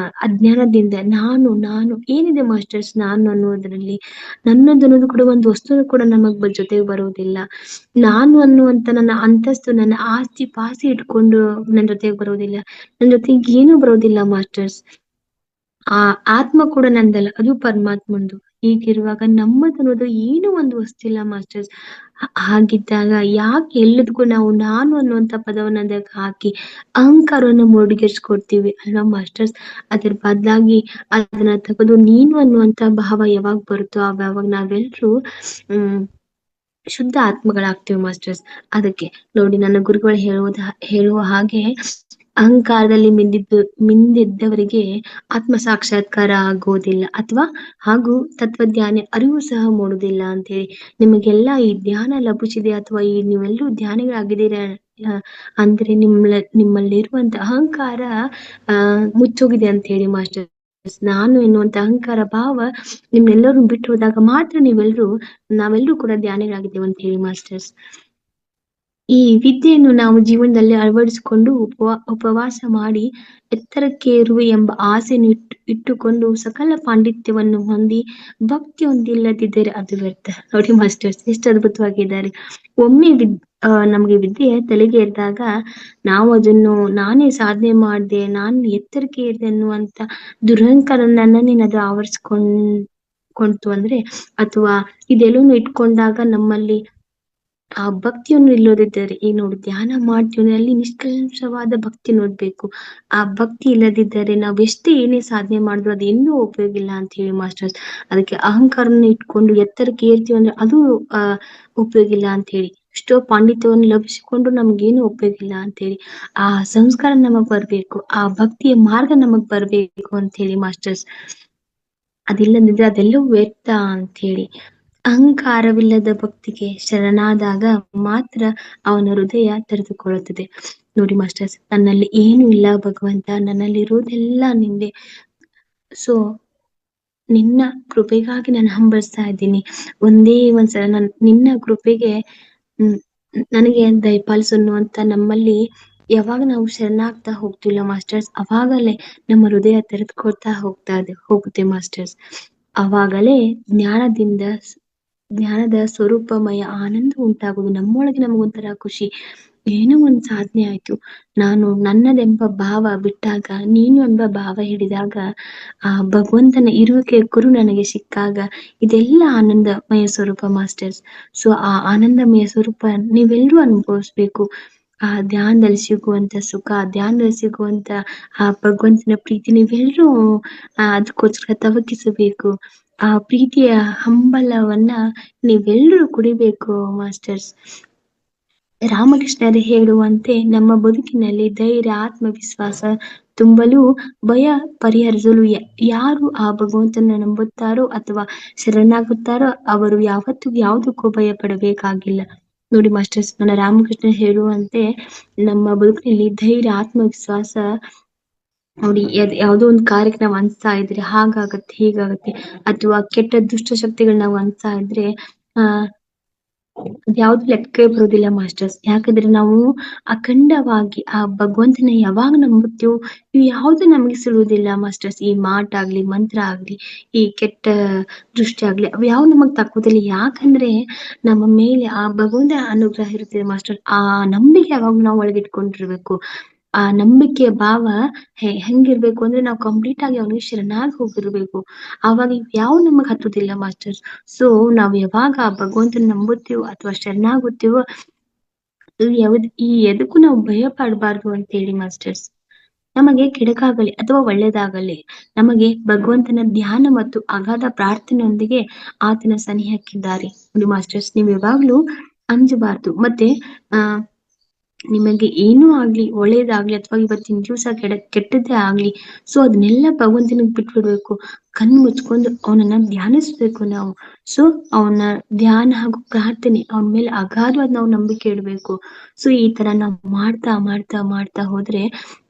ಅಜ್ಞಾನದಿಂದ ನಾನು ನಾನು ಏನಿದೆ ಮಾಸ್ಟರ್ಸ್ ನಾನು ಅನ್ನೋದ್ರಲ್ಲಿ, ನನ್ನದು ಅನ್ನೋದು ಕೂಡ ಒಂದು ವಸ್ತುನು ಕೂಡ ನಮಗ್ ಜೊತೆಗೆ ಬರುವುದಿಲ್ಲ. ನಾನು ಅನ್ನುವಂತ ನನ್ನ ಅಂತಸ್ತು, ನನ್ನ ಆಸ್ತಿ ಪಾಸ್ತಿ ಇಟ್ಕೊಂಡು ನನ್ನ ಜೊತೆಗೆ ಬರೋದಿಲ್ಲ, ನನ್ನ ಜೊತೆಗೆ ಏನೂ ಬರೋದಿಲ್ಲ ಮಾಸ್ಟರ್ಸ್. ಆ ಆತ್ಮ ಕೂಡ ನಂದಲ್ಲ, ಅದು ಪರಮಾತ್ಮಂದು. ಹೀಗಿರುವಾಗ ನಮ್ಮದನ್ನೋದು ಏನೂ ಒಂದು ವಸ್ತಿಲ್ಲ ಮಾಸ್ಟರ್ಸ್. ಹಾಗಿದ್ದಾಗ ಯಾಕೆ ಎಲ್ಲದಕ್ಕೂ ನಾವು ನಾನು ಅನ್ನುವಂತ ಪದವನ್ನ ಅದಕ್ಕೆ ಹಾಕಿ ಅಹಂಕಾರವನ್ನು ಮೂಡಿಗೆರ್ಸ್ಕೊಡ್ತೀವಿ ಅಲ್ವಾ ಮಾಸ್ಟರ್ಸ್? ಅದ್ರ ಬದಲಾಗಿ ಅದನ್ನ ತೆಗೆದು ನೀನು ಅನ್ನುವಂತ ಭಾವ ಯಾವಾಗ ಬರುತ್ತೋ ಆವಾಗ ನಾವೆಲ್ಲರೂ ಶುದ್ಧ ಆತ್ಮಗಳಾಗ್ತೀವಿ ಮಾಸ್ಟರ್ಸ್. ಅದಕ್ಕೆ ನೋಡಿ, ನನ್ನ ಗುರುಗಳು ಹೇಳುವ ಹಾಗೆ ಅಹಂಕಾರದಲ್ಲಿ ಮಿಂದಿದ್ದವರಿಗೆ ಆತ್ಮ ಸಾಕ್ಷಾತ್ಕಾರ ಆಗೋದಿಲ್ಲ, ಅಥವಾ ಹಾಗೂ ತತ್ವಜ್ಞಾನ ಅರಿವು ಸಹ ಮೂಡುವುದಿಲ್ಲ ಅಂತ ಹೇಳಿ. ನಿಮಗೆಲ್ಲ ಈ ಧ್ಯಾನ ಲಭಿಸಿದೆ ಅಥವಾ ಈ ನೀವೆಲ್ಲರೂ ಧ್ಯಾನಿಗಳಾಗಿದ್ದೀರಾ ಅಂದ್ರೆ ನಿಮ್ಮಲ್ಲಿರುವಂತ ಅಹಂಕಾರ ಮುಚ್ಚೋಗಿದೆ ಅಂತ ಹೇಳಿ ಮಾಸ್ಟರ್. ನಾನು ಎನ್ನುವಂತ ಅಹಂಕಾರ ಭಾವ ನಿಮ್ನೆಲ್ಲರೂ ಬಿಟ್ಟು ಹೋದಾಗ ಮಾತ್ರ ನಾವೆಲ್ಲರೂ ಕೂಡ ಧ್ಯಾನಿಗಳಾಗಿದ್ದೇವೆ ಅಂತ ಹೇಳಿ ಮಾಸ್ಟರ್ಸ್. ಈ ವಿದ್ಯೆಯನ್ನು ನಾವು ಜೀವನದಲ್ಲಿ ಅಳವಡಿಸಿಕೊಂಡು ಉಪವಾಸ ಮಾಡಿ ಎತ್ತರಕ್ಕೆ ಇರುವೆ ಎಂಬ ಆಸೆಯನ್ನು ಇಟ್ಟುಕೊಂಡು ಸಕಲ ಪಾಂಡಿತ್ಯವನ್ನು ಹೊಂದಿ ಭಕ್ತಿ ಹೊಂದಿಲ್ಲದಿದ್ದರೆ ಅದು ವ್ಯರ್ಥ. ನೋಡಿ ಮಾಸ್ಟರ್ಸ್, ಎಷ್ಟು ಅದ್ಭುತವಾಗಿದ್ದಾರೆ. ಒಮ್ಮೆ ನಮ್ಗೆ ವಿದ್ಯೆ ತಲೆಗೆ ಇದ್ದಾಗ ನಾವು ಅದನ್ನು ನಾನೇ ಸಾಧನೆ ಮಾಡಿದೆ, ನಾನು ಎತ್ತರಕ್ಕೆ ಇದ್ದೆ ಅನ್ನುವಂತ ದುರಹಂಕಾರ ನನ್ನನ್ನೇನಾದ್ರೂ ಆವರಿಸ್ಕೊಂಡ್ತು ಅಂದ್ರೆ, ಅಥವಾ ಇದೆಲ್ಲವನ್ನು ಇಟ್ಕೊಂಡಾಗ ನಮ್ಮಲ್ಲಿ ಆ ಭಕ್ತಿಯನ್ನು ಇಲ್ಲದಿದ್ದರೆ, ಈ ನೋಡಿ ಧ್ಯಾನ ಮಾಡ್ತೀವಿ ಅಲ್ಲಿ ನಿಷ್ಕಲ್ಮಶವಾದ ಭಕ್ತಿ ನೋಡ್ಬೇಕು. ಆ ಭಕ್ತಿ ಇಲ್ಲದಿದ್ದರೆ ನಾವ್ ಏನೇ ಸಾಧನೆ ಮಾಡಿದ್ರು ಅದು ಇನ್ನೂ ಉಪಯೋಗ ಇಲ್ಲ ಅಂತ ಹೇಳಿ ಮಾಸ್ಟರ್ಸ್. ಅದಕ್ಕೆ ಅಹಂಕಾರನ ಇಟ್ಕೊಂಡು ಎತ್ತರಕ್ಕೆ ಏರ್ತೀವಿ ಅಂದ್ರೆ ಅದು ಉಪಯೋಗ ಇಲ್ಲ ಅಂತ ಹೇಳಿ. ಎಷ್ಟೋ ಪಾಂಡಿತ್ಯವನ್ನು ಲಭಿಸಿಕೊಂಡು ನಮ್ಗೇನು ಉಪಯೋಗ ಇಲ್ಲ ಅಂತ ಹೇಳಿ. ಆ ಸಂಸ್ಕಾರ ನಮಗ್ ಬರ್ಬೇಕು, ಆ ಭಕ್ತಿಯ ಮಾರ್ಗ ನಮಗ್ ಬರ್ಬೇಕು ಅಂತ ಹೇಳಿ ಮಾಸ್ಟರ್ಸ್. ಅದಿಲ್ಲದಿದ್ರೆ ಅದೆಲ್ಲವೂ ವ್ಯರ್ಥ ಅಂತ ಹೇಳಿ. ಅಹಂಕಾರವಿಲ್ಲದ ಭಕ್ತಿಗೆ ಶರಣಾದಾಗ ಮಾತ್ರ ಅವನ ಹೃದಯ ತೆರೆದುಕೊಳ್ಳುತ್ತದೆ. ನೋಡಿ ಮಾಸ್ಟರ್ಸ್, ನನ್ನಲ್ಲಿ ಏನು ಇಲ್ಲ ಭಗವಂತ, ನನ್ನಲ್ಲಿ ಇರೋದೆಲ್ಲ ನಿಂದೆ. ಸೊ ನಿನ್ನ ಕೃಪೆಗಾಗಿ ನಾನು ಹಂಬಲಿಸ್ತಾ ಇದ್ದೀನಿ. ಒಂದೇ ಒಂದ್ಸಲ ನಿನ್ನ ಕೃಪೆಗೆ ನನಗೆ ದಯಪಾಲಿಸು ಅನ್ನುವಂತ ನಮ್ಮಲ್ಲಿ ಯಾವಾಗ ನಾವು ಶರಣಾಗ್ತಾ ಹೋಗ್ತಿಲ್ಲ ಮಾಸ್ಟರ್ಸ್, ಅವಾಗಲೇ ನಮ್ಮ ಹೃದಯ ತೆರೆದುಕೊಳ್ತಾ ಹೋಗುತ್ತೆ ಮಾಸ್ಟರ್ಸ್. ಅವಾಗಲೇ ಜ್ಞಾನದ ಸ್ವರೂಪಮಯ ಆನಂದ ಉಂಟಾಗುವುದು. ನಮ್ಮೊಳಗೆ ನಮಗೊಂಥರ ಖುಷಿ, ಏನೋ ಒಂದ್ ಸಾಧನೆ ಆಯ್ತು, ನಾನು ನನ್ನದೆಂಬ ಭಾವ ಬಿಟ್ಟಾಗ, ನೀನು ಎಂಬ ಭಾವ ಹಿಡಿದಾಗ, ಆ ಭಗವಂತನ ಇರುವಿಕೆ ಗುರು ನನಗೆ ಸಿಕ್ಕಾಗ, ಇದೆಲ್ಲ ಆನಂದಮಯ ಸ್ವರೂಪ ಮಾಸ್ಟರ್ಸ್. ಸೊ ಆ ಆನಂದಮಯ ಸ್ವರೂಪ ನೀವೆಲ್ಲರೂ ಅನುಭವಿಸ್ಬೇಕು. ಆ ಧ್ಯಾನದಲ್ಲಿ ಸಿಗುವಂತ ಸುಖ, ಧ್ಯಾನದಲ್ಲಿ ಸಿಗುವಂತ ಆ ಭಗವಂತನ ಪ್ರೀತಿ ನೀವೆಲ್ಲರೂ ಅದಕ್ಕೋಸ್ಕರ ತವಕಿಸಬೇಕು. ಆ ಪ್ರೀತಿಯ ಹಂಬಲವನ್ನ ನೀವೆಲ್ಲರೂ ಕುಡಿಬೇಕು ಮಾಸ್ಟರ್ಸ್. ರಾಮಕೃಷ್ಣರೇ ಹೇಳುವಂತೆ ನಮ್ಮ ಬದುಕಿನಲ್ಲಿ ಧೈರ್ಯ, ಆತ್ಮವಿಶ್ವಾಸ ತುಂಬಲು, ಭಯ ಪರಿಹರಿಸಲು ಯಾರು ಆ ಭಗವಂತನ ನಂಬುತ್ತಾರೋ ಅಥವಾ ಶರಣಾಗುತ್ತಾರೋ ಅವರು ಯಾವತ್ತೂ ಯಾವುದಕ್ಕೂ ಭಯ ಪಡಬೇಕಾಗಿಲ್ಲ. ನೋಡಿ ಮಾಸ್ಟರ್ಸ್, ನನ್ನ ರಾಮಕೃಷ್ಣ ಹೇಳುವಂತೆ ನಮ್ಮ ಬದುಕಿನಲ್ಲಿ ಧೈರ್ಯ, ಆತ್ಮವಿಶ್ವಾಸ ನೋಡಿ, ಯಾವುದೋ ಒಂದು ಕಾರ್ಯಕ್ಕೆ ನಾವು ಅನ್ಸ್ತಾ ಇದ್ರೆ ಹಾಗಾಗತ್ತೆ ಹೀಗಾಗತ್ತೆ, ಅಥವಾ ಕೆಟ್ಟ ದುಷ್ಟ ಶಕ್ತಿಗಳು ನಾವು ಅನ್ಸ್ತಾ ಇದ್ರೆ ಅದ್ಯಾವ್ದು ಲೆಕ್ಕಕ್ಕೆ ಬರೋದಿಲ್ಲ ಮಾಸ್ಟರ್ಸ್. ಯಾಕಂದ್ರೆ ನಾವು ಅಖಂಡವಾಗಿ ಆ ಭಗವಂತನ ಯಾವಾಗ ನಂಬುತ್ತೀವೋ ಇವು ಯಾವ್ದು ನಮಗೆ ಸಿಗುವುದಿಲ್ಲ ಮಾಸ್ಟರ್ಸ್. ಈ ಮಾಟ ಆಗ್ಲಿ, ಮಂತ್ರ ಆಗ್ಲಿ, ಈ ಕೆಟ್ಟ ದೃಷ್ಟಿ ಆಗ್ಲಿ, ಅವು ಯಾವ ನಮಗ್ ತಕ್ಕುದಿಲ್ಲ. ಯಾಕಂದ್ರೆ ನಮ್ಮ ಮೇಲೆ ಆ ಭಗವಂತನ ಅನುಗ್ರಹ ಇರುತ್ತದೆ ಮಾಸ್ಟರ್. ಆ ನಂಬಿಕೆ ಯಾವಾಗ ನಾವು ಒಳಗಿಟ್ಕೊಂಡಿರ್ಬೇಕು. ಆ ನಂಬಿಕೆಯ ಭಾವ ಹೆಂಗಿರ್ಬೇಕು ಅಂದ್ರೆ ನಾವು ಕಂಪ್ಲೀಟ್ ಆಗಿ ಅವನಿಗೆ ಶರಣಾಗಿ ಹೋಗಿರ್ಬೇಕು. ಆವಾಗ ಇವ್ ಯಾವ ನಮಗ್ ಹತ್ತುದಿಲ್ಲ ಮಾಸ್ಟರ್ಸ್. ಸೊ ನಾವ್ ಯಾವಾಗ ಆ ಭಗವಂತನ ನಂಬುತ್ತೀವೋ ಅಥವಾ ಶರಣಾಗುತ್ತೀವೋ ಈ ಎದಕ್ಕೂ ನಾವು ಭಯ ಪಡಬಾರ್ದು ಅಂತ ಹೇಳಿ ಮಾಸ್ಟರ್ಸ್. ನಮಗೆ ಕೆಡಕಾಗಲಿ ಅಥವಾ ಒಳ್ಳೇದಾಗಲಿ, ನಮಗೆ ಭಗವಂತನ ಧ್ಯಾನ ಮತ್ತು ಅಗಾಧ ಪ್ರಾರ್ಥನೆಯೊಂದಿಗೆ ಆತನ ಸನಿಹಕ್ಕಿದ್ದಾರೆ ನೋಡಿ ಮಾಸ್ಟರ್ಸ್. ನೀವು ಯಾವಾಗ್ಲೂ ಅಂಜಬಾರ್ದು. ಮತ್ತೆ ಆ ನಿಮಗೆ ಏನೂ ಆಗ್ಲಿ, ಒಳ್ಳೇದಾಗ್ಲಿ ಅಥವಾ ಇವತ್ತಿನ ದಿವಸ ಕೆಟ್ಟದ್ದೇ ಆಗ್ಲಿ, ಸೊ ಅದನ್ನೆಲ್ಲ ಭಗವಂತನಿಗೆ ಬಿಟ್ಬಿಡ್ಬೇಕು. ಕಣ್ಣು ಮುಚ್ಕೊಂಡು ಅವನನ್ನ ಧ್ಯಾನಿಸ್ಬೇಕು ನಾವು. ಸೊ ಅವನ ಧ್ಯಾನ ಹಾಗೂ ಪ್ರಾರ್ಥನೆ, ಅವನ ಮೇಲೆ ಅಗಾಧವಾದ ನಾವು ನಂಬಿಕೆ ಇಡ್ಬೇಕು. ಸೊ ಈ ತರ ನಾವು ಮಾಡ್ತಾ ಮಾಡ್ತಾ ಮಾಡ್ತಾ ಹೋದ್ರೆ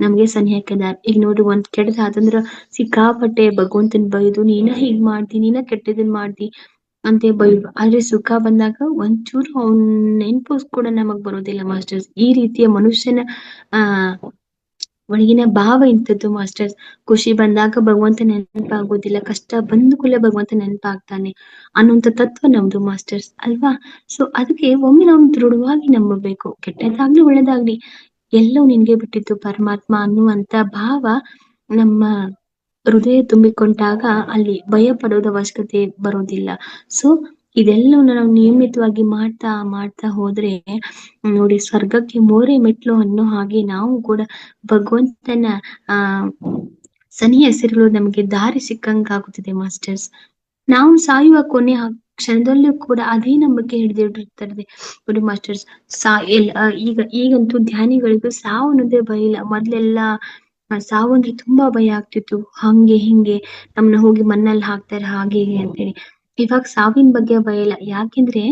ನಮ್ಗೆ ಸನಿಹಕ್ಕಿದ. ಈಗ ನೋಡಿ, ಒಂದ್ ಕೆಟ್ಟದಾದಂದ್ರ ಸಿಕ್ಕಾಪಟ್ಟೆ ಭಗವಂತನ ಬೈದು ನೀನ ಹೀಗ್ ಮಾಡ್ದಿ, ನೀನ ಕೆಟ್ಟದನ್ ಮಾಡ್ದಿ ಅಂತೆ ಬೈದು. ಆದ್ರೆ ಸುಖ ಬಂದಾಗ ಒಂಚೂರು ಅವ್ನ್ ನೆನ್ಪು ಕೂಡ ನಮಗ್ ಬರೋದಿಲ್ಲ ಮಾಸ್ಟರ್ಸ್. ಈ ರೀತಿಯ ಮನುಷ್ಯನ ಆ ಒಳಗಿನ ಭಾವ ಇಂಥದ್ದು ಮಾಸ್ಟರ್ಸ್. ಖುಷಿ ಬಂದಾಗ ಭಗವಂತ ನೆನಪಾಗೋದಿಲ್ಲ, ಕಷ್ಟ ಬಂದ ಕೂಡಲೇ ಭಗವಂತ ನೆನಪಾಗ್ತಾನೆ ಅನ್ನುವಂಥ ತತ್ವ ನಮ್ದು ಮಾಸ್ಟರ್ಸ್ ಅಲ್ವಾ. ಸೊ ಅದಕ್ಕೆ ಒಮ್ಮೆ ನಾವು ದೃಢವಾಗಿ ನಂಬಬೇಕು. ಕೆಟ್ಟದಾಗ್ಲಿ ಒಳ್ಳೇದಾಗ್ಲಿ ಎಲ್ಲವೂ ನಿನ್ಗೆ ಬಿಟ್ಟಿದ್ದು ಪರಮಾತ್ಮ ಅನ್ನುವಂತ ಭಾವ ನಮ್ಮ ಹೃದಯ ತುಂಬಿಕೊಂಡಾಗ ಅಲ್ಲಿ ಭಯ ಪಡೋದ ಅವಶ್ಯಕತೆ ಬರೋದಿಲ್ಲ. ಸೊ ಇದೆಲ್ಲವನ್ನ ನಾವು ನಿಯಮಿತವಾಗಿ ಮಾಡ್ತಾ ಮಾಡ್ತಾ ಹೋದ್ರೆ ನೋಡಿ, ಸ್ವರ್ಗಕ್ಕೆ ಮೂರೇ ಮೆಟ್ಲು ಅನ್ನೋ ಹಾಗೆ ನಾವು ಕೂಡ ಭಗವಂತನ ಆ ಸನಿ ಹೆಸರುಗಳು ನಮಗೆ ದಾರಿ ಸಿಕ್ಕಂಗ ಆಗುತ್ತದೆ ಮಾಸ್ಟರ್ಸ್. ನಾವು ಸಾಯುವ ಕೊನೆ ಕ್ಷಣದಲ್ಲೂ ಕೂಡ ಅದೇ ನಂಬಿಕೆ ಹಿಡಿದಿಟ್ಟಿರ್ತದೆ ನೋಡಿ ಮಾಸ್ಟರ್ಸ್. ಈಗಂತೂ ಧ್ಯಾನಿಗಳಿಗೂ ಸಾವು ಅನ್ನೋದೇ ಭಯ ಇಲ್ಲ. ಮೊದ್ಲೆಲ್ಲಾ ಸಾವು ಅಂದ್ರೆ ತುಂಬಾ ಭಯ ಆಗ್ತಿತ್ತು. ಹಂಗೆ ಹಿಂಗೆ ನಮ್ನ ಹೋಗಿ ಮಣ್ಣಲ್ಲಿ ಹಾಕ್ತಾರೆ ಹಾಗೆ ಹೀಗೆ ಅಂತೇಳಿ. ಇವಾಗ ಸಾವಿನ ಬಗ್ಗೆ ಭಯ ಇಲ್ಲ. ಯಾಕೆಂದ್ರೆ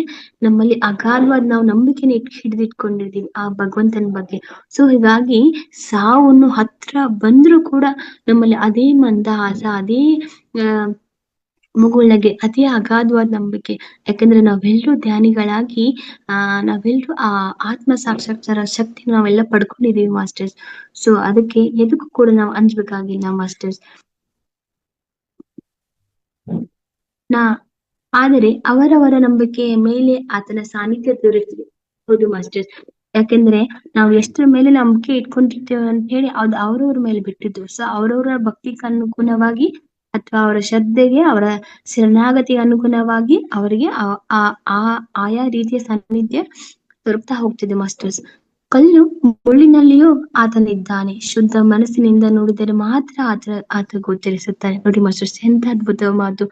ನಮ್ಮಲ್ಲಿ ಅಗಾಧವಾದ ನಾವು ನಂಬಿಕೆನ ಹಿಡಿದಿಟ್ಕೊಂಡಿದೀವಿ ಆ ಭಗವಂತನ ಬಗ್ಗೆ. ಸೊ ಹೀಗಾಗಿ ಸಾವನ್ನು ಹತ್ರ ಬಂದ್ರು ಕೂಡ ನಮ್ಮಲ್ಲಿ ಅದೇ ಮಂದಹಾಸ, ಅದೇ ಮುಗುಳ್ನಗೆ, ಅದೇ ಅಗಾಧವಾದ ನಂಬಿಕೆ. ಯಾಕಂದ್ರೆ ನಾವೆಲ್ಲರೂ ಧ್ಯಾನಿಗಳಾಗಿ ನಾವೆಲ್ಲರೂ ಆ ಆತ್ಮ ಸಾಕ್ಷಾತ್ಕಾರ ಶಕ್ತಿ ನಾವೆಲ್ಲ ಪಡ್ಕೊಂಡಿದೀವಿ ಮಾಸ್ಟರ್ಸ್. ಸೊ ಅದಕ್ಕೆ ಎದಕ್ಕೂ ಕೂಡ ನಾವು ಅಂಜ್ಬೇಕಾಗಿಲ್ಲ ಮಾಸ್ಟರ್ಸ್. ಆದರೆ ಅವರವರ ನಂಬಿಕೆಯ ಮೇಲೆ ಆತನ ಸಾನ್ನಿಧ್ಯ ತೋರಿಸ್ತದೆ. ಹೌದು ಮಾಸ್ಟರ್ಸ್. ಯಾಕೆಂದ್ರೆ ನಾವು ಎಷ್ಟರ ಮೇಲೆ ನಂಬಿಕೆ ಇಟ್ಕೊಂಡಿರ್ತೇವೆ ಅಂತ ಹೇಳಿ ಅದು ಅವ್ರವ್ರ ಮೇಲೆ ಬಿಟ್ಟಿದ್ದು. ಸೊ ಅವ್ರವ್ರ ಭಕ್ತಿಗೆ ಅನುಗುಣವಾಗಿ ಅಥವಾ ಅವರ ಶ್ರದ್ಧೆಗೆ, ಅವರ ಶರಣಾಗತಿಗೆ ಅನುಗುಣವಾಗಿ ಅವರಿಗೆ ಆಯಾ ರೀತಿಯ ಸಾನ್ನಿಧ್ಯ ದೊರಕ್ತಾ ಹೋಗ್ತಿದೆ ಮಾಸ್ಟರ್ಸ್. ಕಲ್ಲು ಮುಳ್ಳಿನಲ್ಲಿಯೂ ಆತನಿದ್ದಾನೆ. ಶುದ್ಧ ಮನಸ್ಸಿನಿಂದ ನೋಡಿದರೆ ಮಾತ್ರ ಆತ ಗೋಚರಿಸುತ್ತಾನೆ ನೋಡಿ ಮಾಸ್ಟರ್ಸ್. ಎಂತ ಅದ್ಭುತ ಮಾತು.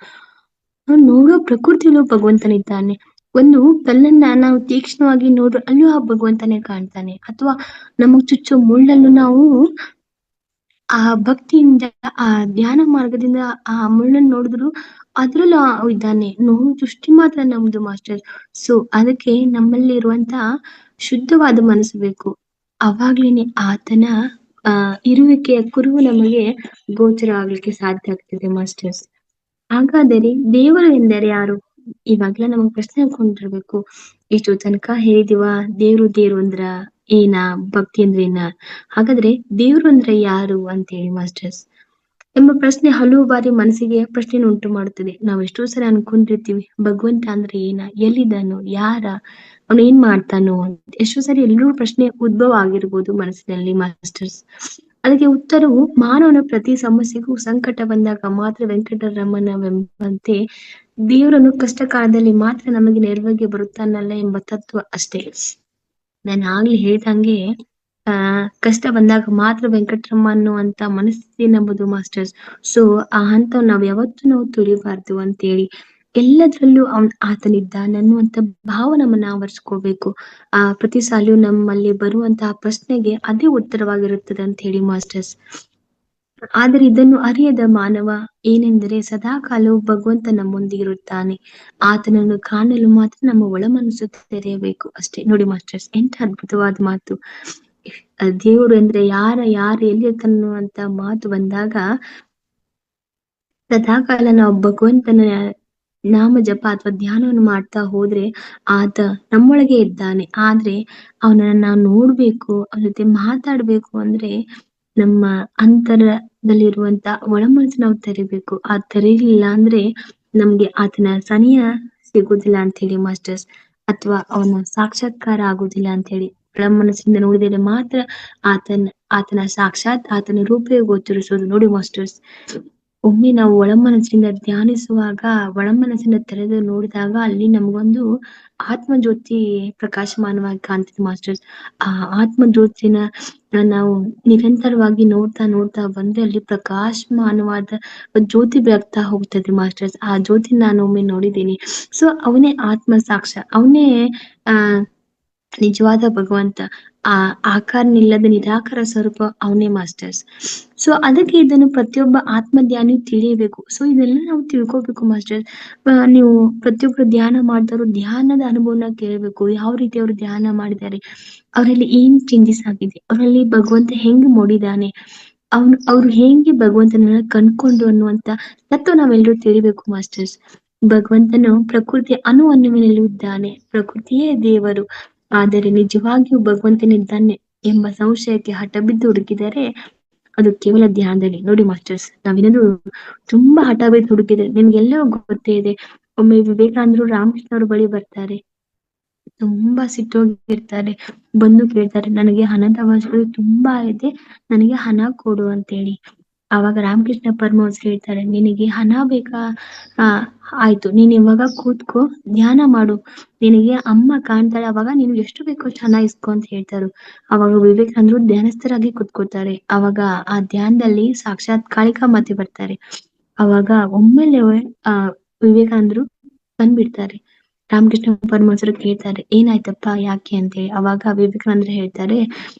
ನೋಡುವ ಪ್ರಕೃತಿಯಲ್ಲೂ ಭಗವಂತನಿದ್ದಾನೆ. ಒಂದು ಕಲ್ಲನ್ನ ನಾವು ತೀಕ್ಷ್ಣವಾಗಿ ನೋಡ್ರು ಅಲ್ಲೂ ಆ ಭಗವಂತನೇ ಕಾಣ್ತಾನೆ. ಅಥವಾ ನಮಗ್ ಚುಚ್ಚೋ ಮುಳ್ಳನ್ನು ನಾವು ಆ ಭಕ್ತಿಯಿಂದ, ಆ ಧ್ಯಾನ ಮಾರ್ಗದಿಂದ ಆ ಮುಳ್ಳನ್ನು ನೋಡಿದ್ರು ಅದ್ರಲ್ಲೂ ಇದ್ದಾನೆ. ನೋವು ದೃಷ್ಟಿ ಮಾತ್ರ ನಮ್ದು ಮಾಸ್ಟರ್. ಸೊ ಅದಕ್ಕೆ ನಮ್ಮಲ್ಲಿ ಇರುವಂತ ಶುದ್ಧವಾದ ಮನಸ್ಸು ಬೇಕು. ಅವಾಗ್ಲೇನೆ ಆತನ ಇರುವಿಕೆಯ ಕುರುಹು ನಮಗೆ ಗೋಚರ ಆಗ್ಲಿಕ್ಕೆ ಸಾಧ್ಯ ಆಗ್ತದೆ ಮಾಸ್ಟರ್ಸ್. ಹಾಗಾದರೆ ದೇವರು ಎಂದರೆ ಯಾರು? ಇವಾಗ್ಲೇ ನಮಗ್ ಪ್ರಶ್ನೆ ಹಾಕೊಂಡಿರ್ಬೇಕು. ಇಷ್ಟು ತನಕ ಹೇಳಿದಿವ ದೇವ್ರು ಅಂದ್ರ ಏನ, ಭಕ್ತಿ ಅಂದ್ರೆ ಏನ, ಹಾಗಾದ್ರೆ ದೇವ್ರು ಅಂದ್ರೆ ಯಾರು ಅಂತ ಹೇಳಿ ಮಾಸ್ಟರ್ಸ್ ಎಂಬ ಪ್ರಶ್ನೆ ಹಲವು ಬಾರಿ ಮನಸ್ಸಿಗೆ ಪ್ರಶ್ನೆ ಉಂಟು ಮಾಡುತ್ತದೆ. ನಾವ್ ಎಷ್ಟೋ ಸರಿ ಅನ್ಕೊಂಡಿರ್ತೀವಿ ಭಗವಂತ ಅಂದ್ರೆ ಏನ, ಎಲ್ಲಿದ್ದಾನೋ, ಯಾರ, ಅವನು ಏನ್ ಮಾಡ್ತಾನೋ ಅಂತ. ಎಷ್ಟೋ ಸರಿ ಎಲ್ಲರೂ ಪ್ರಶ್ನೆ ಉದ್ಭವ ಆಗಿರ್ಬೋದು ಮನಸ್ಸಿನಲ್ಲಿ ಮಾಸ್ಟರ್ಸ್. ಅದಕ್ಕೆ ಉತ್ತರವು ಮಾನವನ ಪ್ರತಿ ಸಮಸ್ಯೆಗೂ ಸಂಕಟ ಬಂದಾಗ ಮಾತ್ರ ವೆಂಕಟರಮಣವೆಂಬಂತೆ ದೇವರನ್ನು ಕಷ್ಟ ಕಾಲದಲ್ಲಿ ಮಾತ್ರ ನಮಗೆ ನೆರವಿಗೆ ಬರುತ್ತಾನಲ್ಲ ಎಂಬ ತತ್ವ ಅಷ್ಟೇ. ನಾನು ಆಗ್ಲಿ ಹೇಳ್ದಂಗೆ ಕಷ್ಟ ಬಂದಾಗ ಮಾತ್ರ ವೆಂಕಟರಮ ಅನ್ನುವಂತ ಮನಸ್ಸಿನಂಬುದು ಮಾಸ್ಟರ್ಸ್. ಸೊ ಆ ಹಂತ ನಾವ್ ಯಾವತ್ತೂ ನಾವು ತುಳಿಬಾರ್ದು ಅಂತೇಳಿ ಎಲ್ಲದ್ರಲ್ಲೂ ಆತನಿದ್ದಾನೆ ಅನ್ನುವಂತ ಭಾವ ನಮ್ಮನ್ನ ಆವರಿಸ್ಕೋಬೇಕು. ಪ್ರತಿ ಸಾಲಿಯೂ ನಮ್ಮಲ್ಲಿ ಬರುವಂತಹ ಪ್ರಶ್ನೆಗೆ ಅದೇ ಉತ್ತರವಾಗಿರುತ್ತದೆ ಅಂತ ಹೇಳಿ ಮಾಸ್ಟರ್ಸ್. ಆದರೆ ಇದನ್ನು ಅರಿಯದ ಮಾನವ ಏನೆಂದರೆ ಸದಾ ಕಾಲವು ಭಗವಂತ ನಮ್ಮೊಂದಿಗಿರುತ್ತಾನೆ. ಆತನನ್ನು ಕಾಣಲು ಮಾತ್ರ ನಮ್ಮ ಒಳ ಮನಸ್ಸು ತೆರೆಯಬೇಕು ಅಷ್ಟೇ ನೋಡಿ ಮಾಸ್ಟರ್ಸ್. ಎಂತ ಅದ್ಭುತವಾದ ಮಾತು. ದೇವರು ಅಂದ್ರೆ ಯಾರು ಎಲ್ಲಿರ್ತಾನೋ ಮಾತು ಬಂದಾಗ ಸದಾಕಾಲ ನಾವು ಭಗವಂತನ ನಾಮ ಜಪ ಅಥವಾ ಧ್ಯಾನವನ್ನು ಮಾಡ್ತಾ ಹೋದ್ರೆ ಆತ ನಮ್ಮೊಳಗೆ ಇದ್ದಾನೆ. ಆದ್ರೆ ಅವನನ್ನ ನಾವು ನೋಡ್ಬೇಕು, ಅವನ ಜೊತೆ ಮಾತಾಡ್ಬೇಕು ಅಂದ್ರೆ ನಮ್ಮ ಅಂತರದಲ್ಲಿರುವಂತ ಒಳಮನಸ್ಸು ನಾವು ತೆರಿಬೇಕು. ಆ ತೆರೀಲಿಲ್ಲ ಅಂದ್ರೆ ನಮ್ಗೆ ಆತನ ಸನಿಹ ಸಿಗುದಿಲ್ಲ ಅಂತ ಹೇಳಿ ಮಾಸ್ಟರ್ಸ್, ಅಥವಾ ಅವನ ಸಾಕ್ಷಾತ್ಕಾರ ಆಗುದಿಲ್ಲ ಅಂತ ಹೇಳಿ. ಒಳ ಮನಸ್ಸಿಂದ ನೋಡಿದರೆ ಮಾತ್ರ ಆತನ ಸಾಕ್ಷಾತ್ ಆತನ ರೂಪೇ ಗೋಚರಿಸೋದು ನೋಡಿ ಮಾಸ್ಟರ್ಸ್. ಒಮ್ಮೆ ನಾವು ಒಳ ಮನಸ್ಸಿಂದ ಧ್ಯಾನಿಸುವಾಗ, ಒಳ ಮನಸ್ಸಿನ ತೆರೆದು ನೋಡಿದಾಗ ಅಲ್ಲಿ ನಮಗೊಂದು ಆತ್ಮ ಜ್ಯೋತಿ ಪ್ರಕಾಶಮಾನವಾಗಿ ಕಾಣ್ತದೆ ಮಾಸ್ಟರ್ಸ್. ಆ ಆತ್ಮ ಜ್ಯೋತಿನ ನಾವು ನಿರಂತರವಾಗಿ ನೋಡ್ತಾ ನೋಡ್ತಾ ಬಂದ್ರೆ ಅಲ್ಲಿ ಪ್ರಕಾಶಮಾನವಾದ ಜ್ಯೋತಿ ಬೆಳಗ್ತಾ ಹೋಗ್ತದೆ ಮಾಸ್ಟರ್ಸ್. ಆ ಜ್ಯೋತಿ ನಾನು ಒಮ್ಮೆ ನೋಡಿದ್ದೀನಿ. ಸೊ ಅವನೇ ಆತ್ಮ ಸಾಕ್ಷ, ಅವನೇ ಆ ನಿಜವಾದ ಭಗವಂತ. ಆ ಆಕಾರನಿಲ್ಲದ ನಿರಾಕಾರ ಸ್ವರೂಪ ಅವನೇ ಮಾಸ್ಟರ್ಸ್. ಸೊ ಅದಕ್ಕೆ ಇದನ್ನು ಪ್ರತಿಯೊಬ್ಬ ಆತ್ಮ ಧ್ಯಾನಿ ತಿಳಿಯಬೇಕು. ಸೊ ಇದೆಲ್ಲ ನಾವು ತಿಳ್ಕೊಬೇಕು ಮಾಸ್ಟರ್ಸ್. ನೀವು ಪ್ರತಿಯೊಬ್ಬರು ಧ್ಯಾನ ಮಾಡಿದವರು ಧ್ಯಾನದ ಅನುಭವನ ಕೇಳಬೇಕು. ಯಾವ ರೀತಿ ಅವರು ಧ್ಯಾನ ಮಾಡಿದ್ದಾರೆ, ಅವರಲ್ಲಿ ಏನ್ ಚೇಂಜಸ್ ಆಗಿದೆ, ಅವರಲ್ಲಿ ಭಗವಂತ ಹೆಂಗ್ ಮೂಡಿದಾನೆ, ಅವ್ರು ಹೆಂಗೆ ಭಗವಂತನನ್ನ ಕಂಡ್ಕೊಂಡು ಅನ್ನುವಂತ ತತ್ವ ನಾವೆಲ್ಲರೂ ತಿಳಿಬೇಕು ಮಾಸ್ಟರ್ಸ್. ಭಗವಂತನು ಪ್ರಕೃತಿಯ ಅನುವನ್ನುವಿನಲ್ಲಿ ಇದ್ದಾನೆ, ಪ್ರಕೃತಿಯೇ ದೇವರು, ಆದರೆ ನಿಜವಾಗಿಯೂ ಭಗವಂತನಿದ್ದಾನೆ ಎಂಬ ಸಂಶಯಕ್ಕೆ ಹಠ ಬಿದ್ದು ಹುಡುಕಿದರೆ ಅದು ಕೇವಲ ಧ್ಯಾನದಲ್ಲಿ. ನೋಡಿ ಮಾಸ್ಟರ್ಸ್, ನಾವೇನಾದ್ರು ತುಂಬಾ ಹಠ ಬಿದ್ದು ಹುಡುಕಿದ್ರೆ, ನಿಮ್ಗೆಲ್ಲ ಗೊತ್ತೇ ಇದೆ. ಒಮ್ಮೆ ವಿವೇಕಾನಂದರು ರಾಮಕೃಷ್ಣ ಅವ್ರ ಬಳಿ ಬರ್ತಾರೆ, ತುಂಬಾ ಸಿಟ್ಟೋಗಿರ್ತಾರೆ. ಬಂದು ಕೇಳ್ತಾರೆ, ನನಗೆ ಹಣದ ಅವಶ್ಯಕತೆ ತುಂಬಾ ಇದೆ, ನನಗೆ ಹಣ ಕೊಡು ಅಂತೇಳಿ. ಆವಾಗ ರಾಮಕೃಷ್ಣ ಪರಮಹಂಸ ಹೇಳ್ತಾರೆ, ನಿನಗೆ ಹಣ ಬೇಕಾ? ಆ ಆಯ್ತು, ನೀನ್ ಇವಾಗ ಕೂತ್ಕೋ, ಧ್ಯಾನ ಮಾಡು, ನಿನಗೆ ಅಮ್ಮ ಕಾಣ್ತಾಳೆ, ಅವಾಗ ನೀನು ಎಷ್ಟು ಬೇಕೋ ಅಷ್ಟು ಹಣ ಇಸ್ಕೊ ಅಂತ ಹೇಳ್ತಾರು. ಅವಾಗ ವಿವೇಕಾನಂದರು ಧ್ಯಾನಸ್ಥರಾಗಿ ಕೂತ್ಕೋತಾರೆ. ಅವಾಗ ಆ ಧ್ಯಾನದಲ್ಲಿ ಸಾಕ್ಷಾತ್ ಕಾಳಿಕಾಮಾತೆ ಬರ್ತಾರೆ. ಅವಾಗ ಒಮ್ಮೆಲೆ ಆ ವಿವೇಕಾನಂದರು ಬಂದ್ಬಿಡ್ತಾರೆ. ರಾಮಕೃಷ್ಣ ಪರಮಹಂಸರು ಕೇಳ್ತಾರೆ, ಏನಾಯ್ತಪ್ಪ, ಯಾಕೆ ಅಂತೇಳಿ. ಅವಾಗ ವಿವೇಕಾನಂದರು ಹೇಳ್ತಾರೆ,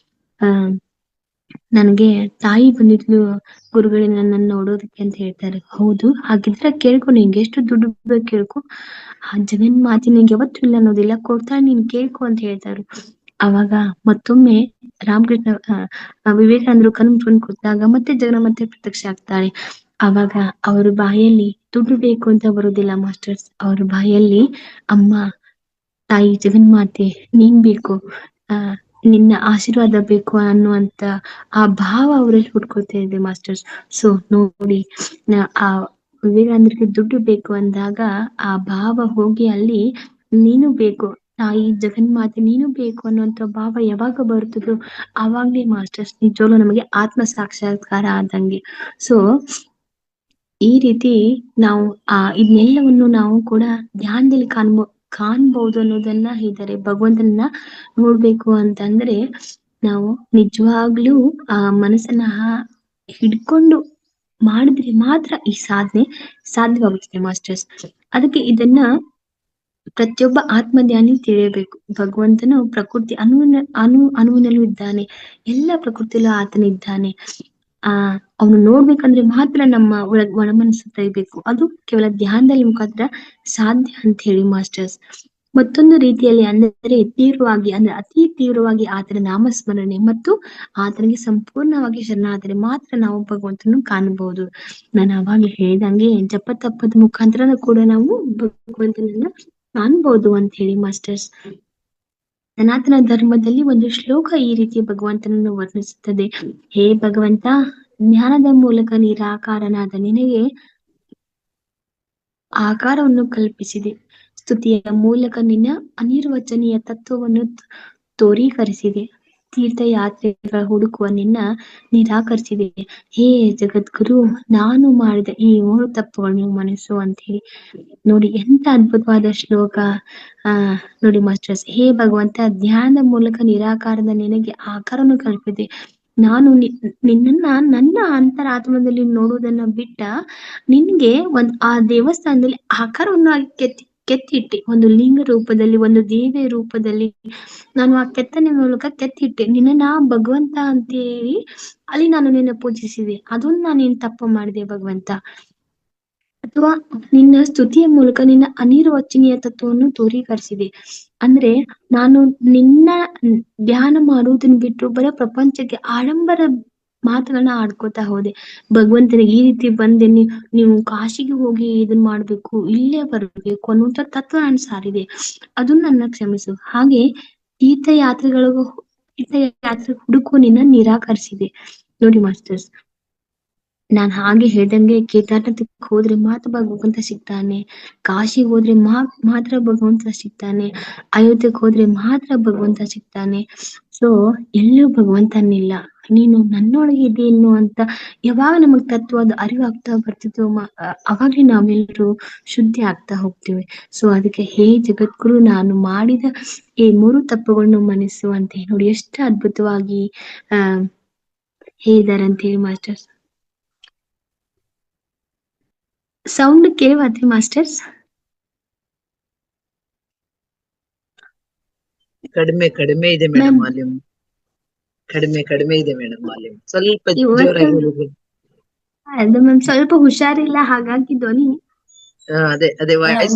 ಆ ನನಗೆ ತಾಯಿ ಬಂದಿದ್ಲು ಗುರುಗಳೇ ನನ್ನನ್ನು ನೋಡೋದಕ್ಕೆ ಅಂತ ಹೇಳ್ತಾರೆ. ಹೌದು, ಹಾಗಿದ್ರೆ ಕೇಳ್ಕೊ, ನಿನ್ಗೆ ಎಷ್ಟು ದುಡ್ಡು ಬೇಕು ಕೇಳ್ಕೊ, ಆ ಜಗನ್ಮಾತೆ ನಿನ್ಗೆ ಯಾವತ್ತೂ ಇಲ್ಲ ಅನ್ನೋದಿಲ್ಲ, ಕೊಡ್ತಾಳೆ, ನೀನ್ ಕೇಳ್ಕೊ ಅಂತ ಹೇಳ್ತಾರೆ. ಅವಾಗ ಮತ್ತೊಮ್ಮೆ ರಾಮಕೃಷ್ಣ ವಿವೇಕಾನಂದರು ಕಣ್ಣು ಮುಚ್ಕೊಂಡು ಕೂತಾಗ ಮತ್ತೆ ಜಗನ್ಮಾತೆ ಪ್ರತ್ಯಕ್ಷ ಆಗ್ತಾಳೆ. ಅವಾಗ ಅವ್ರ ಬಾಯಲ್ಲಿ ದುಡ್ಡು ಬೇಕು ಅಂತ ಬರುದಿಲ್ಲ ಮಾಸ್ಟರ್ಸ್, ಅವ್ರ ಬಾಯಲ್ಲಿ ಅಮ್ಮ, ತಾಯಿ ಜಗನ್ಮಾತೆ, ನೀನ್ ಬೇಕು, ಆ ನಿನ್ನ ಆಶೀರ್ವಾದ ಬೇಕು ಅನ್ನುವಂತ ಆ ಭಾವ ಅವರಲ್ಲಿ ಹುಡ್ಕೊಳ್ತಾ ಇದೆ ಮಾಸ್ಟರ್ಸ್. ಸೊ ನೋಡಿ, ಆ ವಿವೇಕಾನಂದರಿಗೆ ದುಡ್ಡು ಬೇಕು ಅಂದಾಗ ಆ ಭಾವ ಹೋಗಿ ಅಲ್ಲಿ ನೀನು ಬೇಕು, ತಾಯಿ ಜಗನ್ಮಾತೆ ನೀನು ಬೇಕು ಅನ್ನುವಂತ ಭಾವ ಯಾವಾಗ ಬರ್ತದೋ ಆವಾಗ್ಲೇ ಮಾಸ್ಟರ್ಸ್ ನಿಜವಾಗ್ಲೂ ನಮಗೆ ಆತ್ಮ ಸಾಕ್ಷಾತ್ಕಾರ ಆದಂಗೆ. ಸೊ ಈ ರೀತಿ ನಾವು ಇದನ್ನೆಲ್ಲವನ್ನು ನಾವು ಕೂಡ ಧ್ಯಾನದಲ್ಲಿ ಕಾಣ್ಬಹುದು ಅನ್ನೋದನ್ನ ಹೇಳಿದ್ದಾರೆ. ಭಗವಂತನ ನೋಡ್ಬೇಕು ಅಂತಂದ್ರೆ ನಾವು ನಿಜವಾಗ್ಲೂ ಆ ಮನಸ್ಸನ್ನ ಹಿಡ್ಕೊಂಡು ಮಾಡಿದ್ರೆ ಮಾತ್ರ ಈ ಸಾಧನೆ ಸಾಧ್ಯವಾಗುತ್ತದೆ ಮಾಸ್ಟರ್ಸ್. ಅದಕ್ಕೆ ಇದನ್ನ ಪ್ರತಿಯೊಬ್ಬ ಆತ್ಮಧ್ಯಾನಿ ತಿಳಿಯಬೇಕು. ಭಗವಂತನು ಪ್ರಕೃತಿ ಅಣುವಿನಲ್ಲೂ ಇದ್ದಾನೆ, ಎಲ್ಲ ಪ್ರಕೃತಿಯಲ್ಲೂ ಆತನಿದ್ದಾನೆ. ಅವನು ನೋಡ್ಬೇಕಂದ್ರೆ ಮಾತ್ರ ನಮ್ಮ ಒಳ ಮನಸ್ಸು ತೆಗಿಬೇಕು. ಅದು ಕೇವಲ ಧ್ಯಾನದಲ್ಲಿ ಮುಖಾಂತರ ಸಾಧ್ಯ ಅಂತ ಹೇಳಿ ಮಾಸ್ಟರ್ಸ್. ಮತ್ತೊಂದು ರೀತಿಯಲ್ಲಿ ಅಂದರೆ ತೀವ್ರವಾಗಿ, ಅಂದ್ರೆ ಅತಿ ತೀವ್ರವಾಗಿ ಆತನ ನಾಮಸ್ಮರಣೆ ಮತ್ತು ಆತನಿಗೆ ಸಂಪೂರ್ಣವಾಗಿ ಶರಣಾದರೆ ಮಾತ್ರ ನಾವು ಭಗವಂತನ ಕಾಣಬಹುದು. ನಾನು ಅವಾಗ್ಲೇ ಹೇಳಿದಂಗೆ ಜಪ ತಪ್ಪದ ಮುಖಾಂತರ ಕೂಡ ನಾವು ಭಗವಂತನನ್ನ ಕಾಣ್ಬಹುದು ಅಂತ ಹೇಳಿ ಮಾಸ್ಟರ್ಸ್. ಸನಾತನ ಧರ್ಮದಲ್ಲಿ ಒಂದು ಶ್ಲೋಕ ಈ ರೀತಿ ಭಗವಂತನನ್ನು ವರ್ಣಿಸುತ್ತದೆ. ಹೇ ಭಗವಂತ, ಜ್ಞಾನದ ಮೂಲಕ ನಿರಾಕಾರನಾದ ನಿನಗೆ ಆಕಾರವನ್ನು ಕಲ್ಪಿಸಿದೆ, ಸ್ತುತಿಯ ಮೂಲಕ ನಿನ್ನ ಅನಿರ್ವಚನೀಯ ತತ್ವವನ್ನು ತೋರೀಕರಿಸಿದೆ, ತೀರ್ಥಯಾತ್ರೆಗಳ ಹುಡುಕುವ ನಿನ್ನ ನಿರಾಕರಿಸಿದೆ. ಹೇ ಜಗದ್ಗುರು, ನಾನು ಮಾಡಿದ ಈ 3 ತಪ್ಪುಗಳನ್ನು ಮನಸ್ಸು ಅಂತ ಹೇಳಿ. ನೋಡಿ ಎಂತ ಅದ್ಭುತವಾದ ಶ್ಲೋಕ. ನೋಡಿ ಮಾಸ್ಟರ್ಸ್, ಹೇ ಭಗವಂತ, ಧ್ಯಾನದ ಮೂಲಕ ನಿರಾಕಾರದ ನಿನಗೆ ಆಕಾರವನ್ನು ಕಲ್ಪಿದೆ. ನಾನು ನಿನ್ನನ್ನ ನನ್ನ ಅಂತರಾತ್ಮದಲ್ಲಿ ನೋಡುವುದನ್ನ ಬಿಟ್ಟ ನಿನ್ಗೆ ಆ ದೇವಸ್ಥಾನದಲ್ಲಿ ಆಕಾರವನ್ನು ಕೆತ್ತಿಟ್ಟೆ, ಒಂದು ಲಿಂಗ ರೂಪದಲ್ಲಿ, ಒಂದು ದೇವಿಯ ರೂಪದಲ್ಲಿ ನಾನು ಆ ಕೆತ್ತನೆ ಮೂಲಕ ಕೆತ್ತಿಟ್ಟೆ ನಿನ್ನ ಭಗವಂತ ಅಂತೇಳಿ. ಅಲ್ಲಿ ನಾನು ನಿನ್ನ ಪೂಜಿಸಿದೆ, ಅದನ್ನ ನಾನೇನ್ ತಪ್ಪು ಮಾಡಿದೆ ಭಗವಂತ? ಅಥವಾ ನಿನ್ನ ಸ್ತುತಿಯ ಮೂಲಕ ನಿನ್ನ ಅನಿರ್ವಚನೀಯ ತತ್ವವನ್ನು ತೋರೀಕರಿಸಿದೆ. ಅಂದ್ರೆ ನಾನು ನಿನ್ನ ಧ್ಯಾನ ಮಾಡುವುದನ್ನ ಬಿಟ್ಟು ಬರೀ ಪ್ರಪಂಚಕ್ಕೆ ಆಡಂಬರ ಮಾತುಗಳನ್ನ ಆಡ್ಕೋತಾ ಹೋದೆ. ಭಗವಂತನಿಗೆ ಈ ರೀತಿ ಬಂದೆ, ನೀವು ಕಾಶಿಗೆ ಹೋಗಿ ಇದನ್ ಮಾಡ್ಬೇಕು, ಇಲ್ಲೇ ಬರ್ಬೇಕು ಅನ್ನುವಂತ ತತ್ವ ನಾನು ಸಾರಿದೆ, ಅದನ್ನ ನನ್ನ ಕ್ಷಮಿಸು. ಹಾಗೆ ತೀರ್ಥಯಾತ್ರೆಗಳಿಗೂ ತೀರ್ಥಯಾತ್ರೆ ಹುಡುಕು ನಿನ್ನ ನಿರಾಕರಿಸಿದೆ. ನೋಡಿ ಮಾಸ್ಟರ್ಸ್, ನಾನ್ ಹಾಗೆ ಹೇಳ್ದಂಗೆ ಕೇದಾರ್ನಾಥಕ್ಕೆ ಹೋದ್ರೆ ಮಾತ್ರ ಭಗವಂತ ಸಿಗ್ತಾನೆ, ಕಾಶಿಗೆ ಹೋದ್ರೆ ಮಾತ್ರ ಭಗವಂತ ಸಿಗ್ತಾನೆ, ಅಯೋಧ್ಯೆಗೆ ಹೋದ್ರೆ ಮಾತ್ರ ಭಗವಂತ ಸಿಗ್ತಾನೆ. ಸೊ ಎಲ್ಲೂ ಭಗವಂತನಿಲ್ಲ, ನೀನು ನನ್ನೊಳಗೆ ಇದೇನು ಅಂತ ಯಾವಾಗ ನಮಗ್ ತತ್ವದ ಅರಿವು ಆಗ್ತಾ ಬರ್ತಿದ್ವೋ ಅವಾಗ್ಲೇ ನಾವೆಲ್ಲರೂ ಶುದ್ಧಿ ಆಗ್ತಾ ಹೋಗ್ತೀವಿ. ಸೊ ಅದಕ್ಕೆ ಹೇ ಜಗದ್ಗುರು, ನಾನು ಮಾಡಿದ ಈ 3 ತಪ್ಪುಗಳನ್ನು ಮನ್ನಿಸು ಅಂತ ನೋಡಿ ಎಷ್ಟು ಅದ್ಭುತವಾಗಿ ಆ ಹೇಳಿದಾರೆ ಅಂತ ಹೇಳಿ ಮಾಸ್ಟರ್ಸ್. Sound ಕೇಳವಾದ್ರಿ masters? ಕಡಿಮೆ ಇದೆ ಮೇಡಮ್ ವಾಲ್ಯೂಮ್. ಕಡಿಮೆ ಇದೆ ಮೇಡಮ್ ವಾಲ್ಯೂಮ್. ಸ್ವಲ್ಪ ಜೋರಾಗಿ ಹೇಳಿದ್ರು. ಅದು ಮ್ಯಾಮ್ ಸ್ವಲ್ಪ ಹುಷಾರಿಲ್ಲ, ಹಾಗಾಗಿ ಧ್ವನಿ ಅದೇ ವಾಯ್ಸ್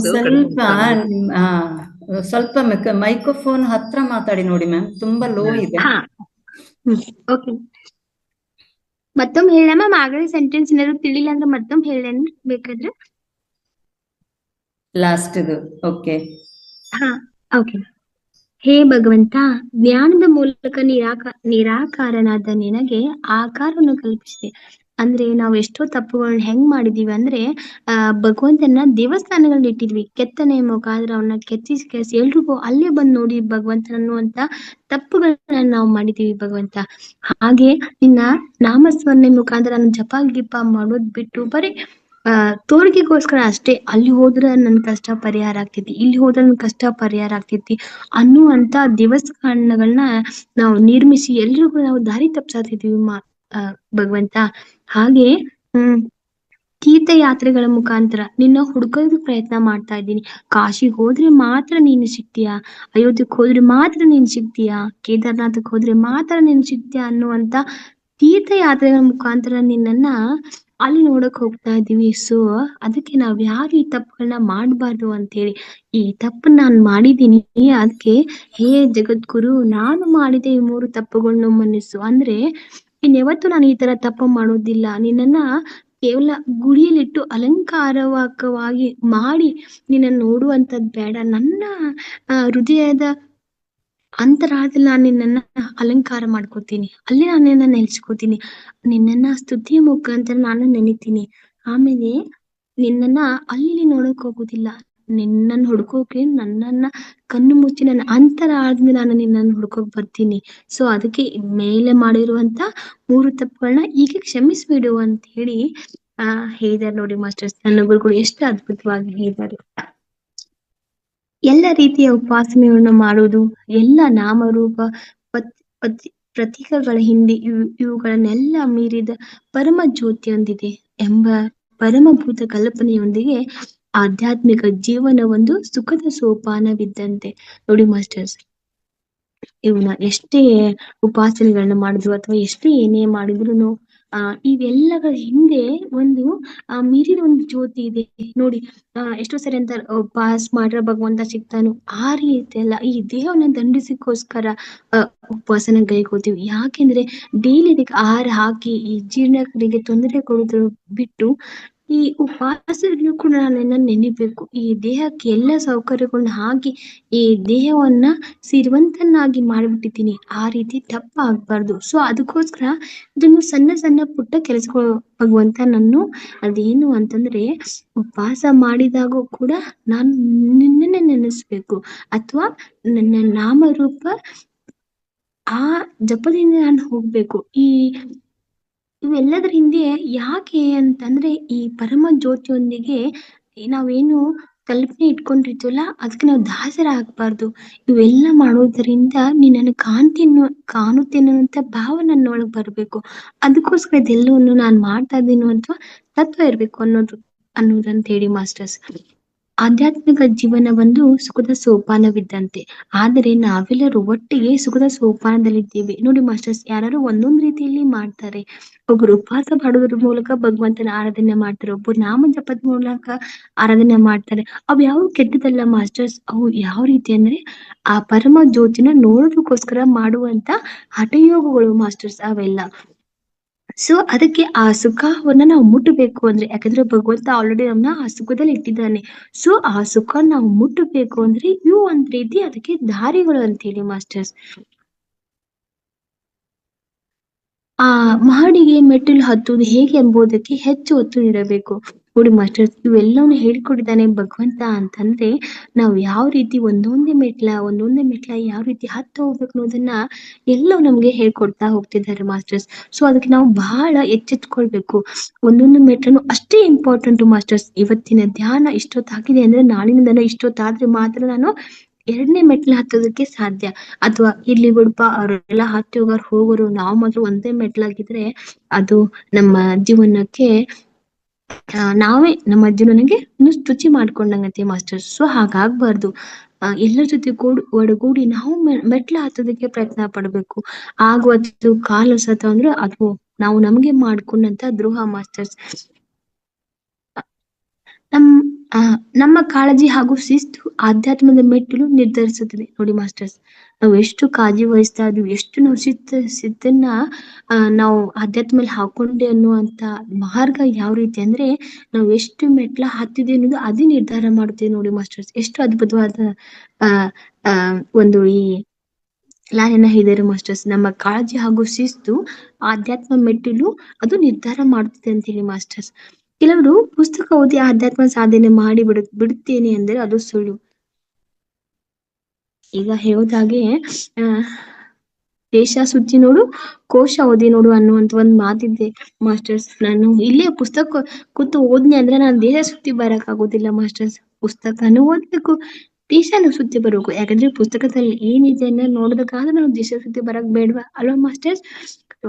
ಸ್ವಲ್ಪ ಮೈಕ್ರೋಫೋನ್ ಹತ್ರ ಮಾತಾಡಿ ನೋಡಿ ಮ್ಯಾಮ್, ತುಂಬಾ ಲೋ ಇದೆ. ಓಕೆ, ಮತ್ತೊಮ್ಮೆ ಹೇಳ ಮ್ಯಾಮ್. ಆಗಲೇ ಸೆಂಟೆನ್ಸ್ ಏನಾದ್ರು ತಿಳಿಲ್ಲ ಅಂದ್ರೆ ಮತ್ತೊಮ್ಮೆ ಹೇಳೇನ್ ಬೇಕಾದ್ರೆ? ಲಾಸ್ಟ್ ಇದು ಓಕೆ. ಓಕೆ. ಹೇ ಭಗವಂತ, ಜ್ಞಾನದ ಮೂಲಕ ನಿರಾಕಾರನಾದ ನಿನಗೆ ಆಕಾರವನ್ನು ಕಲ್ಪಿಸಿದೆ. ಅಂದ್ರೆ ನಾವು ಎಷ್ಟೋ ತಪ್ಪುಗಳನ್ನ ಹೆಂಗ್ ಮಾಡಿದೀವಿ ಅಂದ್ರೆ ಭಗವಂತನ ದೇವಸ್ಥಾನಗಳನ್ನ ಇಟ್ಟಿದ್ವಿ, ಕೆತ್ತನೆ ಮುಖಾಂತರ ಅವನ್ನ ಕೆತ್ತಿಸಿ ಎಲ್ರಿಗೂ ಅಲ್ಲೇ ಬಂದ್ ನೋಡಿ ಭಗವಂತನನ್ನು ಅಂತ ತಪ್ಪುಗಳನ್ನ ನಾವು ಮಾಡಿದೀವಿ ಭಗವಂತ. ಹಾಗೆ ನಿನ್ನ ನಾಮಸ್ಮರಣೆ ಮುಖಾಂತರ ಜಪ ಗಿಪ ಮಾಡೋದ್ ಬಿಟ್ಟು ಬರೀ ತೋರಿಕೆಗೋಸ್ಕರ ಅಷ್ಟೇ, ಅಲ್ಲಿ ಹೋದ್ರೆ ನನ್ ಕಷ್ಟ ಪರಿಹಾರ ಆಗ್ತೈತಿ, ಇಲ್ಲಿ ಹೋದ್ರೆ ನನ್ ಕಷ್ಟ ಪರಿಹಾರ ಆಗ್ತೈತಿ ಅನ್ನುವಂತ ದೇವಸ್ಥಾನಗಳನ್ನ ನಾವು ನಿರ್ಮಿಸಿ ಎಲ್ರಿಗೂ ನಾವು ದಾರಿ ತಪ್ಪಿಸಾತಿದೀವಿ ಭಗವಂತ. ಹಾಗೆ ತೀರ್ಥಯಾತ್ರೆಗಳ ಮುಖಾಂತರ ನಿನ್ನ ಹುಡುಕೋದಕ್ಕೆ ಪ್ರಯತ್ನ ಮಾಡ್ತಾ ಇದ್ದೀನಿ. ಕಾಶಿಗೆ ಹೋದ್ರೆ ಮಾತ್ರ ನೀನು ಸಿಗ್ತೀಯಾ, ಅಯೋಧ್ಯಕ್ಕೆ ಹೋದ್ರೆ ಮಾತ್ರ ನೀನ್ ಸಿಗ್ತೀಯಾ, ಕೇದಾರ್ನಾಥಕ್ಕೆ ಹೋದ್ರೆ ಮಾತ್ರ ನೀನ್ ಸಿಗ್ತೀಯಾ ಅನ್ನುವಂತ ತೀರ್ಥಯಾತ್ರೆಗಳ ಮುಖಾಂತರ ನಿನ್ನನ್ನ ಅಲ್ಲಿ ನೋಡಕ್ ಹೋಗ್ತಾ ಇದೀವಿ. ಸೊ ಅದಕ್ಕೆ ನಾವ್ ಯಾರು ಈ ತಪ್ಪುಗಳನ್ನ ಮಾಡಬಾರ್ದು ಅಂತ ಹೇಳಿ ಈ ತಪ್ಪು ನಾನ್ ಮಾಡಿದೀನಿ. ಅದಕ್ಕೆ ಹೇ ಜಗದ್ಗುರು, ನಾನು ಮಾಡಿದ ಈ 3 ತಪ್ಪುಗಳನ್ನು ಮನ್ನಿಸು. ಅಂದ್ರೆ ಇನ್ಯಾವತ್ತು ನಾನು ಈ ತರ ತಪ್ಪು ಮಾಡೋದಿಲ್ಲ. ನಿನ್ನನ್ನ ಕೇವಲ ಗುಡಿಯಲ್ಲಿಟ್ಟು ಅಲಂಕಾರವಾಗಿ ಮಾಡಿ ನಿನ್ನ ನೋಡುವಂತದ್ ಬೇಡ, ನನ್ನ ಹೃದಯದ ಅಂತರಾಳದಲ್ಲಿ ನಾನು ನಿನ್ನನ್ನ ಅಲಂಕಾರ ಮಾಡ್ಕೋತೀನಿ, ಅಲ್ಲಿ ನಾನು ನಿನ್ನ ನೆನೆಸ್ಕೋತೀನಿ, ನಿನ್ನನ್ನ ಸ್ತುತಿಯ ಮುಖಾಂತರ ನಾನು ನೆನಿತೀನಿ. ಆಮೇಲೆ ನಿನ್ನನ್ನ ಅಲ್ಲಿ ನೋಡಕ್ ಹೋಗುದಿಲ್ಲ, ನಿನ್ನನ್ನು ಹುಡ್ಕೋಕೆ ನನ್ನನ್ನ ಕಣ್ಣು ಮುಚ್ಚಿ ನನ್ನ ಅಂತರಾಳದಿಂದ ನಾನು ನಿನ್ನನ್ನು ಹುಡ್ಕೋಕ್ ಬರ್ತೀನಿ. ಸೊ ಅದಕ್ಕೆ ಮೇಲೆ ಮಾಡಿರುವಂತ 3 ತಪ್ಪುಗಳನ್ನ ಈಗ ಕ್ಷಮಿಸ್ಬಿಡು ಅಂತ ಹೇಳಿ ಹೇಳಿದಾರೆ ನೋಡಿ ಮಾಸ್ಟರ್ಸ್. ನನ್ನ ಗುರುಗಳು ಎಷ್ಟು ಅದ್ಭುತವಾಗಿ ಹೇಳಿದ್ದಾರೆ. ಎಲ್ಲ ರೀತಿಯ ಉಪಾಸನೆಯನ್ನು ಮಾಡುವುದು, ಎಲ್ಲ ನಾಮರೂಪ ಪ್ರತೀಕಗಳ ಹಿಂದೆ ಇವುಗಳನ್ನೆಲ್ಲ ಮೀರಿದ ಪರಮ ಜ್ಯೋತಿಯೊಂದಿದೆ ಎಂಬ ಪರಮಭೂತ ಕಲ್ಪನೆಯೊಂದಿಗೆ ಆಧ್ಯಾತ್ಮಿಕ ಜೀವನ ಒಂದು ಸುಖದ ಸೋಪಾನವಿದ್ದಂತೆ. ನೋಡಿ ಮಾಸ್ಟರ್ಸ್, ಇವನ್ನ ಎಷ್ಟೇ ಉಪಾಸನೆಗಳನ್ನ ಮಾಡಿದ್ರು ಅಥವಾ ಎಷ್ಟೇ ಏನೇ ಮಾಡಿದ್ರು ಇವೆಲ್ಲಗಳ ಹಿಂದೆ ಒಂದು ಮೀರಿದ ಒಂದು ಜ್ಯೋತಿ ಇದೆ ನೋಡಿ. ಎಷ್ಟೋ ಸರಿ ಅಂತ ಉಪವಾಸ ಮಾಡ್ರೆ ಭಗವಂತ ಸಿಗ್ತಾನು, ಆ ರೀತಿ ಅಲ್ಲ. ಈ ದೇಹವನ್ನ ದಂಡಿಸಕ್ಕೋಸ್ಕರ ಉಪವಾಸನ ಕೈಗೋತೀವಿ. ಯಾಕೆಂದ್ರೆ ಡೈಲಿ ಇದಕ್ಕೆ ಆಹಾರ ಹಾಕಿ ಈ ಜೀರ್ಣಕ್ರಿಯೆಗೆ ತೊಂದರೆ ಕೊಡೋದ್ರ ಬಿಟ್ಟು ಈ ಉಪವಾಸದಲ್ಲೂ ಕೂಡ ನಾನೆಲ್ಲ ನೆನಿಬೇಕು. ಈ ದೇಹಕ್ಕೆ ಎಲ್ಲ ಸೌಕರ್ಯಗಳನ್ನ ಹಾಕಿ ಈ ದೇಹವನ್ನ ಸಿರಿವಂತನಾಗಿ ಮಾಡಿಬಿಟ್ಟಿದ್ದೀನಿ. ಆ ರೀತಿ ತಪ್ಪಾಗ್ಬಾರ್ದು. ಸೊ ಅದಕ್ಕೋಸ್ಕರ ಇದನ್ನು ಸಣ್ಣ ಸಣ್ಣ ಪುಟ್ಟ ಕೆಲಸಗಳು ಭಗವಂತ ನಾನು ಅದೇನು ಅಂತಂದ್ರೆ ಉಪವಾಸ ಮಾಡಿದಾಗೂ ಕೂಡ ನಾನು ನಿನ್ನನ್ನೇ ನೆನೆಸ್ಬೇಕು, ಅಥವಾ ನನ್ನ ನಾಮರೂಪ ಆ ಜಪದಿಂದ ನಾನು ಹೋಗ್ಬೇಕು. ಇವೆಲ್ಲದರ ಹಿಂದೆ ಯಾಕೆ ಅಂತಂದ್ರೆ ಈ ಪರಮ ಜ್ಯೋತಿಯೊಂದಿಗೆ ನಾವೇನು ಕಲ್ಪನೆ ಇಟ್ಕೊಂಡಿರ್ತೀವಲ್ಲ ಅದಕ್ಕೆ ನಾವು ದಾಸರ ಆಗ್ಬಾರ್ದು. ಇವೆಲ್ಲ ಮಾಡೋದರಿಂದ ನಿನ್ನನ್ನು ಕಾಣುತ್ತೇನೆ ಅಂತ ಭಾವ ನನ್ನೊಳಗೆ ಬರ್ಬೇಕು. ಅದಕ್ಕೋಸ್ಕರ ಇದೆಲ್ಲವನ್ನು ನಾನು ಮಾಡ್ತಾ ಇದ್ದೀನಿ ಅಥವಾ ತತ್ವ ಇರ್ಬೇಕು ಅನ್ನೋದಂತ ಹೇಳಿ ಮಾಸ್ಟರ್ಸ್. ಆಧ್ಯಾತ್ಮಿಕ ಜೀವನ ಒಂದು ಸುಖದ ಸೋಪಾನವಿದ್ದಂತೆ, ಆದರೆ ನಾವೆಲ್ಲರೂ ಒಟ್ಟಿಗೆ ಸುಖದ ಸೋಪಾನದಲ್ಲಿದ್ದೇವೆ ನೋಡಿ ಮಾಸ್ಟರ್ಸ್. ಯಾರು ಒಂದೊಂದು ರೀತಿಯಲ್ಲಿ ಮಾಡ್ತಾರೆ. ಒಬ್ರು ಉಪವಾಸ ಮಾಡೋದ್ರ ಮೂಲಕ ಭಗವಂತನ ಆರಾಧನೆ ಮಾಡ್ತಾರೆ, ಒಬ್ಬರು ನಾಮ ಜಪದ ಮೂಲಕ ಆರಾಧನೆ ಮಾಡ್ತಾರೆ. ಅವು ಯಾವ ಕೆಟ್ಟದಲ್ಲ ಮಾಸ್ಟರ್ಸ್. ಅವು ಯಾವ ರೀತಿ ಅಂದ್ರೆ ಆ ಪರಮ ಜ್ಯೋತಿನ ನೋಡೋದಕ್ಕೋಸ್ಕರ ಮಾಡುವಂತ ಹಠಯೋಗಗಳು ಮಾಸ್ಟರ್ಸ್ ಅವೆಲ್ಲ. ಸೊ ಅದಕ್ಕೆ ಆ ಸುಖವನ್ನ ನಾವು ಮುಟ್ಟಬೇಕು ಅಂದ್ರೆ, ಯಾಕಂದ್ರೆ ಭಗವಂತ ಆಲ್ರೆಡಿ ನಮ್ಮನ್ನ ಆ ಸುಖದಲ್ಲಿ ಇಟ್ಟಿದ್ದಾನೆ. ಸೊ ಆ ಸುಖ ನಾವು ಮುಟ್ಟಬೇಕು ಅಂದ್ರೆ ಇವು ಒಂದ್ ರೀತಿ ಅದಕ್ಕೆ ದಾರಿಗಳು ಅಂತ ಹೇಳಿ ಮಾಸ್ಟರ್ಸ್. ಆ ಮಹಡಿಗೆ ಮೆಟ್ಟಿಲು ಹತ್ತುವುದು ಹೇಗೆ ಎಂಬುದಕ್ಕೆ ಹೆಚ್ಚು ಒತ್ತು ನೀಡಬೇಕು. ನೋಡಿ ಮಾಸ್ಟರ್ಸ್, ಇವೆಲ್ಲವನ್ನು ಹೇಳ್ಕೊಟ್ಟಿದ್ದಾನೆ ಭಗವಂತ ಅಂತಂದ್ರೆ ನಾವು ಯಾವ ರೀತಿ ಒಂದೊಂದೇ ಮೆಟ್ಲ ಯಾವ ರೀತಿ ಹತ್ತು ಹೋಗ್ಬೇಕು ಅನ್ನೋದನ್ನ ಎಲ್ಲವೂ ನಮ್ಗೆ ಹೇಳ್ಕೊಡ್ತಾ ಹೋಗ್ತಿದ್ದಾರೆ ಮಾಸ್ಟರ್ಸ್. ಸೊ ಅದಕ್ಕೆ ನಾವು ಬಹಳ ಎಚ್ಚೆತ್ಕೊಳ್ಬೇಕು. ಒಂದೊಂದು ಮೆಟ್ಲನ್ನು ಅಷ್ಟೇ ಇಂಪಾರ್ಟೆಂಟ್ ಮಾಸ್ಟರ್ಸ್. ಇವತ್ತಿನ ಧ್ಯಾನ ಇಷ್ಟೊತ್ತಾಗಿದೆ ಅಂದ್ರೆ ನಾಳಿನ ದಿನ ಇಷ್ಟೊತ್ತಾದ್ರೆ ಮಾತ್ರ ನಾನು 2ನೇ ಮೆಟ್ಲು ಹತ್ತೋದಕ್ಕೆ ಸಾಧ್ಯ. ಅಥವಾ ಇಲ್ಲಿ ಬಿಡಪ್ಪ ಅವರೆಲ್ಲ ಹತ್ತಿ ಹೋಗೋರು, ನಾವು ಮಾತ್ರ ಒಂದೇ ಮೆಟ್ಲಾಗಿದ್ರೆ ಅದು ನಮ್ಮ ಜೀವನಕ್ಕೆ ನಾವೇ ನಮ್ಮ ಜೀವನಕ್ಕೆ ತುಚಿ ಮಾಡ್ಕೊಂಡಂಗತ್ತೆ ಮಾಸ್ಟರ್ಸ್. ಸೊ ಹಾಗಾಗ್ಬಾರ್ದು. ಎಲ್ಲರ ಜೊತೆ ಒಡಗೂಡಿ ನಾವು ಮೆಟ್ಲ ಹತ್ತೋದಕ್ಕೆ ಪ್ರಯತ್ನ ಪಡ್ಬೇಕು. ಹಾಗೂ ಅದು ಕಾಲು ಸತ ಅಂದ್ರೆ ಅದು ನಾವು ನಮ್ಗೆ ಮಾಡ್ಕೊಂಡಂತ ದ್ರೋಹ ಮಾಸ್ಟರ್ಸ್. ನಮ್ಮ ಕಾಳಜಿ ಹಾಗೂ ಶಿಸ್ತು ಆಧ್ಯಾತ್ಮದ ಮೆಟ್ಟಿಲು ನಿರ್ಧರಿಸುತ್ತದೆ. ನೋಡಿ ಮಾಸ್ಟರ್ಸ್, ನಾವು ಎಷ್ಟು ಕಾಳಜಿ ವಹಿಸ್ತಾ ಇದೀವಿ, ಎಷ್ಟು ನಾವು ಶಿಸ್ತನ್ನ ನಾವು ಆಧ್ಯಾತ್ಮದಲ್ಲಿ ಹಾಕೊಂಡೆ ಅನ್ನುವಂತ ಮಾರ್ಗ ಯಾವ ರೀತಿ ಅಂದ್ರೆ ನಾವು ಎಷ್ಟು ಮೆಟ್ಲ ಹತ್ತಿದೆ ಅನ್ನೋದು ಅದೇ ನಿರ್ಧಾರ ಮಾಡುತ್ತೇವೆ. ನೋಡಿ ಮಾಸ್ಟರ್ಸ್, ಎಷ್ಟು ಅದ್ಭುತವಾದ ಒಂದು ಈ ಲಾಯನ್ನ ಹೇಳಿದ್ದಾರೆ ಮಾಸ್ಟರ್ಸ್. ನಮ್ಮ ಕಾಳಜಿ ಹಾಗೂ ಶಿಸ್ತು ಆಧ್ಯಾತ್ಮ ಮೆಟ್ಟಿಲು ಅದು ನಿರ್ಧಾರ ಮಾಡುತ್ತದೆ ಅಂತ ಹೇಳಿ ಮಾಸ್ಟರ್ಸ್. ಕೆಲವರು ಪುಸ್ತಕ ಓದಿ ಆಧ್ಯಾತ್ಮ ಸಾಧನೆ ಮಾಡಿ ಬಿಡುತ್ತೇನೆ ಅಂದ್ರೆ ಅದು ಸುಳ್ಳು. ಈಗ ಹೇಳೋದಾಗೆ ದೇಶ ಸುತ್ತಿ ನೋಡು, ಕೋಶ ಓದಿ ನೋಡು ಅನ್ನುವಂತ ಒಂದ್ ಮಾತಿದೆ ಮಾಸ್ಟರ್ಸ್. ನಾನು ಇಲ್ಲೇ ಪುಸ್ತಕ ಕೂತು ಓದ್ನಿ ಅಂದ್ರೆ ನಾನು ದೇಶ ಸುತ್ತಿ ಬರಕ್ ಆಗೋದಿಲ್ಲ ಮಾಸ್ಟರ್ಸ್. ಪುಸ್ತಕನೂ ಓದ್ಬೇಕು, ದೇಶನೂ ಸುತ್ತಿ ಬರ್ಬೇಕು. ಯಾಕಂದ್ರೆ ಪುಸ್ತಕದಲ್ಲಿ ಏನಿದೆ ಅನ್ನೋ ನೋಡ್ಬೇಕಾದ್ರೆ ನಾವು ದೇಶ ಸುತ್ತಿ ಬರಕ್ ಬೇಡ್ವಾ ಅಲ್ವಾ ಮಾಸ್ಟರ್ಸ್?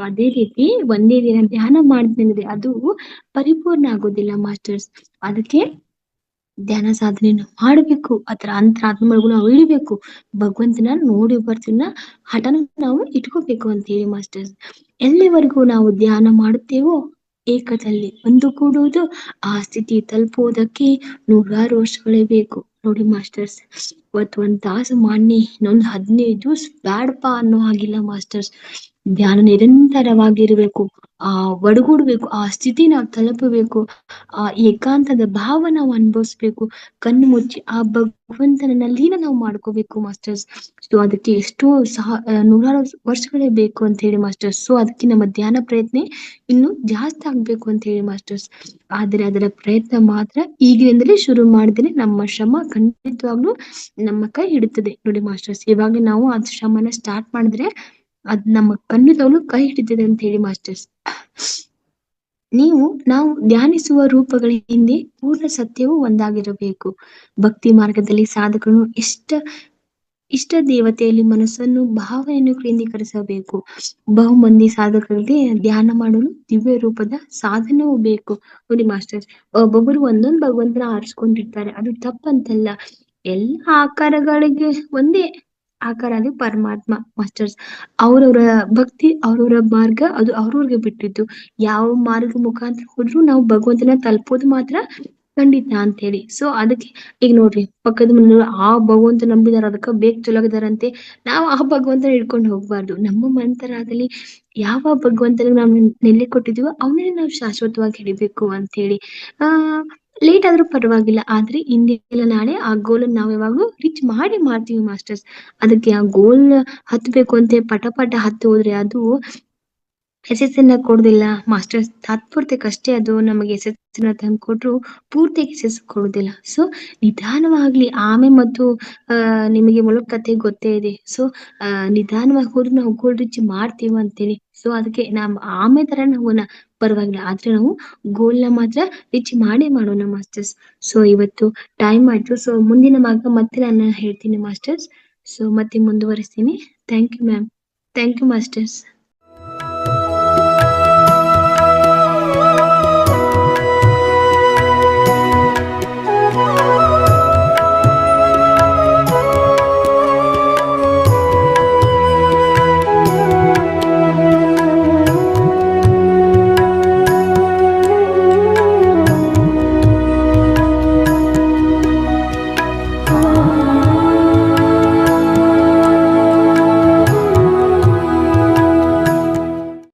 ಅದೇ ರೀತಿ ಒಂದೇ ದಿನ ಧ್ಯಾನ ಮಾಡಿದ್ರೆ ಅದು ಪರಿಪೂರ್ಣ ಆಗೋದಿಲ್ಲ ಮಾಸ್ಟರ್ಸ್. ಅದಕ್ಕೆ ಧ್ಯಾನ ಸಾಧನೆಯನ್ನು ಮಾಡಬೇಕು, ಅದರ ಅಂತರಾತ್ಮಗಳಿಗೂ ನಾವು ಇಳಿಬೇಕು, ಭಗವಂತನ ನೋಡಿ ಬರ್ತಿನ ಹಠನ ನಾವು ಇಟ್ಕೋಬೇಕು ಅಂತ ಹೇಳಿ ಮಾಸ್ಟರ್ಸ್. ಎಲ್ಲಿವರೆಗೂ ನಾವು ಧ್ಯಾನ ಮಾಡುತ್ತೇವೋ ಏಕದಲ್ಲಿ ಒಂದುಗೂಡುವುದು ಆ ಸ್ಥಿತಿ ತಲುಪುವುದಕ್ಕೆ 100 ವರ್ಷಗಳೇ ಬೇಕು. ನೋಡಿ ಮಾಸ್ಟರ್ಸ್, ಇವತ್ತು 1 ತಾಸು ಮಾಡಿ ಇನ್ನೊಂದು 15 ದಿವಸ ಬ್ಯಾಡಪ್ಪ ಅನ್ನೋ ಹಾಗಿಲ್ಲ ಮಾಸ್ಟರ್ಸ್. ಧ್ಯಾನ ನಿರಂತರವಾಗಿರ್ಬೇಕು, ಒಡಗೂಡ್ಬೇಕು, ಆ ಸ್ಥಿತಿ ನಾವು ತಲುಪಬೇಕು, ಆ ಏಕಾಂತದ ಭಾವ ನಾವು ಅನುಭವಿಸ್ಬೇಕು, ಕಣ್ಣು ಮುಚ್ಚಿ ಆ ಭಗವಂತನಲ್ಲಿ ನಾವು ಮಾಡ್ಕೋಬೇಕು ಮಾಸ್ಟರ್ಸ್. ಸೊ ಅದಕ್ಕೆ ಎಷ್ಟೋ 100 ವರ್ಷಗಳೇ ಬೇಕು ಅಂತ ಹೇಳಿ ಮಾಸ್ಟರ್ಸ್. ಸೊ ಅದಕ್ಕೆ ನಮ್ಮ ಧ್ಯಾನ ಪ್ರಯತ್ನ ಇನ್ನು ಜಾಸ್ತಿ ಆಗ್ಬೇಕು ಅಂತ ಹೇಳಿ ಮಾಸ್ಟರ್ಸ್. ಆದ್ರೆ ಅದರ ಪ್ರಯತ್ನ ಮಾತ್ರ ಈಗಿನಿಂದಲೇ ಶುರು ಮಾಡಿದ್ರೆ ನಮ್ಮ ಶ್ರಮ ಖಂಡಿತವಾಗ್ಲೂ ನಮ್ಮ ಕೈ ಹಿಡಿತದೆ. ನೋಡಿ ಮಾಸ್ಟರ್ಸ್, ಇವಾಗ ನಾವು ಆ ಶ್ರಮನ ಸ್ಟಾರ್ಟ್ ಮಾಡಿದ್ರೆ ಅದ್ ನಮ್ಮ ಖಂಡಿತವಾಗ್ಲೂ ಕೈ ಹಿಡಿತದೆ ಅಂತ ಹೇಳಿ ಮಾಸ್ಟರ್ಸ್. ನಾವು ಧ್ಯಾನಿಸುವ ರೂಪಗಳ ಹಿಂದೆ ಪೂರ್ಣ ಸತ್ಯವೂ ಒಂದಾಗಿರಬೇಕು. ಭಕ್ತಿ ಮಾರ್ಗದಲ್ಲಿ ಸಾಧಕನು ಇಷ್ಟ ದೇವತೆಯಲ್ಲಿ ಮನಸ್ಸನ್ನು ಭಾವನೆಯನ್ನು ಕೇಂದ್ರೀಕರಿಸಬೇಕು. ಬಹುಮಂದಿ ಸಾಧಕರಿಗೆ ಧ್ಯಾನ ಮಾಡಲು ದಿವ್ಯ ರೂಪದ ಸಾಧನವೂ ಬೇಕು. ನೋಡಿ ಮಾಸ್ಟರ್ಸ್, ಒಬ್ಬೊಬ್ಬರು ಒಂದೊಂದು ಭಗವಂತನ ಆರಿಸ್ಕೊಂಡಿರ್ತಾರೆ, ಅದು ತಪ್ಪಂತಲ್ಲ. ಎಲ್ಲ ಆಕಾರಗಳಿಗೆ ಒಂದೇ ಆಕಾರ ಅಂದ್ರೆ ಪರಮಾತ್ಮ ಮಾಸ್ಟರ್ಸ್. ಅವ್ರವ್ರ ಭಕ್ತಿ, ಅವ್ರವ್ರ ಮಾರ್ಗ, ಅದು ಅವ್ರವ್ರಿಗೆ ಬಿಟ್ಟಿದ್ದು. ಯಾವ ಮಾರ್ಗ ಮುಖಾಂತರ ಹೋದ್ರು ನಾವು ಭಗವಂತನ ತಲುಪೋದು ಮಾತ್ರ ಖಂಡಿತ ಅಂತ ಹೇಳಿ. ಸೊ ಅದಕ್ಕೆ ಈಗ ನೋಡ್ರಿ, ಪಕ್ಕದ ಮನೆಯವರು ಆ ಭಗವಂತ ನಂಬಿದಾರ, ಅದಕ್ಕ ಬೇಕ್ ಚೊಲಗದಾರಂತೆ ನಾವು ಆ ಭಗವಂತನ ಹಿಡ್ಕೊಂಡು ಹೋಗ್ಬಾರ್ದು. ನಮ್ಮ ಮಂತರಾದಲ್ಲಿ ಯಾವ ಭಗವಂತನಿಗೆ ನಾವು ನೆಲೆ ಕೊಟ್ಟಿದೀವೋ ಅವನೇ ನಾವು ಶಾಶ್ವತವಾಗಿ ಹಿಡಿಬೇಕು ಅಂತ ಹೇಳಿ. ಲೇಟ್ ಆದ್ರೂ ಪರವಾಗಿಲ್ಲ, ಆದ್ರೆ ಇಂದಿಲ್ಲ ನಾಳೆ ಆ ಗೋಲ್ ನಾವ್ ಯಾವಾಗ್ಲೂ ರೀಚ್ ಮಾಡ್ತೀವಿ ಮಾಸ್ಟರ್ಸ್. ಅದಕ್ಕೆ ಆ ಗೋಲ್ ಹತ್ಬೇಕು ಅಂತ ಪಟ ಹತ್ತಿ ಹೋದ್ರೆ ಅದು ಯಶಸ್ಸನ್ನ ಕೊಡುದಿಲ್ಲ ಮಾಸ್ಟರ್ಸ್. ತಾತ್ಪೂರ್ತಿಕಷ್ಟೇ ಅದು ನಮಗೆ ಯಶಸ್ಸನ್ನ ತಂದು ಕೊಟ್ರು ಪೂರ್ತಿ ಯಶಸ್ಸು ಕೊಡುದಿಲ್ಲ. ಸೊ ನಿಧಾನವಾಗ್ಲಿ, ಆಮೆ ಮತ್ತು ನಿಮಗೆ ಮುಳುಗ್ ಕತೆ ಗೊತ್ತೇ ಇದೆ. ಸೊ ನಿಧಾನವಾಗಿ ಹೋದ್ರು ನಾವು ಗೋಲ್ ರೀಚ್ ಮಾಡ್ತೀವಿ ಅಂತೇಳಿ. ಸೊ ಅದಕ್ಕೆ ಆಮೆ ತರ ನಾವು ಪರವಾಗಿಲ್ಲ, ಆದ್ರೆ ನಾವು ಗೋಲ್ನ ಮಾತ್ರ ರೀಚ್ ಮಾಡೋಣ ಮಾಸ್ಟರ್ಸ್. ಸೊ ಇವತ್ತು ಟೈಮ್ ಆಯ್ತು. ಸೊ ಮುಂದಿನ ಭಾಗ ಮತ್ತೆ ನಾನು ಹೇಳ್ತೀನಿ ಮಾಸ್ಟರ್ಸ್. ಸೊ ಮತ್ತೆ ಮುಂದುವರಿಸ್ತೀನಿ. Thank you ma'am. Thank you masters.